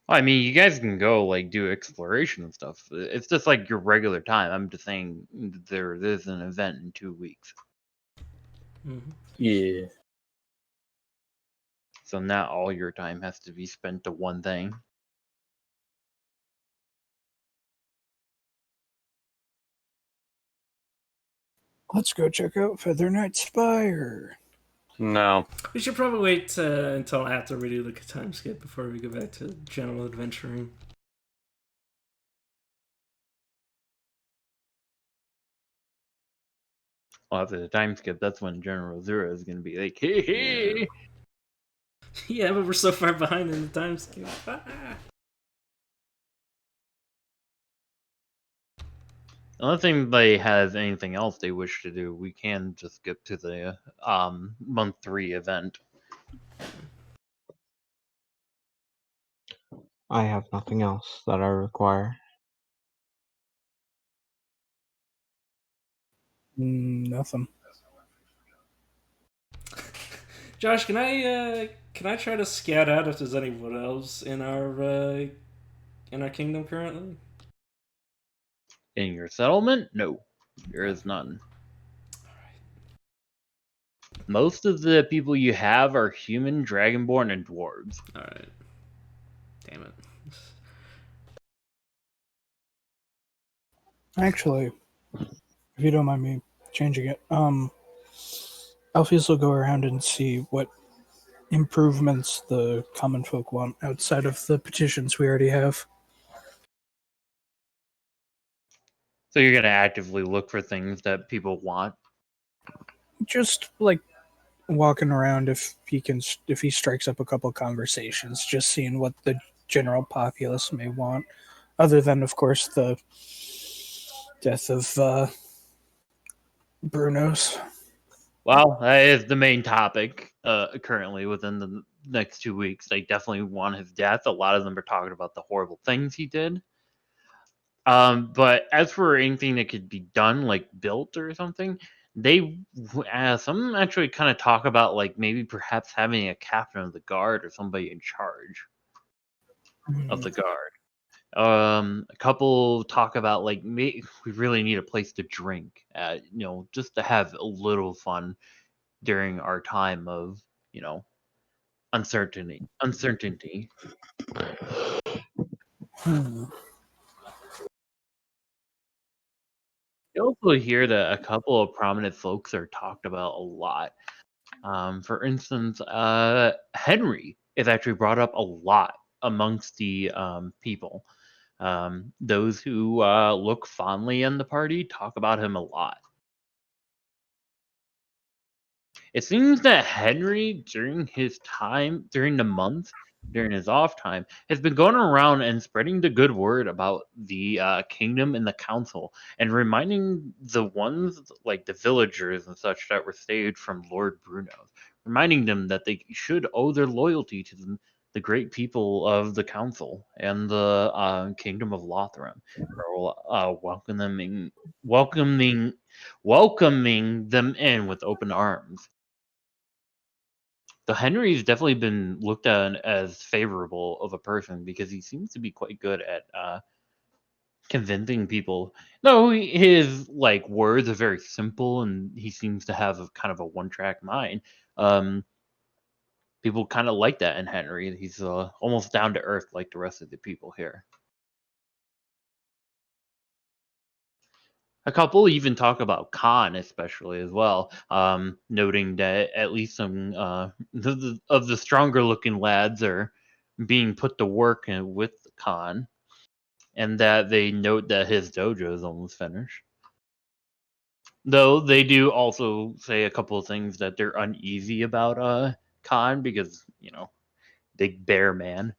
Well, I mean, you guys can go like do exploration and stuff. It's just like your regular time. I'm just saying there is an event in 2 weeks, Mm-hmm. Yeah. so not all your time has to be spent to one thing. Let's go check out Feather Knight Spire. No. We should probably wait until after we do the time skip before we go back to general adventuring. Well, after the time skip, that's when General Zero is going to be like, hey, hey. Yeah, but we're so far behind in the time skip. Unless anybody has anything else they wish to do, we can just skip to the month 3 event. I have nothing else that I require. Nothing. Josh, can I try to scout out if there's any wood elves in our kingdom currently? In your settlement? No, there is none. Most of the people you have are human, dragonborn, and dwarves. Alright. Damn it. Actually, if you don't mind me changing it, Alpheus will go around and see what improvements the common folk want outside of the petitions we already have. So you're going to actively look for things that people want? Just like walking around, if he strikes up a couple conversations, just seeing what the general populace may want, other than of course the death of Bruno's. Well, that is the main topic currently within the next 2 weeks. They definitely want his death. A lot of them are talking about the horrible things he did. But as for anything that could be done, like built or something, some actually kind of talk about like maybe perhaps having a captain of the guard or somebody in charge of the guard. A couple talk about like we really need a place to drink, just to have a little fun during our time of uncertainty. Hmm. You also hear that a couple of prominent folks are talked about a lot. For instance, Henry is actually brought up a lot amongst the people. Those who look fondly in the party talk about him a lot. It seems that Henry, during the month, during his off time, has been going around and spreading the good word about the kingdom and the council, and reminding the ones like the villagers and such that were saved from Lord Bruno, reminding them that they should owe their loyalty to the great people of the council and the kingdom of Lothram, for welcoming them in with open arms. So Henry's definitely been looked at as favorable of a person because he seems to be quite good at convincing people. No, his like words are very simple, and he seems to have a kind of a one-track mind. People kind of like that in Henry. He's almost down to earth like the rest of the people here. A couple even talk about Khan, especially as well, noting that at least some of the stronger looking lads are being put to work with Khan, and that they note that his dojo is almost finished. Though they do also say a couple of things that they're uneasy about Khan because, big bear man.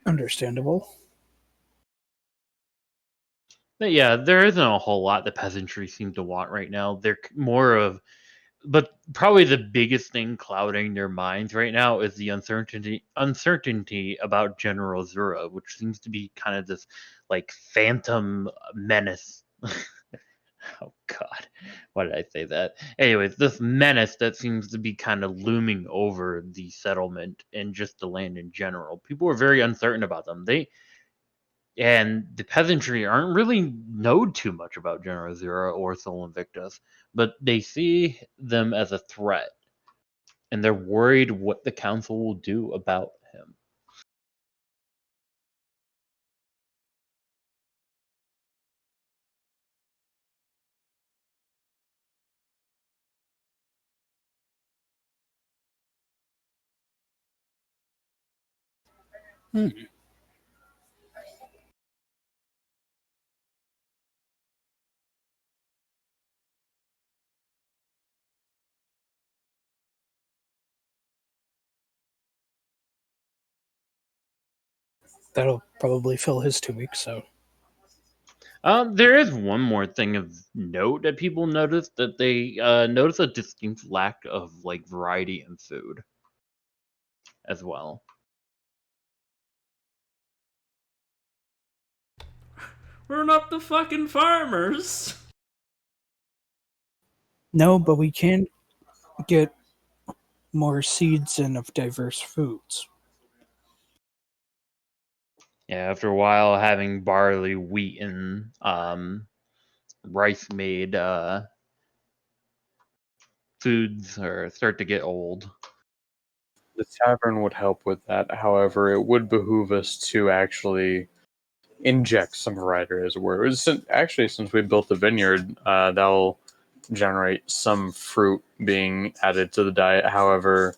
Understandable. But yeah, there isn't a whole lot the peasantry seem to want right now. They're more of, but probably the biggest thing clouding their minds right now is the uncertainty about General Zura, which seems to be kind of this like phantom menace. Oh God, why did I say that? Anyways, this menace that seems to be kind of looming over the settlement and just the land in general. People are very uncertain about them. And the peasantry aren't really know too much about General Zero or Sol Invictus, but they see them as a threat, and they're worried what the council will do about him. Hmm. That'll probably fill his 2 weeks, so. There is one more thing of note that people noticed, that they notice a distinct lack of like variety in food as well. We're not the fucking farmers. No, but we can get more seeds and of diverse foods. Yeah, after a while, having barley, wheat, and rice made foods or start to get old. The tavern would help with that. However, it would behoove us to actually inject some variety, as it were. Actually, since we built the vineyard, that'll generate some fruit being added to the diet. However,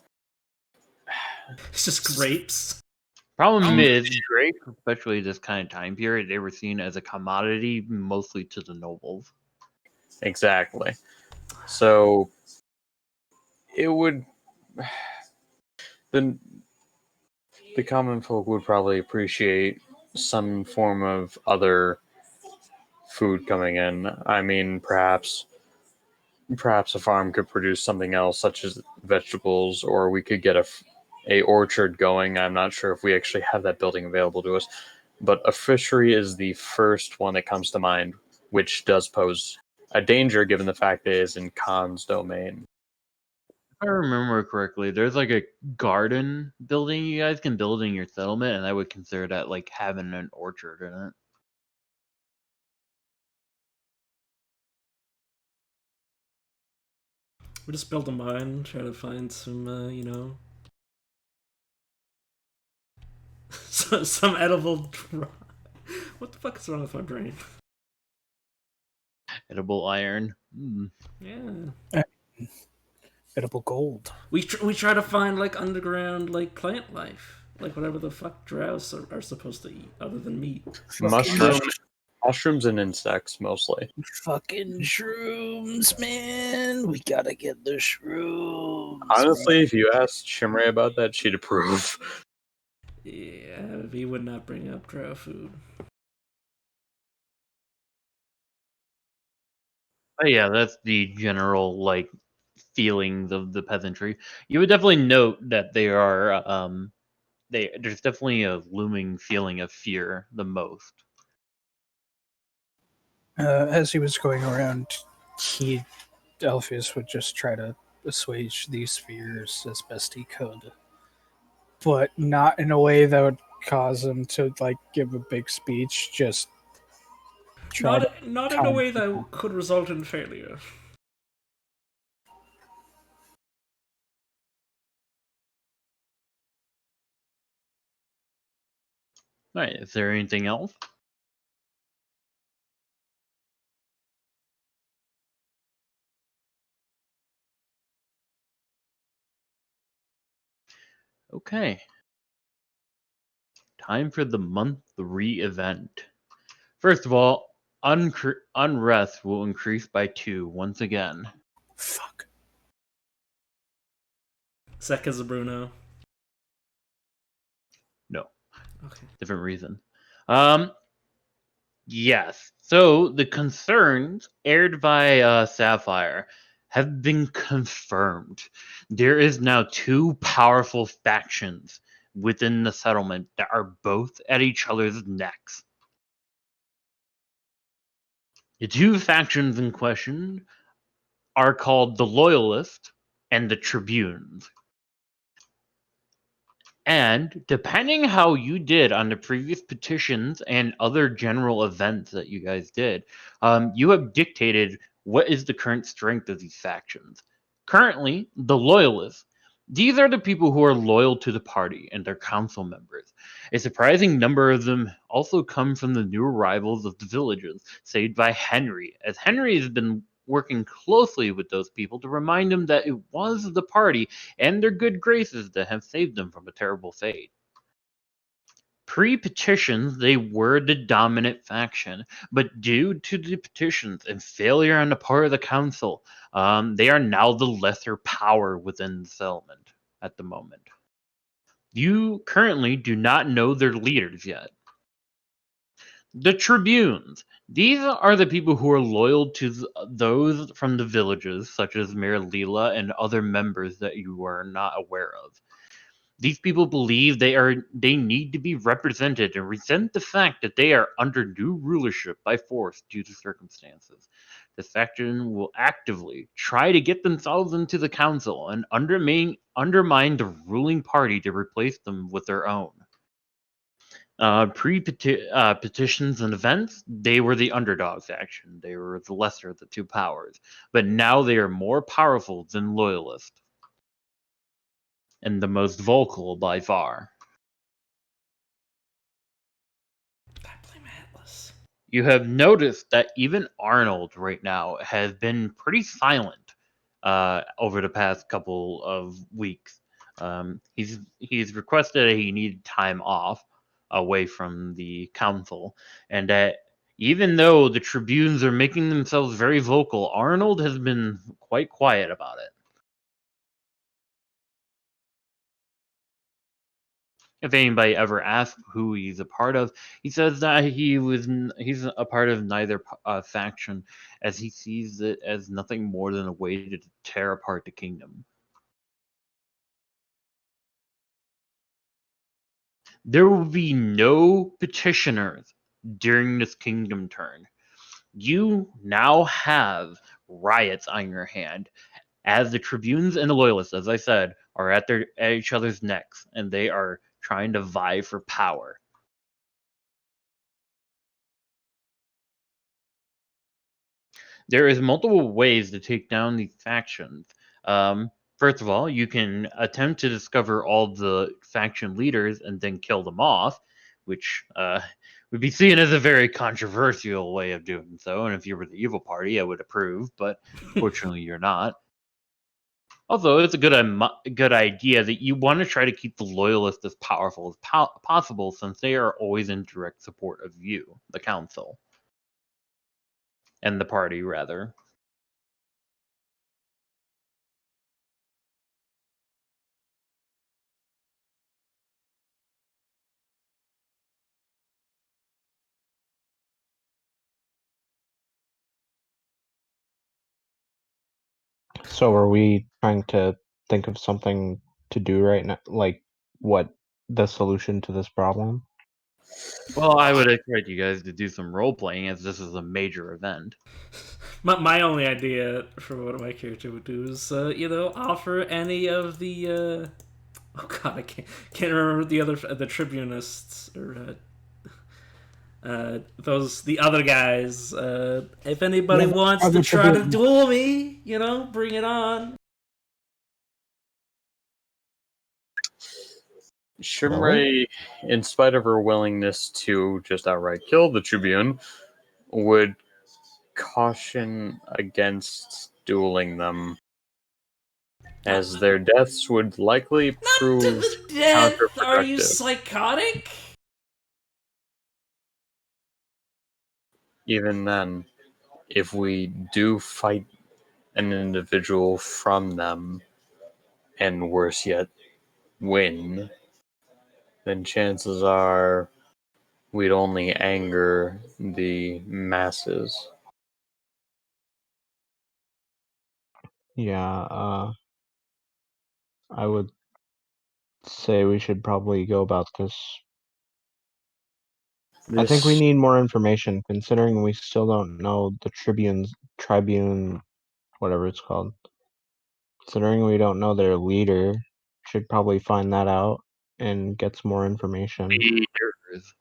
It's just grapes. Problem is, grapes, especially this kind of time period, they were seen as a commodity mostly to the nobles. exactly. So it would then the common folk would probably appreciate some form of other food coming in. I mean, perhaps a farm could produce something else, such as vegetables, or we could get a orchard going. I'm not sure if we actually have that building available to us, but a fishery is the first one that comes to mind, which does pose a danger given the fact that it is in Khan's domain. If I remember correctly, there's like a garden building you guys can build in your settlement, and I would consider that like having an orchard in it. We just build a mine, try to find some, some edible. What the fuck is wrong with my brain? Edible iron. Yeah. Edible gold. We try to find like underground like plant life, like whatever the fuck drows are supposed to eat other than meat. Mushrooms and insects mostly. Fucking shrooms, man. We gotta get the shrooms. Honestly, if you asked Shimray about that, she'd approve. Yeah, he would not bring up drow food. Oh yeah, that's the general like feelings of the peasantry. You would definitely note that they are there's definitely a looming feeling of fear the most. As he was going around, Alpheus would just try to assuage these fears as best he could, but not in a way that would cause him to like give a big speech. Just try to Not in a calm way people. that could result in failure. All right, is there anything else? Okay. Time for the month 3 event. First of all, unrest will increase by 2 once again. Fuck. Seka Zabruno. No. Okay. Different reason. Yes. So the concerns aired by Sapphire have been confirmed. There is now 2 powerful factions within the settlement that are both at each other's necks. The 2 factions in question are called the Loyalists and the Tribunes. And depending how you did on the previous petitions and other general events that you guys did, you have dictated what is the current strength of these factions. Currently, the Loyalists. These are the people who are loyal to the party and their council members. A surprising number of them also come from the new arrivals of the villages, saved by Henry, as Henry has been working closely with those people to remind them that it was the party and their good graces that have saved them from a terrible fate. Pre-petitions, they were the dominant faction, but due to the petitions and failure on the part of the council, they are now the lesser power within the settlement at the moment. You currently do not know their leaders yet. The tribunes. These are the people who are loyal to those from the villages, such as Mayor Leela and other members that you are not aware of. These people believe they need to be represented and resent the fact that they are under new rulership by force due to circumstances. This faction will actively try to get themselves into the council and undermine the ruling party to replace them with their own. Petitions and events, they were the underdog faction. They were the lesser of the two powers. But now they are more powerful than loyalists. And the most vocal by far. I blame Atlas. You have noticed that even Arnold right now has been pretty silent over the past couple of weeks. He's requested that he needed time off away from the council, and that even though the tribunes are making themselves very vocal, Arnold has been quite quiet about it. If anybody ever asks who he's a part of, he says that he's a part of neither faction, as he sees it as nothing more than a way to tear apart the kingdom. There will be no petitioners during this kingdom turn. You now have riots on your hand, as the tribunes and the loyalists, as I said, are at each other's necks, and they are trying to vie for power. There is multiple ways to take down these factions. First of all, you can attempt to discover all the faction leaders and then kill them off, which would be seen as a very controversial way of doing so. And if you were the evil party, I would approve, but fortunately, you're not. Also, it's a good idea that you want to try to keep the loyalists as powerful as possible, since they are always in direct support of you, the council, and the party, rather. So are we trying to think of something to do right now? Like, what the solution to this problem? Well, I would expect you guys to do some role playing, as this is a major event. My only idea for what my character would do is, offer any of the, oh god, I can't remember the tribunists or the other guys. If anybody wants to try to duel me, bring it on. Shimray, in spite of her willingness to just outright kill the Tribune, would caution against dueling them, as their deaths would likely prove Not to the death! Are you counterproductive. psychotic? Even then, if we do fight an individual from them, and worse yet, win, then chances are we'd only anger the masses. Yeah, I would say we should probably go about this. I think we need more information, considering we still don't know the tribune, whatever it's called. Considering we don't know their leader, should probably find that out and get some more information. Leaders.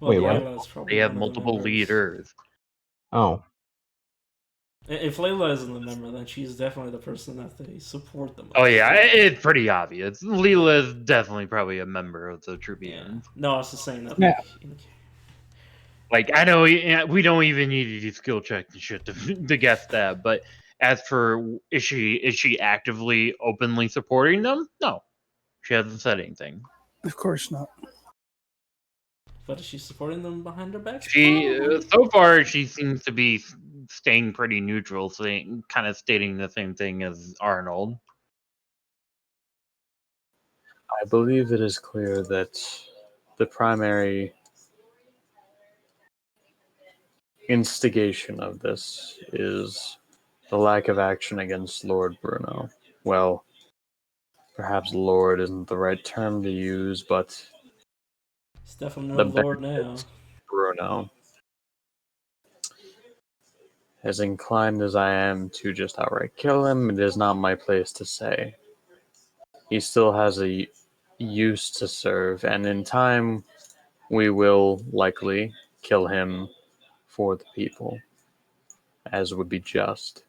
Well, Wait, what? Layla's probably They have one of the multiple members. leaders. Oh, If Layla isn't a member, then she's definitely the person that they support the most. Oh yeah, it's pretty obvious. Leela is definitely probably a member of the Tribunes. Yeah. No, I was just saying that. Yeah. Like, I know we don't even need to do skill checks and shit to guess that, but as for is she actively, openly supporting them? No, she hasn't said anything. Of course not. But is she supporting them behind their backs? She Probably. so far she seems to be staying pretty neutral, kind of stating the same thing as Arnold. I believe it is clear that the primary instigation of this is the lack of action against Lord Bruno. Well, perhaps Lord isn't the right term to use, but He's definitely the no lord bandit now. Bruno, as inclined as I am to just outright kill him, it is not my place to say. He still has a use to serve, and in time we will likely kill him for the people, as would be just.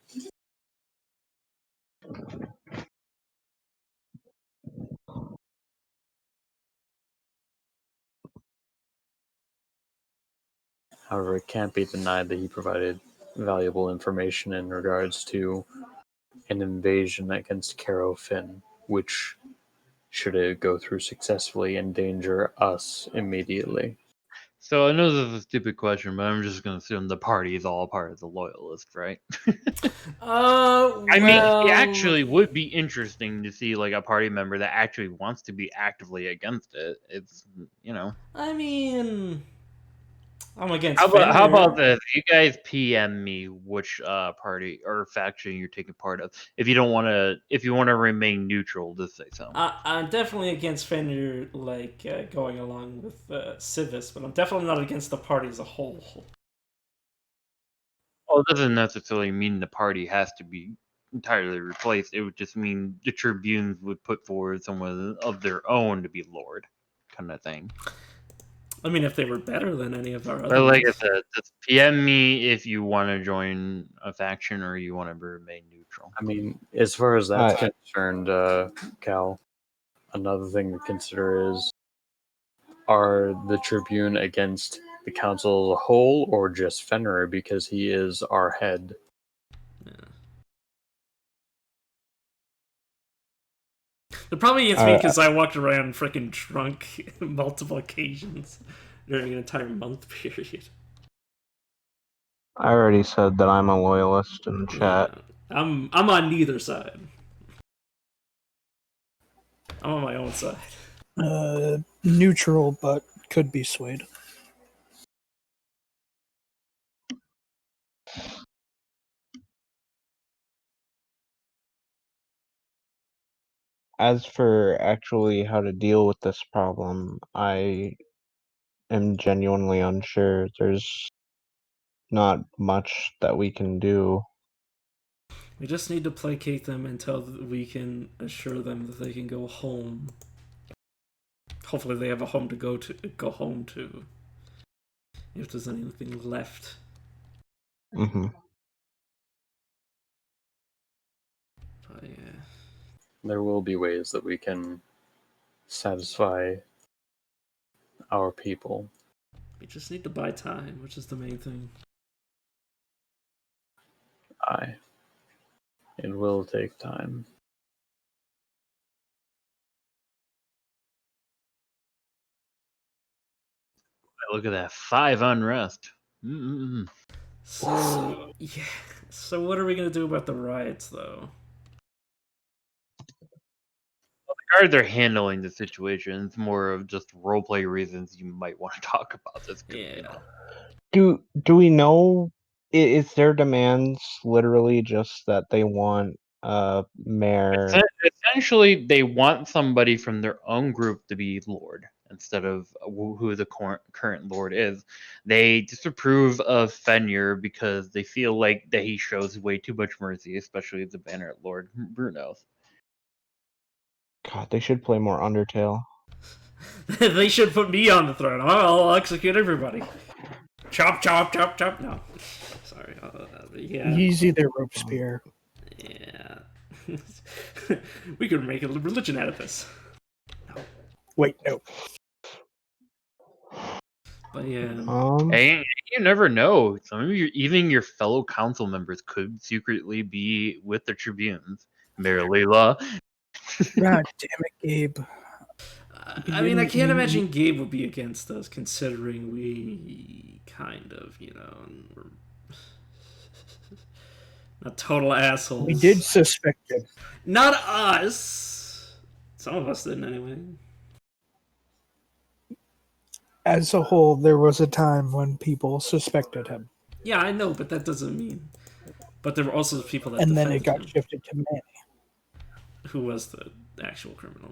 However, it can't be denied that he provided valuable information in regards to an invasion against Caro Finn, which, should it go through successfully, endanger us immediately. So I know this is a stupid question, but I'm just gonna assume the party is all part of the loyalist, right? I mean, it Well, actually would be interesting to see like a party member that actually wants to be actively against it. It's I mean, I'm against how about Fenrir. this? You guys PM me which party or faction you're taking part of. If you want to remain neutral, just say so. I'm definitely against Fenrir, like going along with Civis, but I'm definitely not against the party as a whole. Well, it doesn't necessarily mean the party has to be entirely replaced. It would just mean the tribunes would put forward someone of their own to be lord, kind of thing. I mean, if they were better than any of our But other like I ones. said, just PM me if you want to join a faction or you want to remain neutral. I mean, as far as that's I concerned, Cal, another thing to consider is, are the Tribune against the council as a whole or just Fenrir because he is our head? They're probably against me because I walked around freaking drunk multiple occasions during an entire month period. I already said that I'm a loyalist in Yeah, chat. I'm on neither side. I'm on my own side. Neutral, but could be swayed. As for actually how to deal with this problem, I am genuinely unsure. There's not much that we can do. We just need to placate them until we can assure them that they can go home. Hopefully, they have a home to go home to. If there's anything left. Mm-hmm. But yeah. There will be ways that we can satisfy our people. We just need to buy time, which is the main thing. Aye. It will take time. Look at that 5 unrest. Mm-mm. So yeah. So what are we gonna do about the riots, though? How they're handling the situation. It's more of just roleplay reasons you might want to talk about this. Yeah. Do we know? Is their demands literally just that they want mayor? Essentially, they want somebody from their own group to be lord instead of who the current lord is. They disapprove of Fenrir because they feel like that he shows way too much mercy, especially the banner Lord Bruno. God, they should play more Undertale. They should put me on the throne. I'll execute everybody. Chop, chop, chop, chop. No. Sorry. Yeah. Easy there, Robespierre. Yeah. We could make a religion out of this. Wait, no. But yeah. Hey, you never know. Some of even your fellow council members could secretly be with the tribunes. Mayor Layla. God damn it, Gabe. I mean, I can't imagine Gabe would be against us, considering we kind of, we're not total assholes. We did suspect him. Not us. Some of us didn't, anyway. As a whole, there was a time when people suspected him. Yeah, I know, but that doesn't mean. But there were also people that and then it defended got him, shifted to Manny. who was the actual criminal.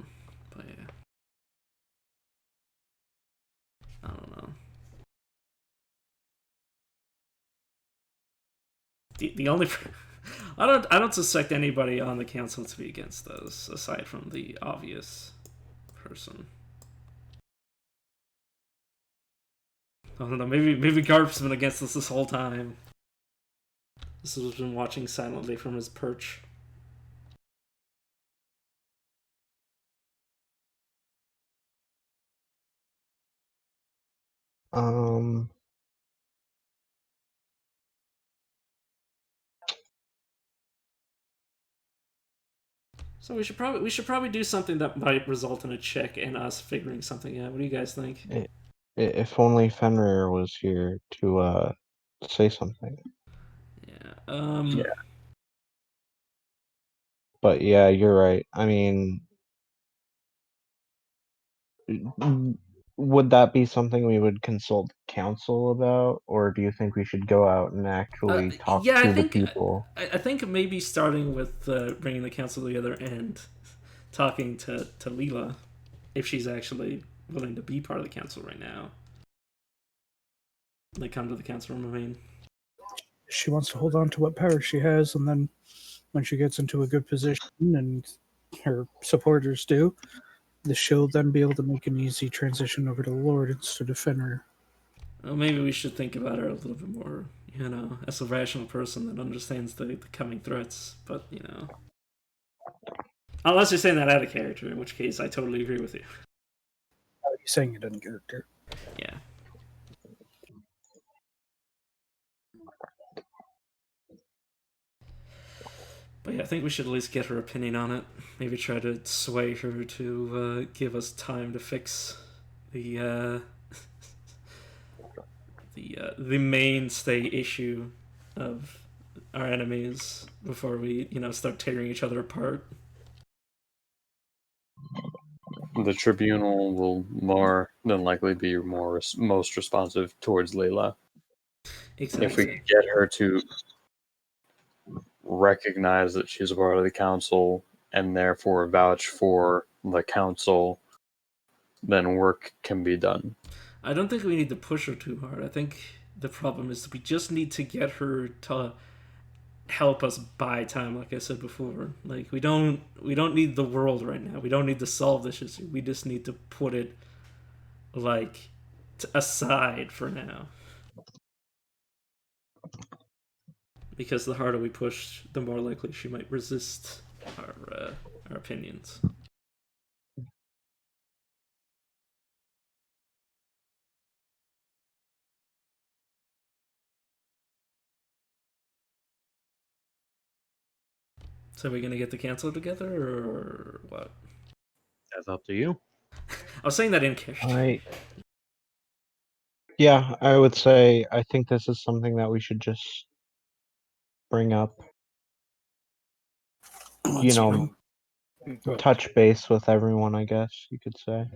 But yeah, I don't know. The only I don't suspect anybody on the council to be against us aside from the obvious person. I don't know. Maybe Garp's been against us this whole time. This has been watching silently from his perch. So we should probably do something that might result in a check and us figuring something out. What do you guys think? If only Fenrir was here to say something. Yeah. Yeah. But yeah, you're right. I mean, would that be something we would consult council about, or do you think we should go out and actually talk Yeah, to the people? I think maybe starting with bringing the council together and talking to Leela, if she's actually willing to be part of the council right now. Like, come to the council room, I mean. She wants to hold on to what power she has, and then when she gets into a good position and her supporters do, she'll then be able to make an easy transition over to Lord instead of Fenrir. Well, maybe we should think about her a little bit more, as a rational person that understands the coming threats, but, Unless you're saying that out of character, in which case I totally agree with you. Are you saying it in character? Yeah. But yeah, I think we should at least get her opinion on it. Maybe try to sway her to give us time to fix the the mainstay issue of our enemies before we, start tearing each other apart. The tribunal will more than likely be most responsive towards Layla. Exactly. If we could get her to recognize that she's a part of the council and therefore vouch for the council, then work can be done. I don't think we need to push her too hard. I think the problem is we just need to get her to help us buy time, like I said before. Like, we don't need the world right now. We don't need to solve this issue. We just need to put it aside for now. Because the harder we push, the more likely she might resist our opinions. So are we gonna get the council together, or what? That's up to you. I was saying that in character. Yeah, I would say I think this is something that we should just bring up. Touch base with everyone, I guess you could say.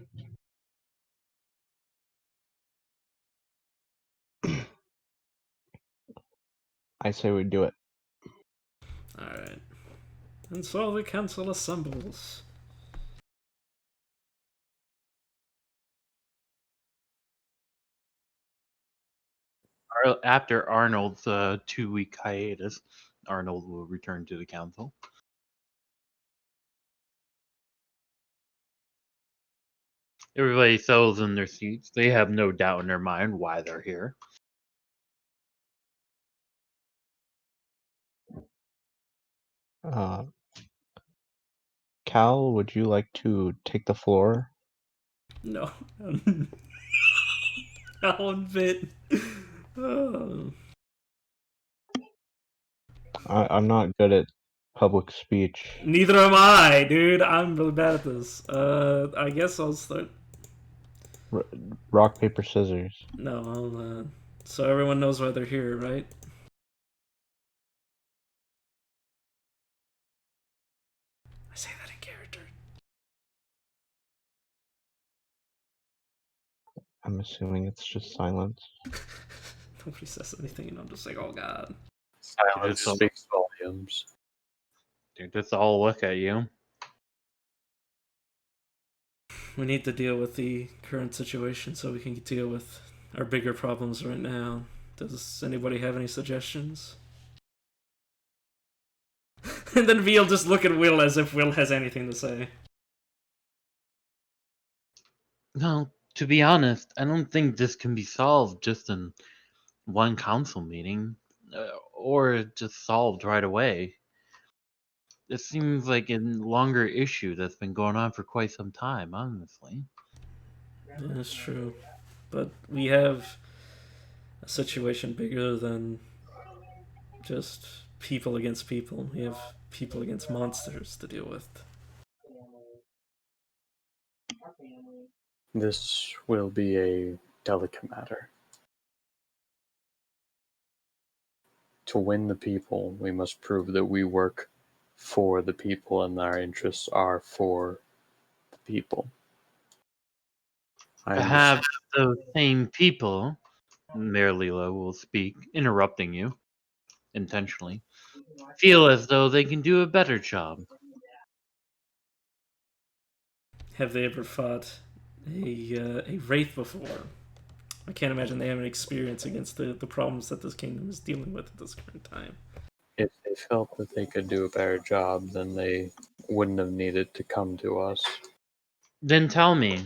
I say we do it. Alright. And so the council assembles. After Arnold's 2-week hiatus, Arnold will return to the council. Everybody settles in their seats. They have no doubt in their mind why they're here. Cal, would you like to take the floor? No. Alan bit. Oh. I'm not good at public speech. Neither am I, dude. I'm really bad at this. I guess I'll start. Rock, paper, scissors. No, I'll. So everyone knows why they're here, right? I say that in character. I'm assuming it's just silence. Nobody says anything, and I'm just like, oh god. Silence Just- speaks volumes. They just all look at you. We need to deal with the current situation so we can deal with our bigger problems right now. Does anybody have any suggestions? And then Veal just look at Will as if Will has anything to say. No, to be honest, I don't think this can be solved just in one council meeting, or just solved right away. It seems like a longer issue that's been going on for quite some time, honestly. Yeah, that's true. But we have a situation bigger than just people against people. We have people against monsters to deal with. This will be a delicate matter. To win the people, we must prove that we work for the people and our interests are for the people. I Perhaps those same people, Mayor Leela will speak, interrupting you intentionally, feel as though they can do a better job. Have they ever fought a wraith before? I can't imagine they have an experience against the problems that this kingdom is dealing with at this current time. If they felt that they could do a better job, then they wouldn't have needed to come to us. Then tell me,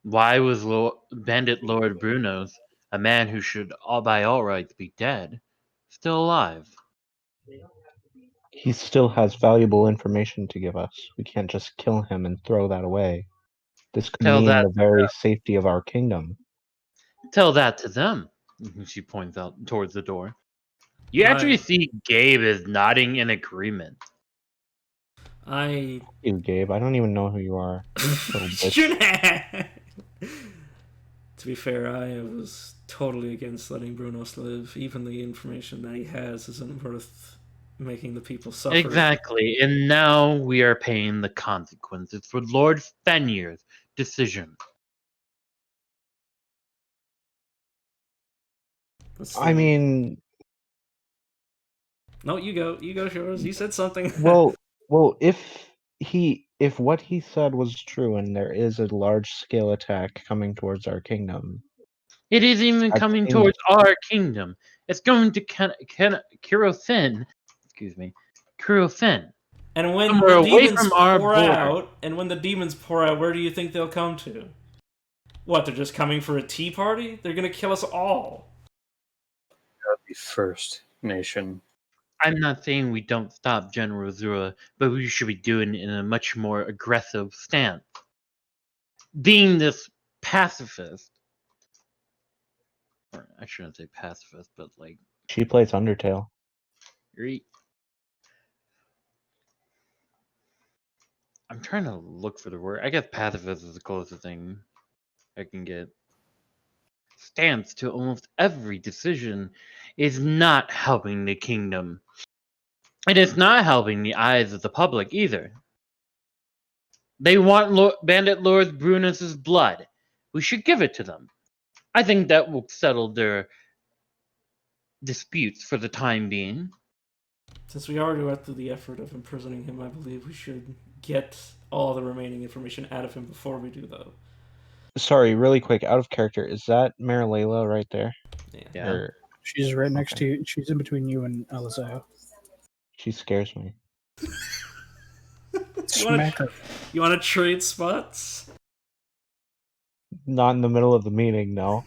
why was Bandit Lord Bruno's, a man who should by all rights be dead, still alive? He still has valuable information to give us. We can't just kill him and throw that away. This could Tell mean that the very safety of our kingdom. Tell that to them. She points out towards the door. You actually see Gabe is nodding in agreement. I You, Gabe. I don't even know who you are. Little bitch. To be fair, I was totally against letting Brunos live. Even the information that he has isn't worth making the people suffer. Exactly, and now we are paying the consequences for Lord Fenrir's decision. I mean, no, you go, Shores. You said something. well, if what he said was true, and there is a large-scale attack coming towards our kingdom, It isn't even I've coming seen- towards our kingdom. It's going to Kurothin. Excuse me, Kurothin. And when Somewhere the away demons from our pour border. out, where do you think they'll come to? What? They're just coming for a tea party? They're gonna kill us all. The First Nation. I'm not saying we don't stop General Zura, but we should be doing it in a much more aggressive stance. Being this pacifist, or I shouldn't say pacifist, but like she plays Undertale. I'm trying to look for the word. I guess pacifist is the closest thing I can get. Stance to almost every decision is not helping the kingdom. And it's not helping the eyes of the public either. They want Bandit Lord Brunus' blood. We should give it to them. I think that will settle their disputes for the time being. Since we already went through the effort of imprisoning him, I believe we should get all the remaining information out of him before we do, though. Sorry, really quick, out of character. Is that Mayor Layla right there? Yeah. Or She's right next to you. She's in between you and Alizeo. she scares me. Smack her. You want to trade spots? Not in the middle of the meeting, no.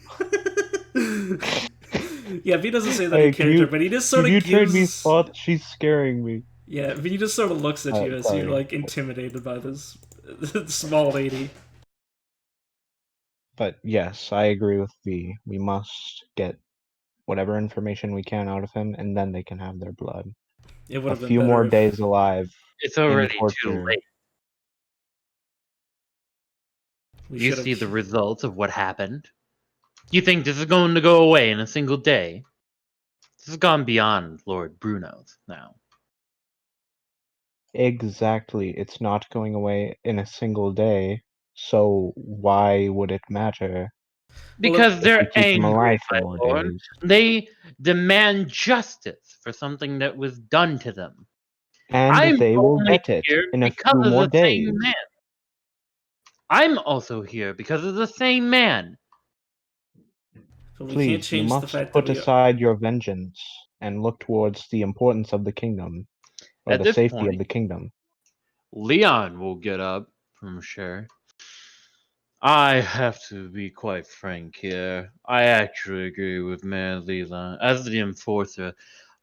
Yeah, V doesn't say that Hey, in can character, you- but he just sort If of you gives... trade me spots, she's scaring me. Yeah, V just sort of looks at you as sorry. you're, like, intimidated by this small lady. But yes, I agree with V. We must get whatever information we can out of him, and then they can have their blood. It would A have been few better more if days alive It's in already too torture. late. we You should have. see the results of what happened. You think this is going to go away in a single day? This has gone beyond Lord Bruno's now. Exactly. It's not going away in a single day. So why would it matter Because if we they're keep him angry, alive for my more lord. days? They demand justice for something that was done to them. And I'm they will only get it here in a because few of more the same days. man. I'm also here because of the same man. But we can't Please, you change the must fact that put we. aside your vengeance and look towards the importance of the kingdom, or At the this safety of point, the kingdom. Leon will get up from sure. I have to be quite frank here. I actually agree with Mayor Leland. As the enforcer,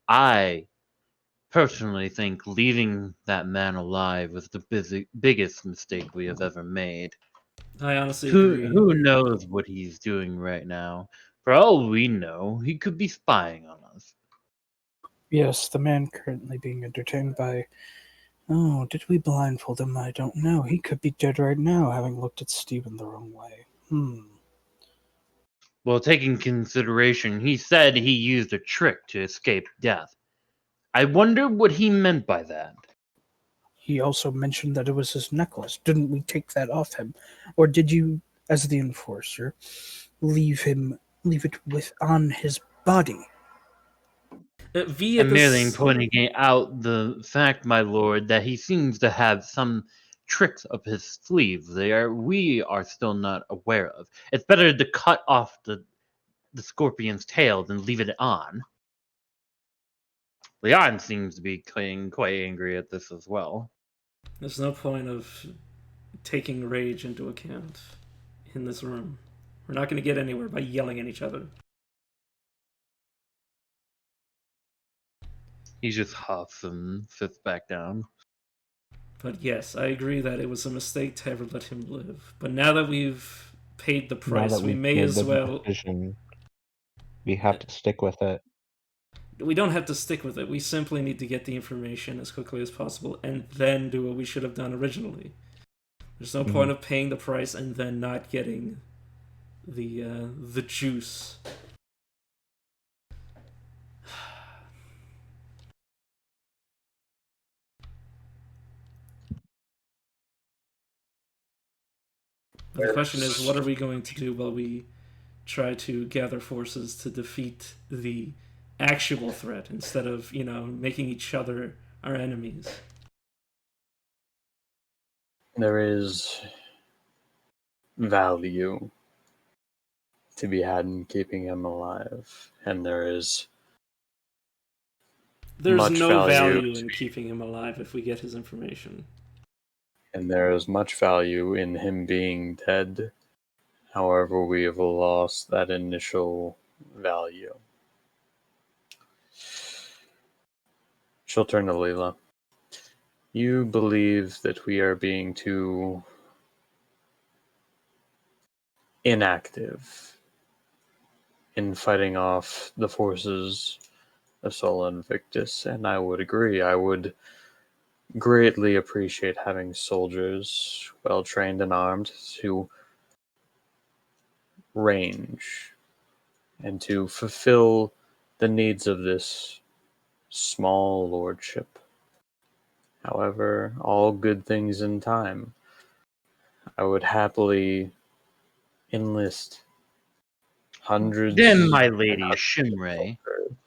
I personally think leaving that man alive was the biggest mistake we have ever made. I honestly Who agree. who knows what he's doing right now? For all we know, he could be spying on us. Yes, the man currently being entertained by. Oh, did we blindfold him? I don't know. He could be dead right now, having looked at Stephen the wrong way. Well, taking consideration, he said he used a trick to escape death. I wonder what he meant by that. He also mentioned that it was his necklace. Didn't we take that off him? Or did you, as the enforcer, leave it with on his body? V at I'm merely this. pointing out the fact, my lord, that he seems to have some tricks up his sleeve there we are still not aware of. It's better to cut off the scorpion's tail than leave it on. Leon seems to be quite angry at this as well. There's no point of taking rage into account in this room. We're not going to get anywhere by yelling at each other. He just huffs and sits back down. But yes, I agree that it was a mistake to ever let him live. But now that we've paid the Now price, that we we've may made as the well. decision, we have to stick with it. We don't have to stick with it. We simply need to get the information as quickly as possible and then do what we should have done originally. There's no point of paying the price and then not getting the juice. But the question is, what are we going to do while we try to gather forces to defeat the actual threat instead of, making each other our enemies? There is value to be had in keeping him alive, and there is There's much no value, value in keeping him alive if we get his information. and there is much value in him being dead. However, we have lost that initial value. She'll turn to Leela. You believe that we are being too inactive in fighting off the forces of Sol Invictus, and I would agree. I would greatly appreciate having soldiers well trained and armed to range and to fulfill the needs of this small lordship. However, all good things in time. I would happily enlist Then, hundreds my and lady hundreds of Shimray, soldiers.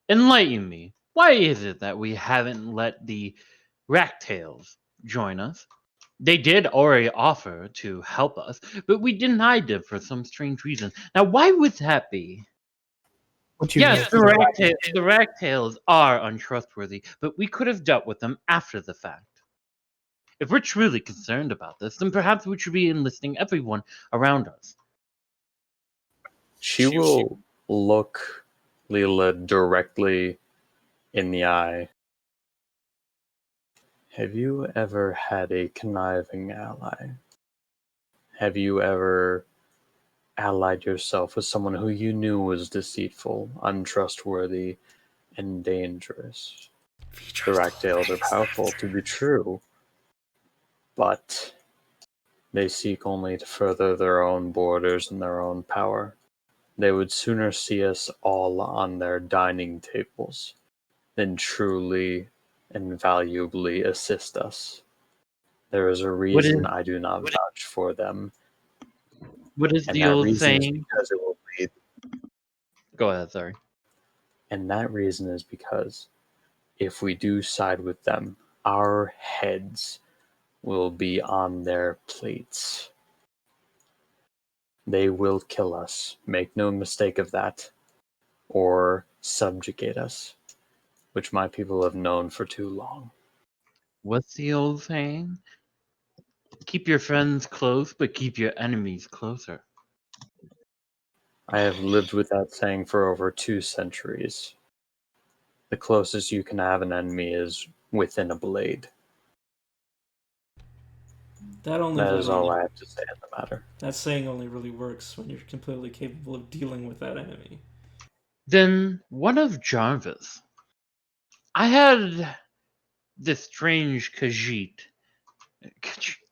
enlighten me. Why is it that we haven't let the Racktails join us? They did already offer to help us, but we denied them for some strange reason. Now, why would that be? What do you Yes, mean? the Ragtails are untrustworthy, but we could have dealt with them after the fact. If we're truly concerned about this, then perhaps we should be enlisting everyone around us. She will look Leela directly in the eye. Have you ever had a conniving ally? Have you ever allied yourself with someone who you knew was deceitful, untrustworthy, and dangerous? The Ragtails are powerful to be true, but they seek only to further their own borders and their own power. They would sooner see us all on their dining tables than truly and valuably assist us. There is a reason I do not vouch for them, What is and the that old reason is saying? because it will lead. Go ahead, sorry. And that reason is because if we do side with them, our heads will be on their plates. They will kill us, make no mistake of that, or subjugate us, which my people have known for too long. What's the old saying? Keep your friends close, but keep your enemies closer. I have lived with that saying for over 2 centuries. The closest you can have an enemy is within a blade. That only That is all really I have to say on the matter. that saying only really works when you're completely capable of dealing with that enemy. Then one of Jarvis. I had this strange Khajiit.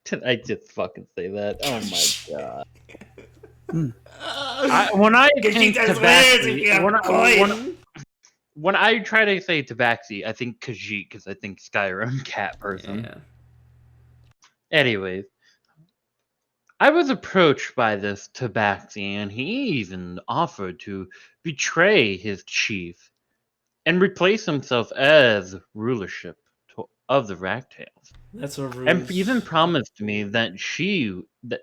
Did I just fucking say that? Oh my god. When I think Tabaxi, when I try to say Tabaxi, I think Khajiit because I think Skyrim cat person. Yeah. Anyways, I was approached by this Tabaxi, and he even offered to betray his chief and replace himself as rulership of the Ragtails. That's a ruse. And even promised me that that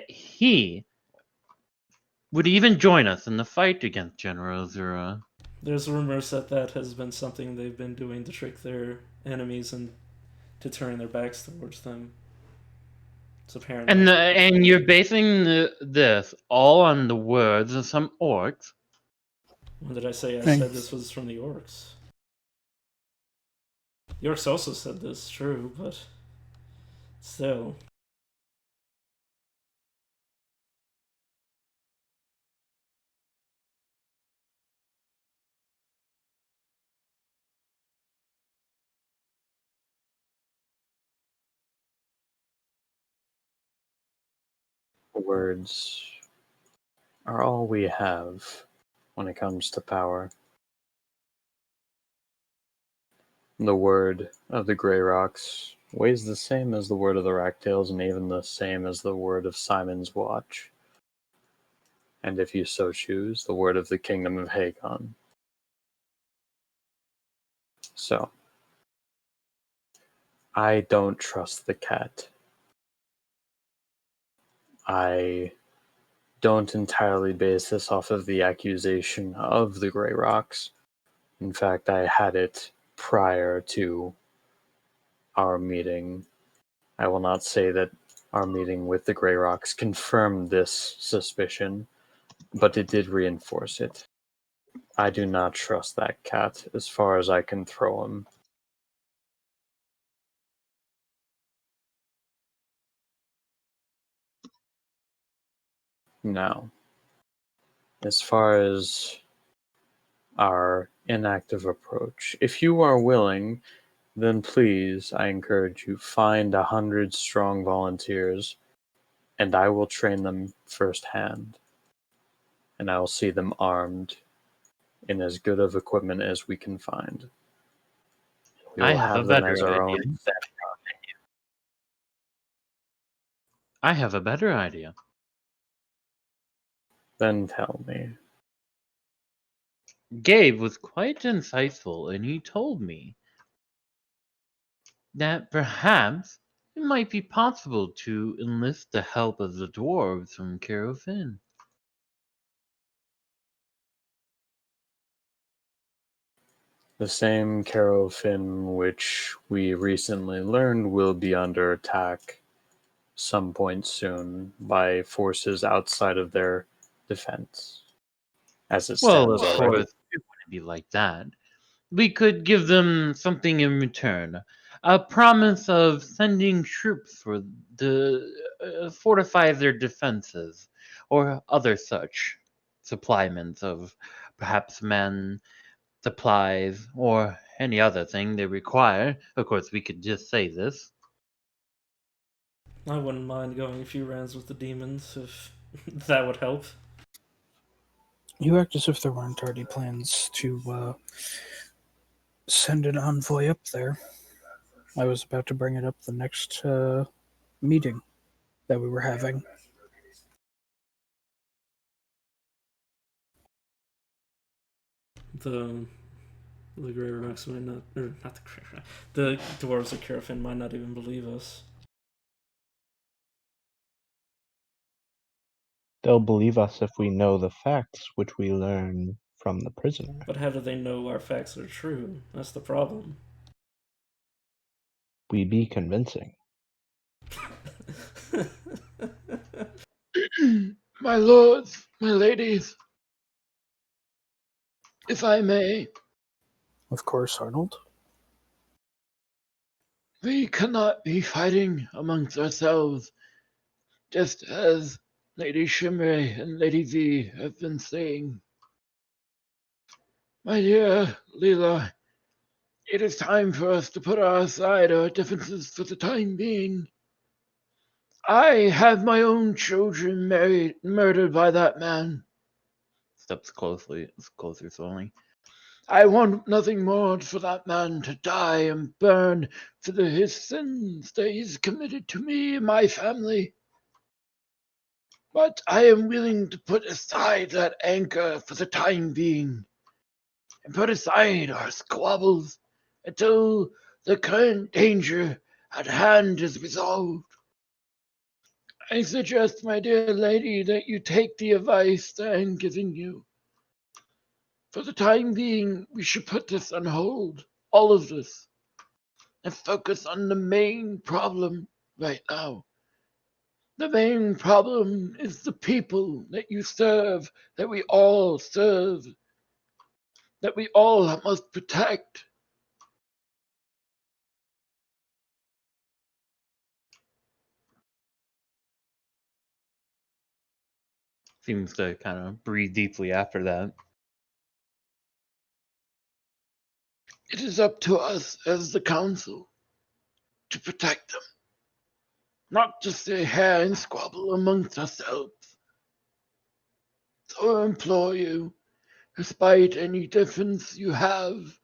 he would even join us in the fight against General Zura. There's rumors that has been something they've been doing to trick their enemies and to turn their backs towards them. It's apparently. And you're basing this all on the words of some orcs? When did I say I Thanks. said this was from the orcs? The orcs also said this, true, but still. Words are all we have when it comes to power. The word of the Grey Rocks weighs the same as the word of the Ragtails and even the same as the word of Simon's Watch. And if you so choose, the word of the Kingdom of Hagon. So, I don't trust the cat. I don't entirely base this off of the accusation of the Grey Rocks. In fact, I had it prior to our meeting. I will not say that our meeting with the Grey Rocks confirmed this suspicion, but it did reinforce it. I do not trust that cat as far as I can throw him. Now, as far as our inactive approach, if you are willing, then please, I encourage you, find 100 strong volunteers, and I will train them firsthand. And I will see them armed in as good of equipment as we can find. We I will have a have them better as our idea. own. I have a better idea. Then tell me. Gabe was quite insightful, and he told me that perhaps it might be possible to enlist the help of the dwarves from Carofin. The same Carofin which we recently learned will be under attack some point soon by forces outside of their defense. As it Well, stands of already. course, it wouldn't be like that. We could give them something in return. A promise of sending troops for the fortify their defenses, or other such supplements of perhaps men, supplies, or any other thing they require, of course, we could just say this. I wouldn't mind going a few rounds with the demons if that would help. You act as if there weren't already plans to send an envoy up there. I was about to bring it up the next meeting that we were having. The Grey Rocks might not, or not the Grey Rocks. The dwarves of Carafin might not even believe us. They'll believe us if we know the facts which we learn from the prisoner. But how do they know our facts are true? That's the problem. We be convincing. My lords, my ladies, if I may, Of course, Arnold. we cannot be fighting amongst ourselves, just as Lady Shimray and Lady V have been saying. My dear Leela, it is time for us to put aside our differences for the time being. I have my own children murdered by that man. Steps closer slowly. I want nothing more for that man to die and burn for his sins that he's committed to me and my family. But I am willing to put aside that anger for the time being and put aside our squabbles until the current danger at hand is resolved. I suggest, my dear lady, that you take the advice that I am giving you. For the time being, we should put this on hold, all of this, and focus on the main problem right now. The main problem is the people that you serve, that we all serve, that we all must protect. Seems to kind of breathe deeply after that. It is up to us as the council to protect them, not to stay here and squabble amongst ourselves. So I implore you, despite any difference you have,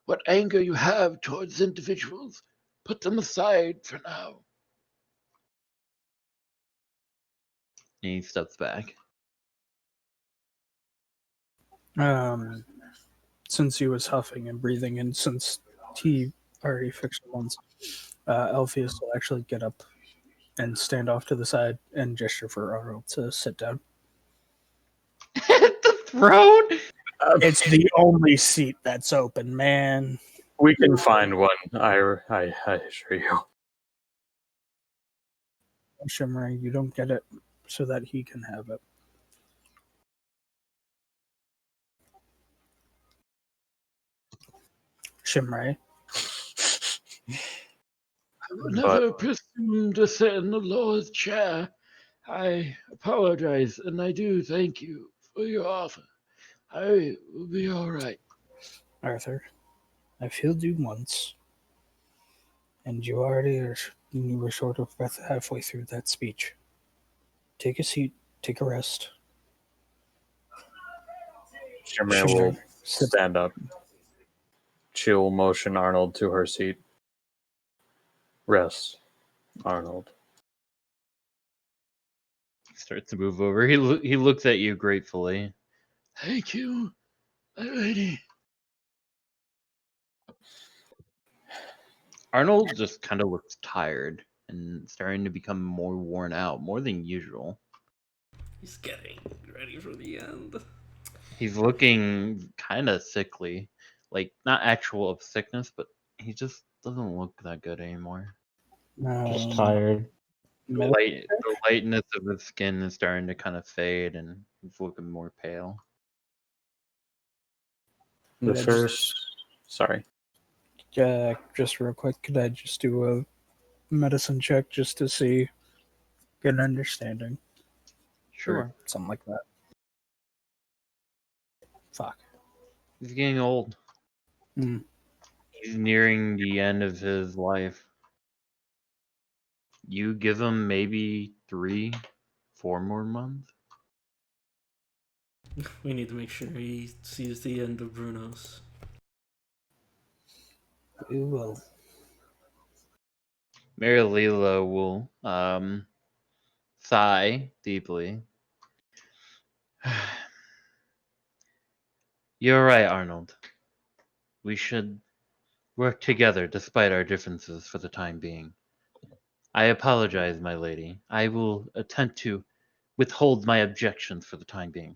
what anger you have towards individuals, put them aside for now. And he steps back. Since he was huffing and breathing, and since he already fixed it once, Alpheus will actually get up and stand off to the side and gesture for Arnold to sit down. The throne? It's the only seat that's open, man. We can find one. I assure you. Shimmery, you don't get it so that he can have it. Shimmery. I would never presume to sit in the Lord's chair. I apologize, and I do thank you for your offer. I will be all right. Arthur, I've healed you once, and you were short of breath halfway through that speech. Take a seat, take a rest. Shimmer will stand up. She will motion Arnold to her seat. Rest, Arnold. He starts to move over. He looks at you gratefully. Thank you, my lady. Arnold just kind of looks tired and starting to become more worn out, more than usual. He's getting ready for the end. He's looking kind of sickly. Like, not actual of sickness, but he just doesn't look that good anymore. Just tired. The lightness of his skin is starting to kind of fade, and he's looking more pale. Sorry. Just real quick, could I just do a medicine check just to see, get an understanding? Sure. Or something like that. Fuck. He's getting old. He's nearing the end of his life. You give him maybe 3, 4 more months. We need to make sure he sees the end of Bruno's. We will. Mary Leela will sigh deeply. You're right, Arnold. We should work together despite our differences for the time being. I apologize, my lady. I will attempt to withhold my objections for the time being.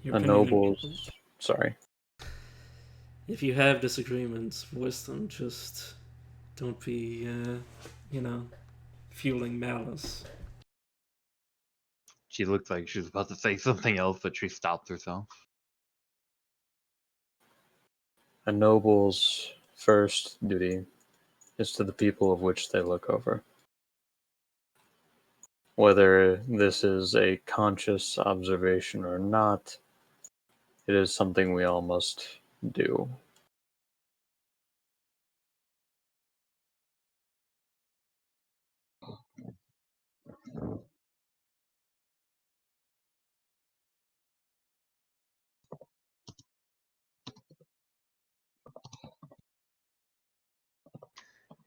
Your A opinion. noble's. Sorry. If you have disagreements, voice them. Just don't be, fueling malice. She looked like she was about to say something else, but she stopped herself. A noble's first duty is to the people of which they look over. Whether this is a conscious observation or not, it is something we all must do.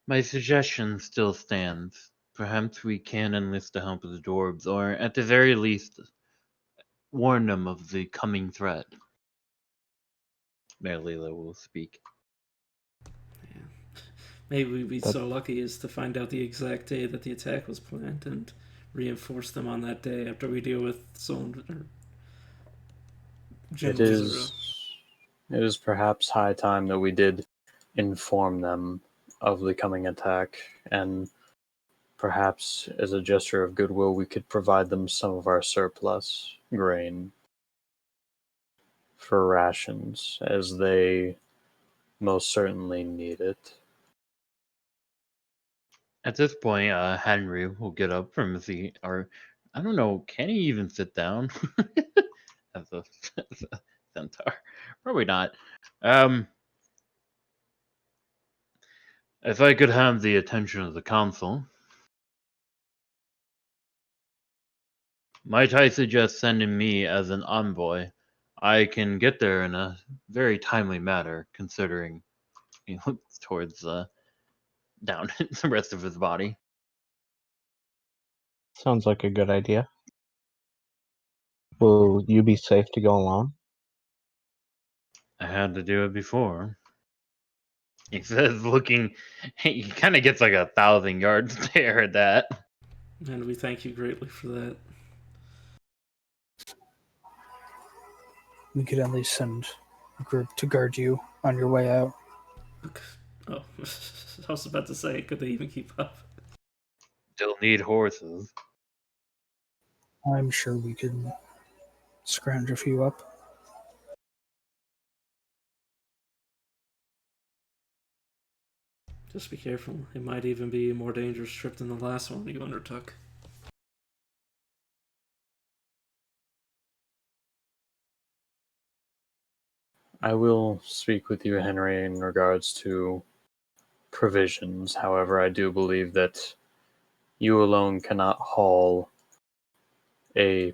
My suggestion still stands. Perhaps we can enlist the help of the dwarves, or at the very least, warn them of the coming threat. Merlila will speak. Yeah. Maybe we'd be so lucky as to find out the exact day that the attack was planned and reinforce them on that day after we deal with Zone or It General Zero. is perhaps high time that we did inform them of the coming attack, and perhaps as a gesture of goodwill we could provide them some of our surplus grain for rations, as they most certainly need it. At this point, Henry will get up from his seat, or I don't know, can he even sit down as a centaur? Probably not. If I could have the attention of the council, might I suggest sending me as an envoy? I can get there in a very timely manner, considering he looks towards down the rest of his body. Sounds like a good idea. Will you be safe to go alone? I had to do it before. He says, looking, he kind of gets like a 1,000-yard stare at that. And we thank you greatly for that. We could at least send a group to guard you on your way out. Oh, I was about to say, could they even keep up? Still need horses. I'm sure we could scrounge a few up. Just be careful. It might even be a more dangerous trip than the last one you undertook. I will speak with you, Henry, in regards to provisions. However, I do believe that you alone cannot haul a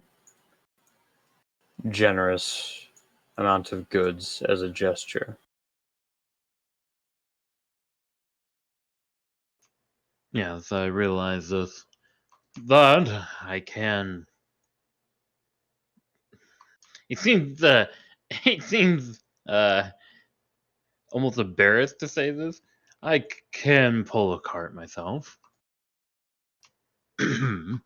generous amount of goods as a gesture. Yes, I realize this. But I can. He seems he seems almost embarrassed to say this. I can pull a cart myself. And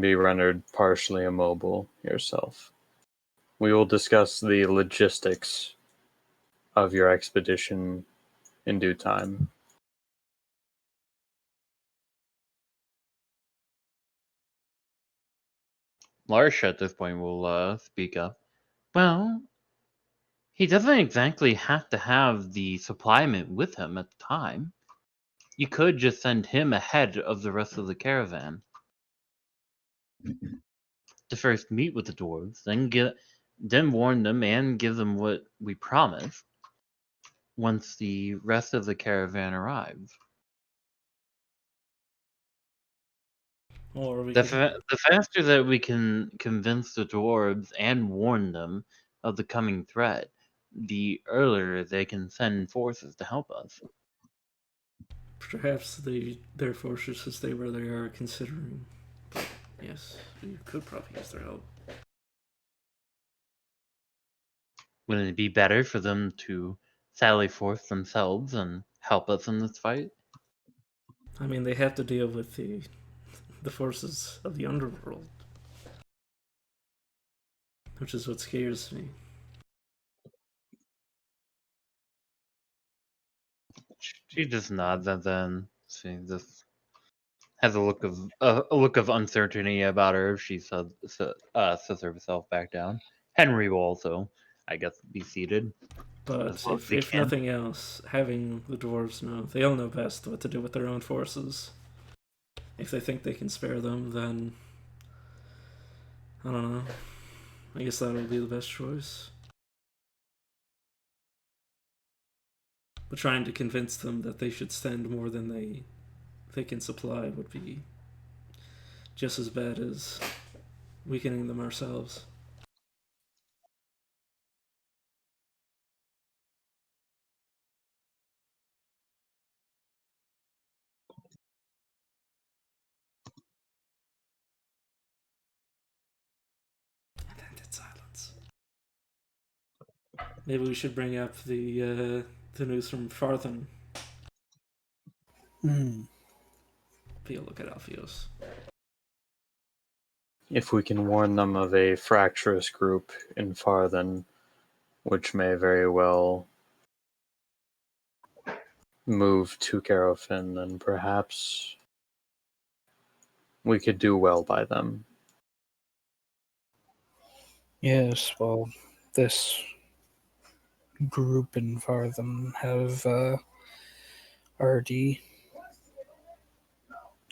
be rendered partially immobile yourself. We will discuss the logistics of your expedition in due time. Larsha at this point will speak up. Well, he doesn't exactly have to have the supplement with him at the time. You could just send him ahead of the rest of the caravan to first meet with the dwarves, then warn them and give them what we promised once the rest of the caravan arrives. Or we The, could. the faster that we can convince the dwarves and warn them of the coming threat, the earlier they can send forces to help us. Perhaps their forces should stay where they are, considering. But yes, we could probably use their help. Wouldn't it be better for them to sally forth themselves and help us in this fight? I mean, they have to deal with the forces of the underworld, which is what scares me. She just nods and then she just has a look of uncertainty about her. She sits herself back down. Henry will also, I guess, be seated as But well as he if can. nothing else, having the dwarves know, they'll know best what to do with their own forces. If they think they can spare them, then I don't know. I guess that'll be the best choice. But trying to convince them that they should send more than they can supply would be just as bad as weakening them ourselves. And then dead silence. Maybe we should bring up the news from Farthen. Be a look at Alpheus. If we can warn them of a fractious group in Farthen, which may very well move to Garofin, then perhaps we could do well by them. Yes, well, this group in Fartham have already,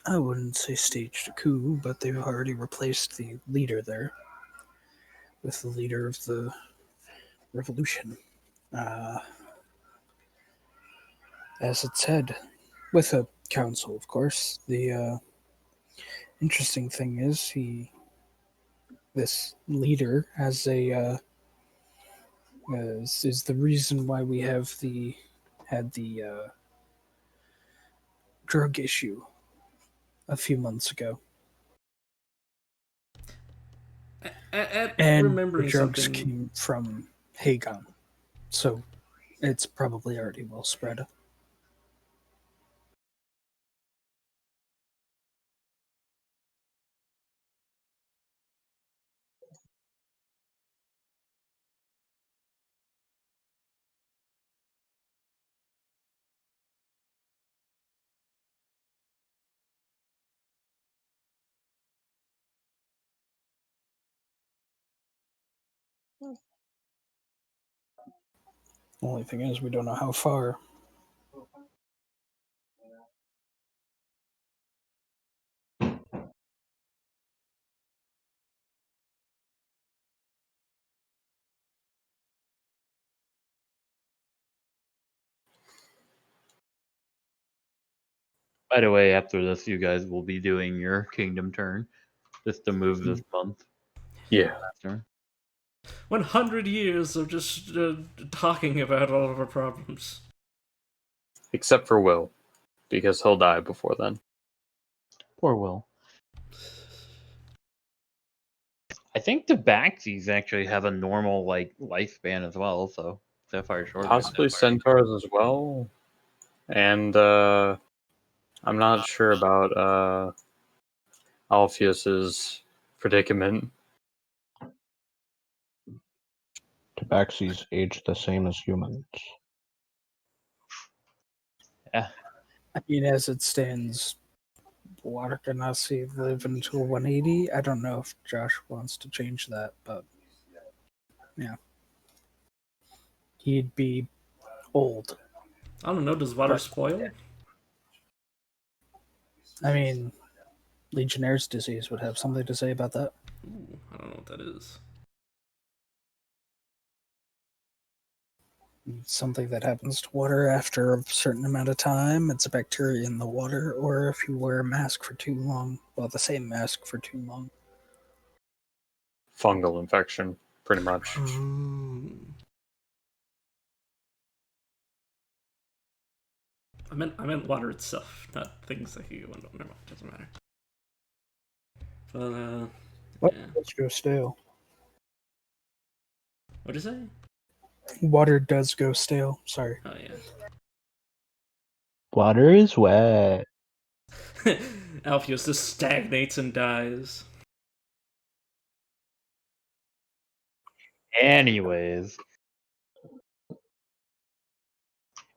I wouldn't say staged a coup, but they've already replaced the leader there with the leader of the revolution. As it said, with a council, of course. The interesting thing is, this leader has is the reason why we had the drug issue a few months ago, and the Remembering drugs something. came from Hagon, so it's probably already well spread. Only thing is, we don't know how far. By the way, after this, you guys will be doing your kingdom turn, just to move this month. Yeah. After. 100 years of just talking about all of our problems. Except for Will, because he'll die before then. Poor Will. I think the Baxies actually have a normal lifespan as well, so Sapphire short. Possibly centaurs as well. And I'm not sure about Alpheus's predicament. Tabaxis age the same as humans. Yeah. I mean, as it stands, Water Ganassi live until 180. I don't know if Josh wants to change that, but yeah. He'd be old. I don't know, does water But- spoil? I mean, Legionnaire's disease would have something to say about that. Ooh, I don't know what that is. It's something that happens to water after a certain amount of time. It's a bacteria in the water, or if you wear a mask for too long. Well, the same mask for too long. Fungal infection, pretty much. I meant water itself, not things that you go into. Never mind, doesn't matter. But What? yeah. Let's go stale. What'd you say? Water does go stale. Sorry. Oh yeah. Water is wet. Alpheus just stagnates and dies. Anyways,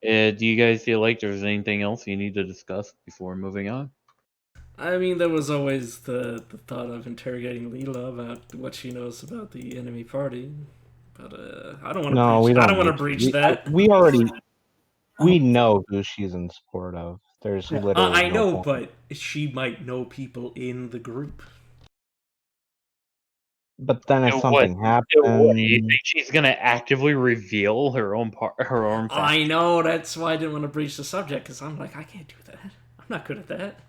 do you guys feel like there's anything else you need to discuss before moving on? I mean, there was always the thought of interrogating Leela about what she knows about the enemy party, but I don't want to No, breach. we I don't don't want to need to. breach that. We already we Oh. know who she's in support of. There's Yeah. literally I no know, point. but she might know people in the group. But then if What? something What? You happens, think she's gonna actively reveal her own I fact? know, that's why I didn't want to breach the subject, because I'm like, I can't do that. I'm not good at that.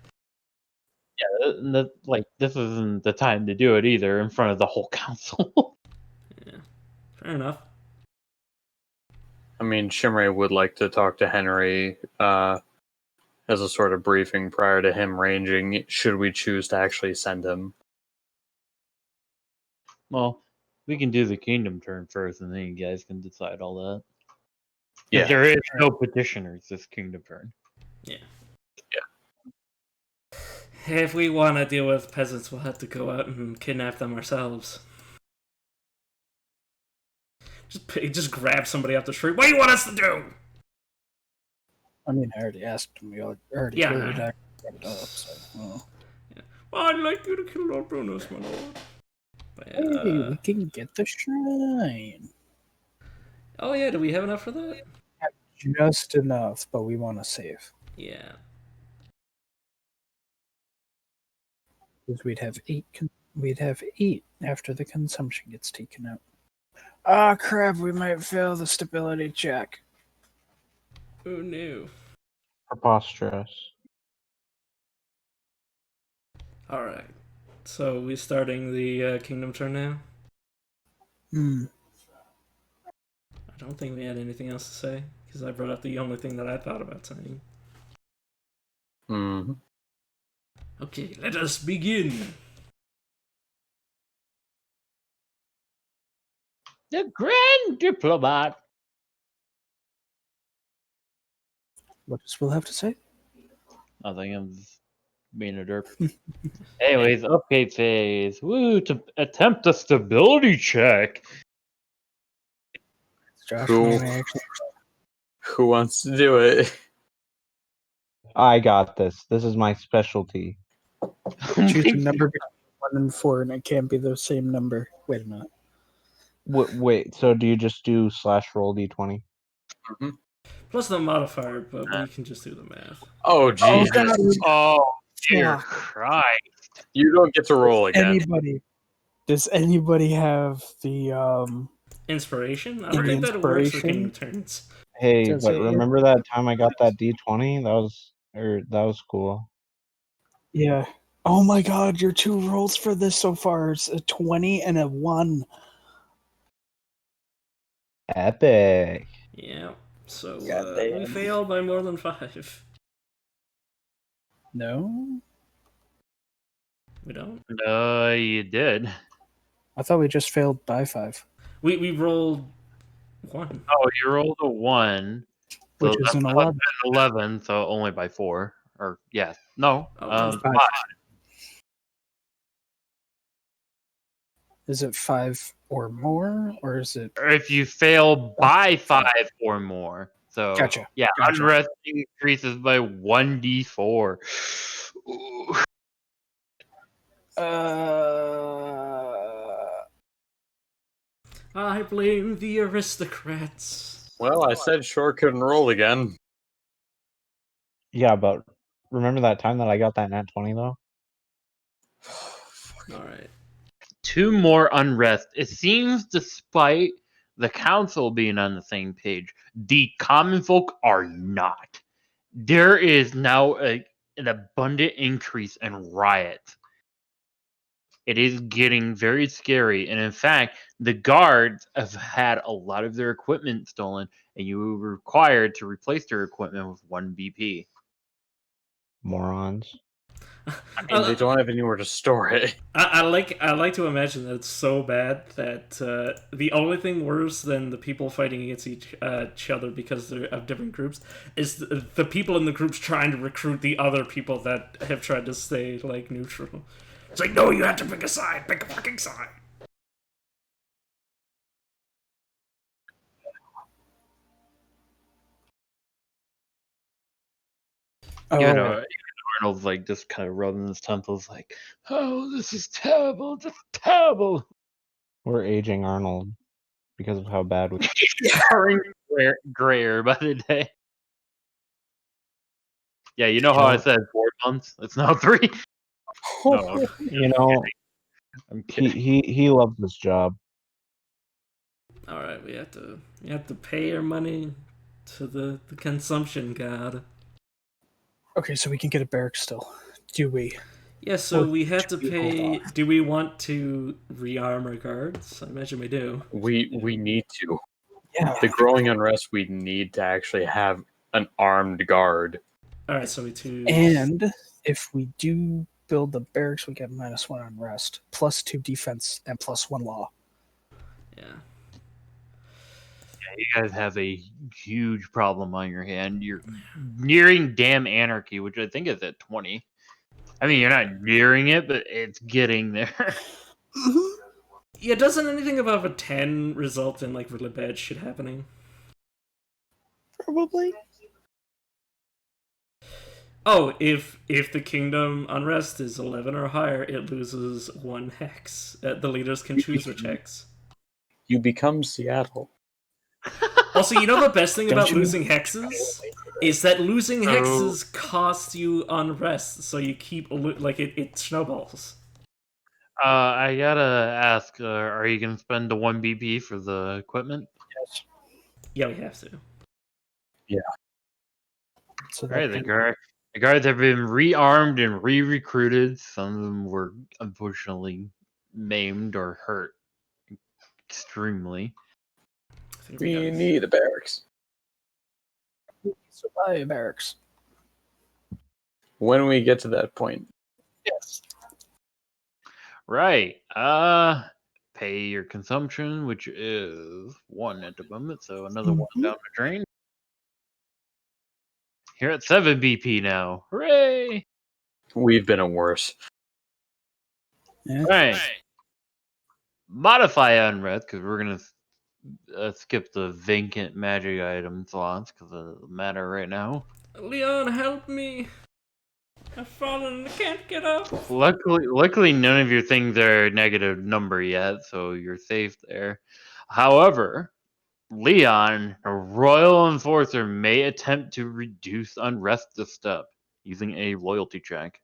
Yeah, like this isn't the time to do it either in front of the whole council. Yeah, fair enough. I mean, Shimray would like to talk to Henry as a sort of briefing prior to him ranging, should we choose to actually send him. Well, we can do the kingdom turn first, and then you guys can decide all that. Yeah. If there is no petitioners this kingdom turn. Yeah. If we want to deal with peasants, we'll have to go out and kidnap them ourselves. Just grab somebody off the street. What do you want us to do? I mean, I already asked him. We already Yeah. cleared it up. So, well. Well, I'd like you to kill Lord Brunos, my lord. But, Hey, we can get the shrine. oh yeah, do we have enough for that? Just enough, but we want to save. Yeah. Because we'd have eight after the consumption gets taken out. Ah, crap! We might fail the stability check. Oh no. preposterous. All right. So we starting the kingdom turn now. Hmm. I don't think we had anything else to say because I brought up the only thing that I thought about saying. Mm-hmm. Okay, let us begin. The Grand Diplomat. What does Will have to say? Nothing. I'm just being a derp. Anyways, update phase. Woo! To attempt a stability check. Josh, Cool. Who wants to do it? I got this. This is my specialty. choose a number between 1 and 4, and it can't be the same number. Wait a minute. Wait, so do you just do /roll d20? Mm-hmm. Plus the modifier, but we can just do the math. Oh, Jesus. God. Oh, dear Fuck. Christ. You don't get to roll again. Does anybody have the Inspiration? I In don't the think that works for inspiration? kingdom turns. Hey, Does but it- remember that time I got that d20? That was cool. Yeah. Oh my god, your 2 rolls for this so far is a 20 and a 1. Epic. Yeah. So God we damn. failed by more than 5. No? We don't. You did. I thought we just failed by 5. We rolled 1. Oh, you rolled a 1. So Which is that's an plus 11. 11, so only by 4. Or, yes. No. Oh, 5. 5. Is it 5 or more, or is it... If you fail by 5 or more. So, Gotcha. yeah, Gotcha. unrest increases by 1d4. Ooh. I blame the aristocrats. Well, I said Shore couldn't roll again. Yeah, but remember that time that I got that nat 20 though? All right. 2 more unrest. It seems, despite the council being on the same page, the common folk are not. There is now an abundant increase in riots. It is getting very scary, and in fact, the guards have had a lot of their equipment stolen, and you were required to replace their equipment with 1 BP. Morons. I mean, they don't have anywhere to store it. I like to imagine that it's so bad that the only thing worse than the people fighting against each other because they're of different groups is the people in the groups trying to recruit the other people that have tried to stay like neutral. It's like, no, you have to pick a side. Pick a fucking side. You know, Arnold's like just kind of rubbing his temples, like, "Oh, this is terrible, just terrible." We're aging Arnold because of how bad we. Turning grayer by the day. Yeah, you know how I said 4 months? It's now 3. No, You know, I'm kidding. he loves this job. All right, we have to pay our money to the consumption god. Okay, so we can get a barracks still. Do we? Yeah, so Or we have to should we hold pay. off? Do we want to rearm our guards? I imagine we do. We need to. Yeah. The growing unrest, we need to actually have an armed guard. All right, so we choose. And if we do build the barracks, we get -1 on rest, +2 defense, and +1 law. Yeah. You guys have a huge problem on your hand. You're nearing damn anarchy, which I think is at 20. I mean, you're not nearing it, but it's getting there. Yeah, doesn't anything above a 10 result in like really bad shit happening? Probably. Oh, if the kingdom unrest is 11 or higher, it loses 1 hex. The leaders can choose which hex. You become Seattle. Also, you know the best thing Don't about you- losing hexes is that losing hexes costs you unrest, so you keep like it snowballs. I gotta ask, are you gonna spend the 1 BP for the equipment? Yes. Yeah, we have to. So Right, that the guards have been rearmed and re-recruited. Some of them were unfortunately maimed or hurt extremely. I think We got it. need a barracks. so buy a barracks. When we get to that point, Yes. Right. Pay your consumption, which is 1 at the moment, so another 1 down the drain. Here at 7 BP now. Hooray! we've been a worse. Yeah. Right. Modify unrest, because we're gonna skip the vacant magic item slots because of the matter right now. Leon, help me! I've fallen and I can't get up. Luckily, none of your things are a negative number yet, so you're safe there. However, Leon, a royal enforcer, may attempt to reduce unrest a step using a loyalty check.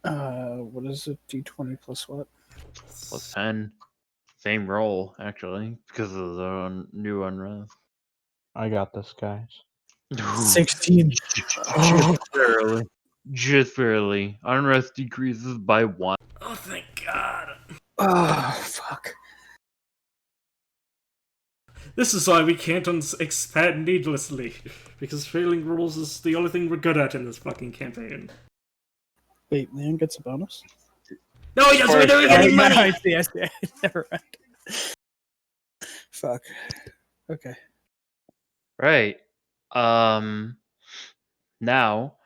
What is it? D20 plus what? Plus 10. Same roll, actually, because of the new unrest. I got this, guys. 16. Just barely. Just barely. Unrest decreases by 1. Oh, thank God. Oh, fuck. This is why we can't expand needlessly, because failing rules is the only thing we're good at in this fucking campaign. Wait, Leon gets a bonus? No, he doesn't. We don't get any money. I see. Never mind. Fuck. Okay. Right. Now,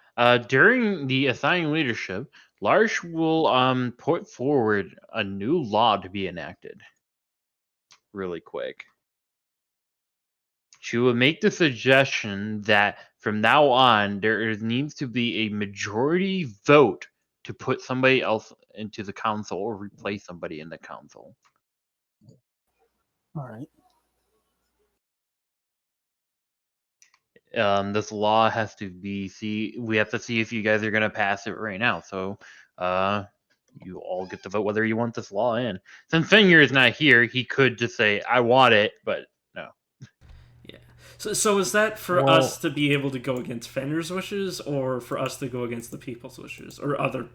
during the assigning leadership, Larsh will put forward a new law to be enacted. Really quick. She will make the suggestion that from now on needs to be a majority vote to put somebody else into the council or replace somebody in the council. All right. This law has to be we have to see if you guys are gonna pass it right now. So you all get to vote whether you want this law in. Since Finger is not here, he could just say, I want it, but no. Yeah. So is that for Well- us to be able to go against Fenrir's wishes, or for us to go against the people's wishes, or other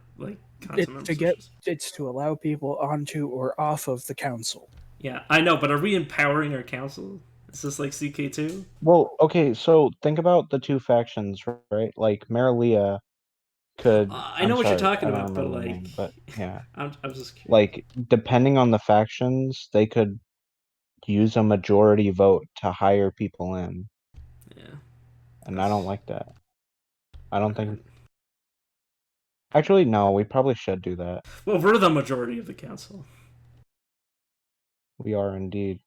council members' wishes? It's to allow people onto or off of the council. Yeah, I know, but are we empowering our council? Is this like CK2? Well, okay, so think about the two factions, right? Like Marilia could. I know I'm what you're sorry, talking I don't about, but remember the like, name, but yeah, I'm just curious. like depending on the factions, they could use a majority vote to hire people in, Yeah. and I don't like that. I don't think. Actually, no, we probably should do that. Well, we're the majority of the council. We are indeed.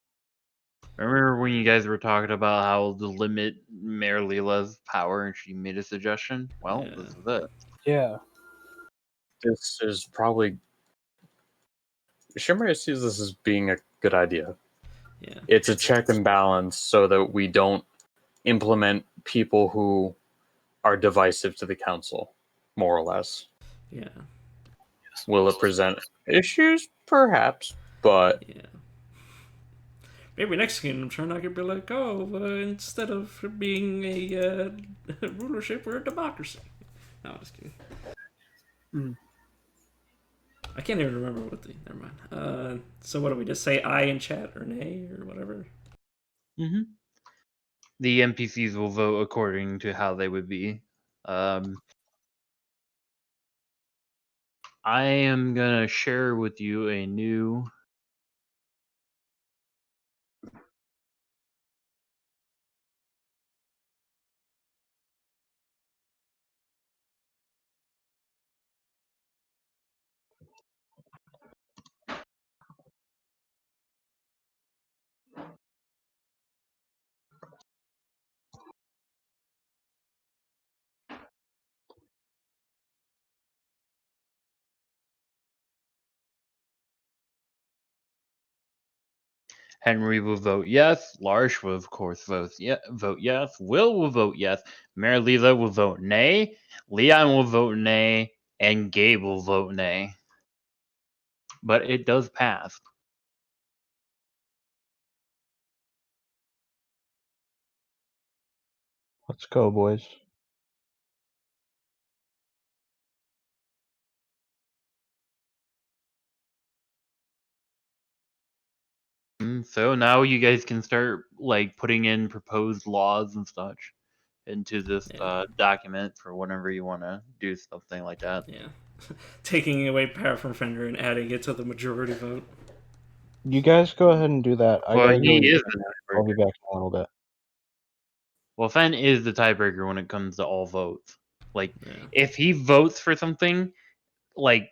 Remember when you guys were talking about how to limit Mayor Leela's power and she made a suggestion? Well, Yeah. this is it. Yeah. This is probably Shimmer sees this as being a good idea. Yeah. It's a check and balance so that we don't implement people who are divisive to the council, more or less. Yeah. Will it present issues? Perhaps, but Yeah. Maybe next Kingdom Turn I could be like, oh, instead of being a rulership, we're a democracy. No, I'm just kidding. Mm. I can't even remember what the. Never mind. So what do we just say? Aye in chat or nay or whatever? Mm-hmm. The NPCs will vote according to how they would be. I am gonna share with you a new. Henry will vote yes. Lars will, of course, vote yes. Will vote yes. Mayor Leela will vote nay. Leon will vote nay. And Gabe will vote nay. But it does pass. Let's go, boys. So now you guys can start like putting in proposed laws and such into this document for whenever you want to do something like that. Yeah. Taking away power from Fender and adding it to the majority vote. You guys go ahead and do that. I Well, gotta go. he is eat. the I'll be tiebreaker. back in a little bit. Well, Fen is the tiebreaker when it comes to all votes. Like, Yeah. if he votes for something, like,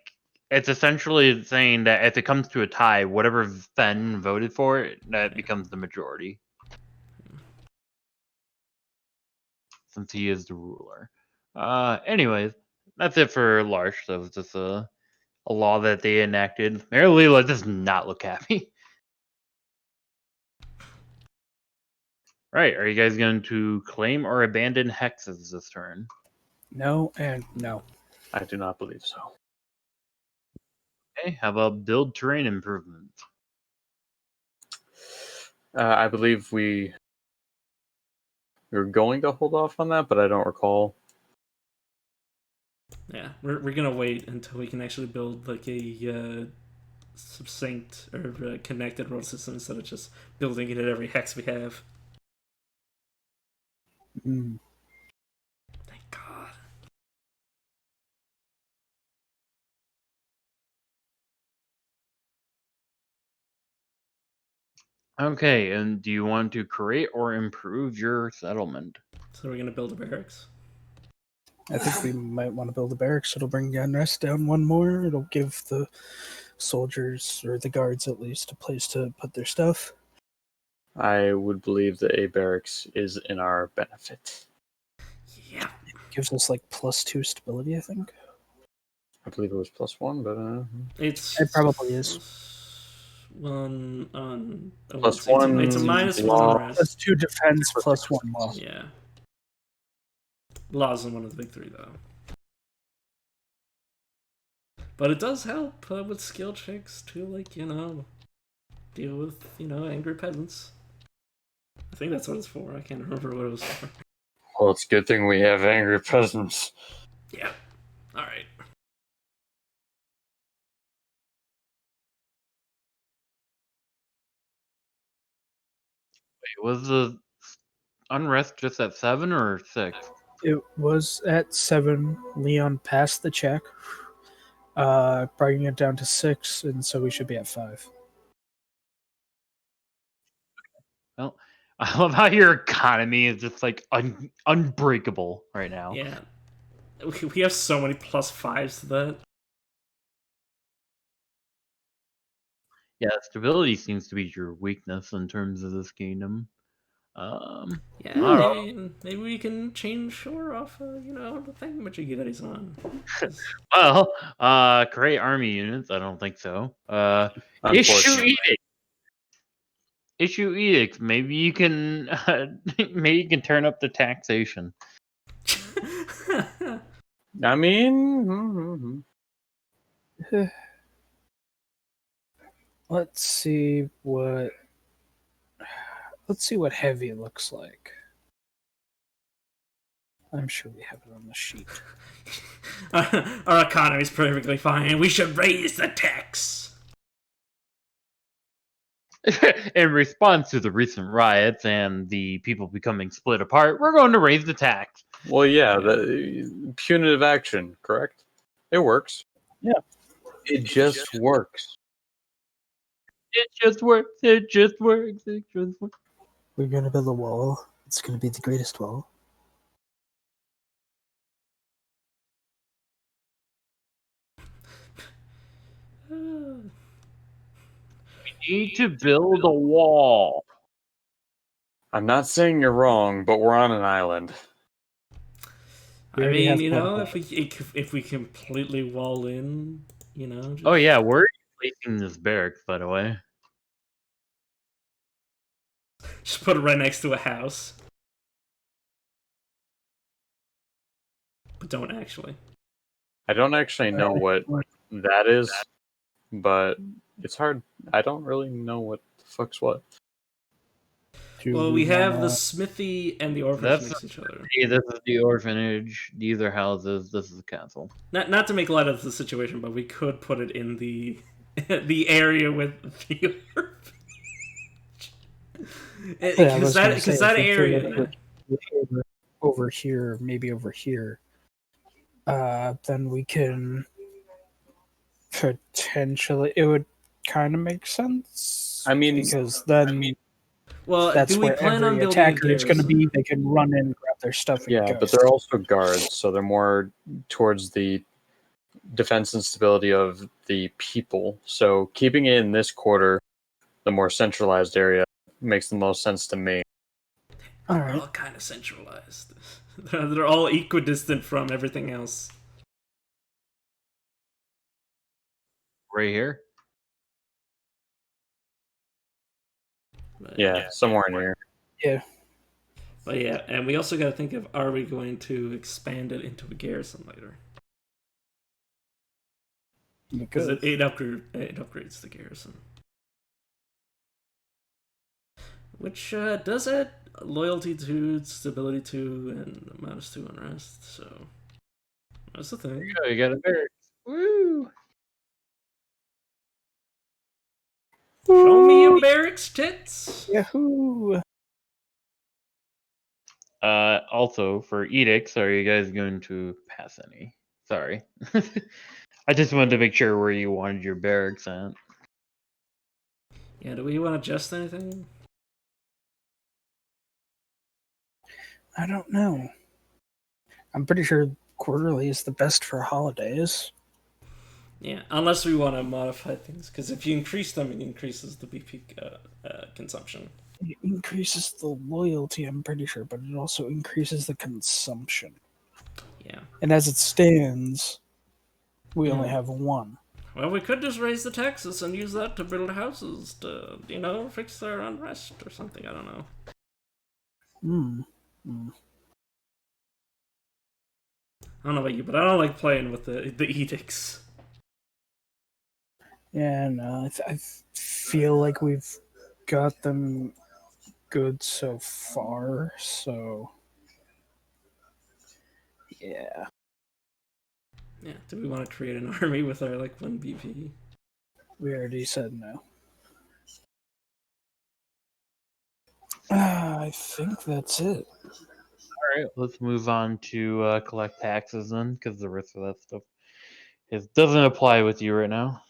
it's essentially saying that if it comes to a tie, whatever Fen voted for, that becomes the majority. Since he is the ruler. Anyways, that's it for Larsh. That was just a law that they enacted. Mayor Leela does not look happy. Right, are you guys going to claim or abandon hexes this turn? No and no. I do not believe so. Okay, how about build terrain improvements? I believe we were going to hold off on that, but I don't recall. Yeah, we're gonna wait until we can actually build like a succinct or connected road system instead of just building it at every hex we have. Mm. Thank God. Okay, and do you want to create or improve your settlement? So we're gonna build a barracks. I think we might want to build a barracks. It'll bring the unrest down one more. It'll give the soldiers, or the guards at least, a place to put their stuff. I would believe that a barracks is in our benefit. Yeah. Gives us like +2 stability, I think. I believe it was +1, but It probably is. One on Plus it's a one minus law. one rest. +2 defense, +1 law. Yeah. Law isn't one of the big three, though. But it does help with skill checks to, like, deal with, angry peasants. I think that's what it's for. I can't remember what it was for. Well, it's a good thing we have angry peasants. Yeah. Alright. Wait, was the unrest just at 7 or 6? It was at 7. Leon passed the check, bringing it down to 6, and so we should be at 5. Well, I love how your economy is just like unbreakable right now. Yeah. We have so many +5s to that. Yeah, stability seems to be your weakness in terms of this kingdom. Yeah, Alright. maybe we can change Shore off, the thingamajiggy that he's on. Well, create army units. I don't think so. Issue Unfortunately. edict. Issue edicts. Maybe you can. Maybe you can turn up the taxation. I mean, Let's see what heavy looks like. I'm sure we have it on the sheet. Our economy's perfectly fine. We should raise the tax. In response to the recent riots and the people becoming split apart, we're going to raise the tax. well, yeah, the punitive action, correct? It works. Yeah. It just works. It just works. It just works. It just works. We're gonna build a wall. It's gonna be the greatest wall. We need to build a wall. I'm not saying you're wrong, but we're on an island. I mean, if we completely wall in, just... Oh yeah, where are you placing this barracks, by the way? Just put it right next to a house. But don't actually. I don't actually know what that is, but it's hard. I don't really know what the fuck's what. Well, we have the smithy and the orphanage That's next to each other. Yeah, this is the orphanage. These are houses. This is the castle. Not to make light of the situation, but we could put it in the the area with the orphanage. Because that area over here, maybe over here, then we can potentially. It would kind of make sense. I mean, because then. Well, That's do we where plan on every building attacker is going to be. They can run in, grab their stuff, and yeah, go. but they're also guards, so they're more towards the defense and stability of the people. So keeping it in this quarter, the more centralized area, makes the most sense to me. All They're right. all kind of centralized. They're all equidistant from everything else. Right here. But, Yeah, somewhere in here. Yeah. But yeah, and we also got to think of, are we going to expand it into a garrison later? Because it upgrades the garrison. Which does add loyalty to, stability to, and minus 2 unrest, so that's the thing. You got a barracks. Woo! Show me your barracks, tits! Yahoo! Also, for edicts, are you guys going to pass any? Sorry. I just wanted to make sure where you wanted your barracks at. Yeah, do we want to adjust anything? I don't know. I'm pretty sure quarterly is the best for holidays. Yeah, unless we want to modify things, because if you increase them, it increases the BP consumption. It increases the loyalty, I'm pretty sure, but it also increases the consumption. Yeah. And as it stands, we only have one. Well, we could just raise the taxes and use that to build houses to, fix their unrest or something. I don't know. I don't know about you, but I don't like playing with the edicts. Yeah, no, I feel like we've got them good so far, so yeah. Yeah, do we want to create an army with our like 1 BP? We already said no. I think that's it. All right, let's move on to collect taxes then, because the rest of that stuff doesn't apply with you right now.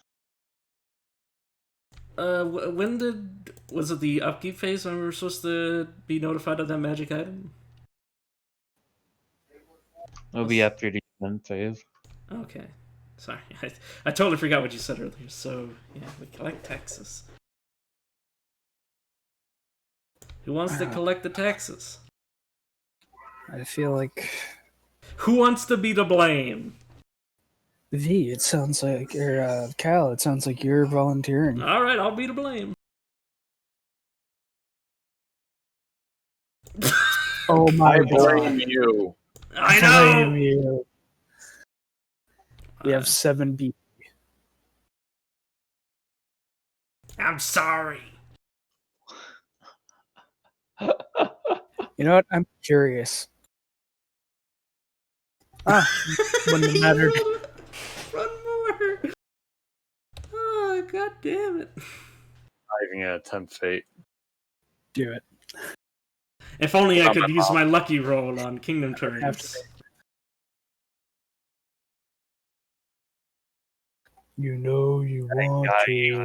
Was it the upkeep phase when we were supposed to be notified of that magic item? It'll be after the event phase. Okay. Sorry, I totally forgot what you said earlier. So, yeah, we collect taxes. Who wants to collect the taxes? I feel like Who wants to be to blame? V. It sounds like, or Cal. It sounds like you're volunteering. All right, I'll be to blame. Oh my I god! blame you. I know. Blame you. We have 7 B. I'm sorry. You know what? I'm curious. Wouldn't have mattered. One more. Oh, god damn it. Not even gonna tempt fate. Do it. If only I Not could my use mom. my lucky roll on Kingdom Have to turns. You know you want God, to. you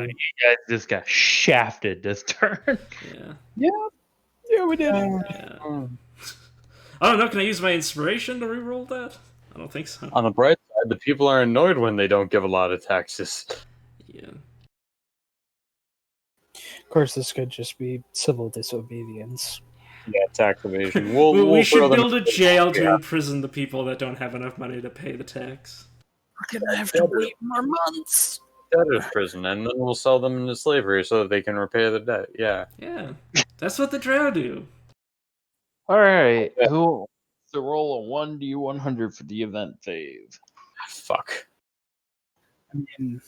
guys just got shafted this turn. Yeah. Yeah, we did. Yeah. I don't know, can I use my inspiration to reroll that? I don't think so. On the bright side, the people are annoyed when they don't give a lot of taxes. Yeah. Of course, this could just be civil disobedience. Yeah, tax evasion. we We'll should throw them. build a jail to imprison the people that don't have enough money to pay the tax. We're gonna have to wait more months. Debtor's prison, and then we'll sell them into slavery so that they can repay the debt. Yeah. Yeah. That's what the drow do. All right, who wants to roll a 1d100 for the event phase? Fuck. I mean,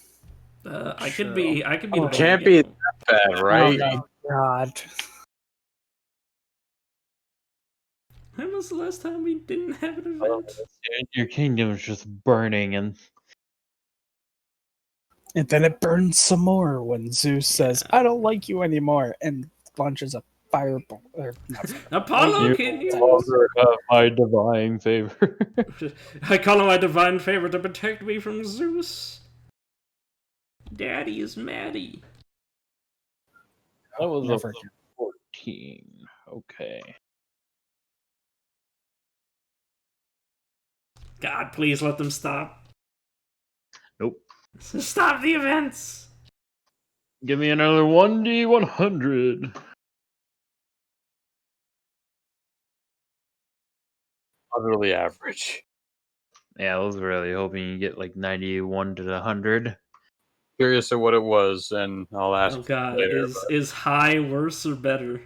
I Sure. could be Oh, the can't blame, be that bad, right? oh my god. When was the last time we didn't have an event? Your kingdom is just burning, and And then it burns some more when Zeus says, I don't like you anymore, and launches a fireball. Or not fireball. Apollo, you can no you? longer have my divine favor. I call on my divine favor to protect me from Zeus. Daddy is Maddie. That was Never a 14. Okay. God, please let them stop. Nope. Stop the events. Give me another 1d100. Utterly average. Yeah, I was really hoping you get like 91 to 100. Curious at what it was, and I'll ask Oh god, later. is high worse or better?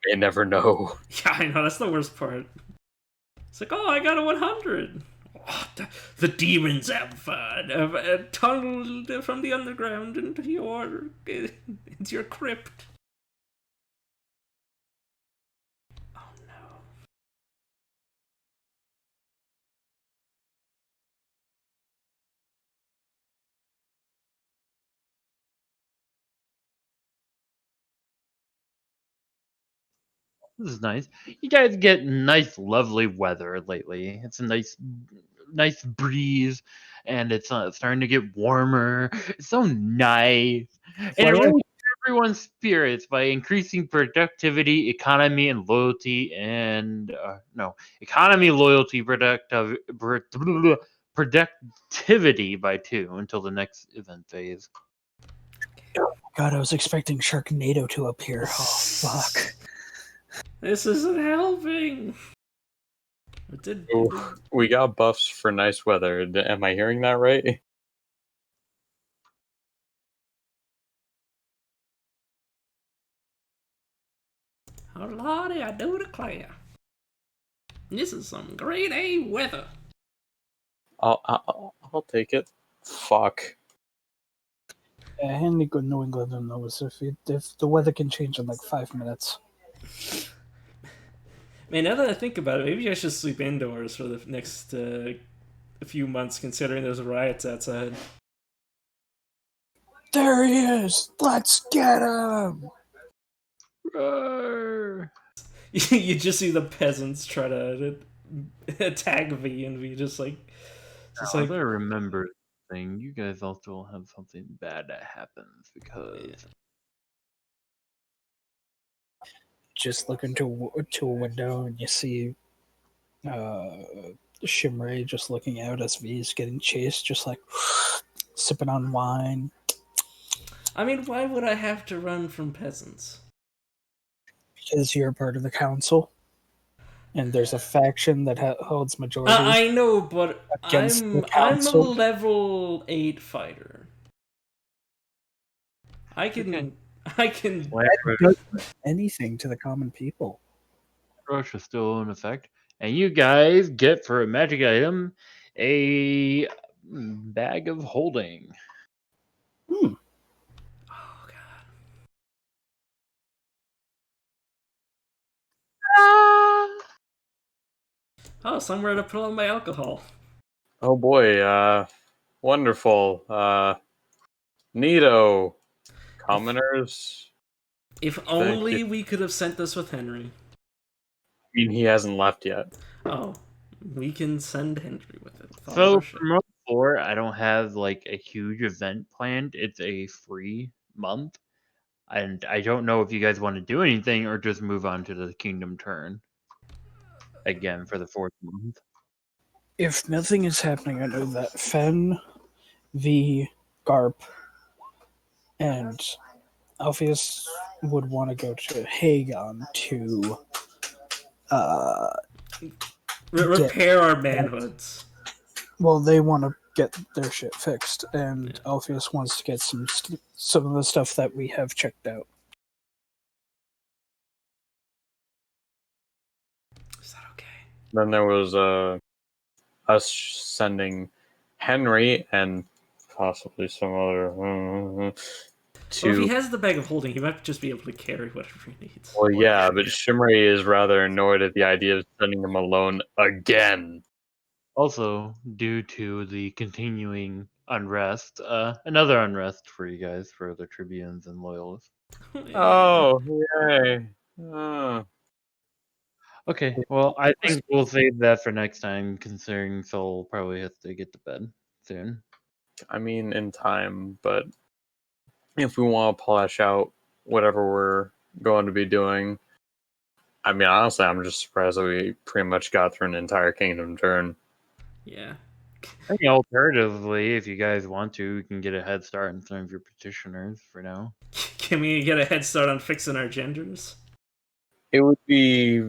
They never know. Yeah, I know, that's the worst part. It's like, oh, I got a 100. Oh, the demons have tunneled from the underground into your crypt. Oh no. This is nice. You guys get nice, lovely weather lately. It's a nice breeze, and it's starting to get warmer. It's so nice, and it really lifts everyone's spirits by increasing productivity, economy, and loyalty. And economy, loyalty, productivity by 2 until the next event phase. God, I was expecting Sharknado to appear. Oh, fuck. This isn't helping. We got buffs for nice weather. Am I hearing that right? Oh lordy, I do declare. This is some grade A weather. I'll take it. Fuck. Any good New Englander knows if the weather can change in like 5 minutes. Man, now that I think about it, maybe I should sleep indoors for the next few months, considering there's riots outside. There he is! Let's get him! You just see the peasants try to attack V, and V just like. Now, as I remember thing, you guys also have something bad that happens because Just look into a window and you see Shimray just looking out as V is getting chased, just like sipping on wine. I mean, why would I have to run from peasants? Because you're part of the council, and there's a faction that holds majority. I know, but against the I'm a council. level 8 fighter. I can That doesn't anything to the common people. Rush is still in effect, and you guys get for a magic item a bag of holding. Oh god. Oh, somewhere to put all my alcohol. Oh boy, wonderful. Neato. Commoners. If only we could have sent this with Henry. I mean, he hasn't left yet. Oh, we can send Henry with it. With all So our shit. for month 4, I don't have like a huge event planned. It's a free month, and I don't know if you guys want to do anything or just move on to the Kingdom turn again for the 4th month. If nothing is happening, I know that Fen, V, Garp, and Alpheus would want to go to Hagon to repair our manhoods. Well, they want to get their shit fixed, and Alpheus wants to get some of the stuff that we have checked out. Is that okay? Then there was us sending Henry and possibly some other to. Well, if he has the bag of holding, he might just be able to carry whatever he needs. Well, yeah, but Shimray is rather annoyed at the idea of sending him alone again. Also, due to the continuing unrest, another unrest for you guys, for the Tribunes and Loyalists. Oh, yay. Oh. Okay, well, I think we'll save that for next time, considering Soul probably has to get to bed soon. I mean, in time, but if we want to polish out whatever we're going to be doing, I mean, honestly, I'm just surprised that we pretty much got through an entire Kingdom turn. Yeah. I mean, alternatively, if you guys want to, we can get a head start on some of your petitioners for now. Can we get a head start on fixing our genders? It would be,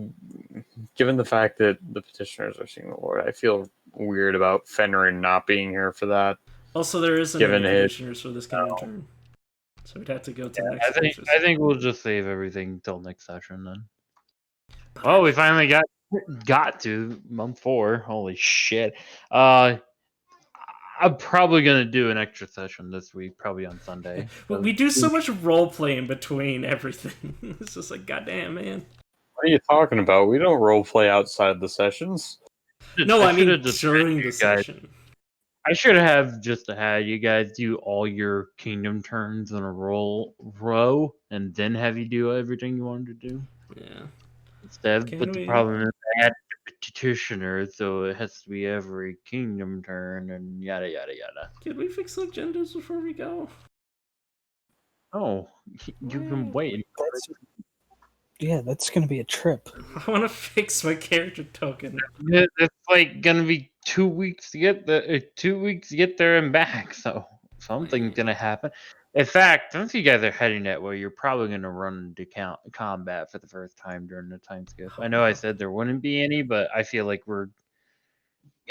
given the fact that the petitioners are seeing the Lord, I feel weird about Fenrir not being here for that. Also, there isn't Given any his- petitioners for this Kingdom turn. So we'd have to go to Yeah, next I think we'll just save everything till next session then. Oh, we finally got to month 4. Holy shit. I'm probably gonna do an extra session this week, probably on Sunday. But we do so much role play in between everything. It's just like, goddamn, man. What are you talking about? We don't roleplay outside the sessions. No, I mean should've just during you the guys- session. I should have just had you guys do all your Kingdom turns in a row, and then have you do everything you wanted to do Yeah. instead. Can But the we- problem is I had petitioners, so it has to be every Kingdom turn and yada yada yada. Can we fix the genders before we go? Oh, you can wait. That's going to be a trip. I want to fix my character token. It's like gonna be 2 weeks to get 2 weeks to get there and back. So something's gonna happen. In fact, since you guys are heading that way, you're probably gonna run into combat for the first time during the time skip. I know I said there wouldn't be any, but I feel like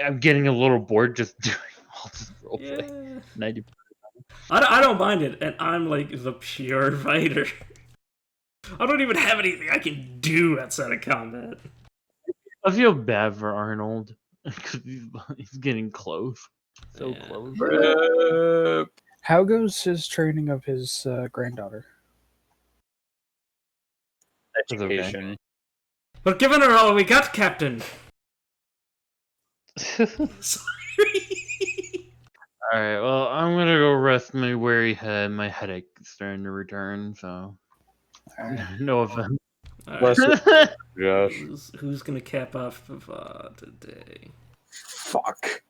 I'm getting a little bored just doing all this roleplay. Yeah. 90. I don't mind it, and I'm like the pure fighter. I don't even have anything I can do outside of combat. I feel bad for Arnold because he's getting close, so Yeah. close. Rip. How goes his training of his granddaughter? It's okay. Education. But given her all we got, Captain. Sorry. All right, well, I'm gonna go rest my weary head. My headache is starting to return, so no offense. All Bless right. you, Josh. Who's gonna cap off today? Fuck.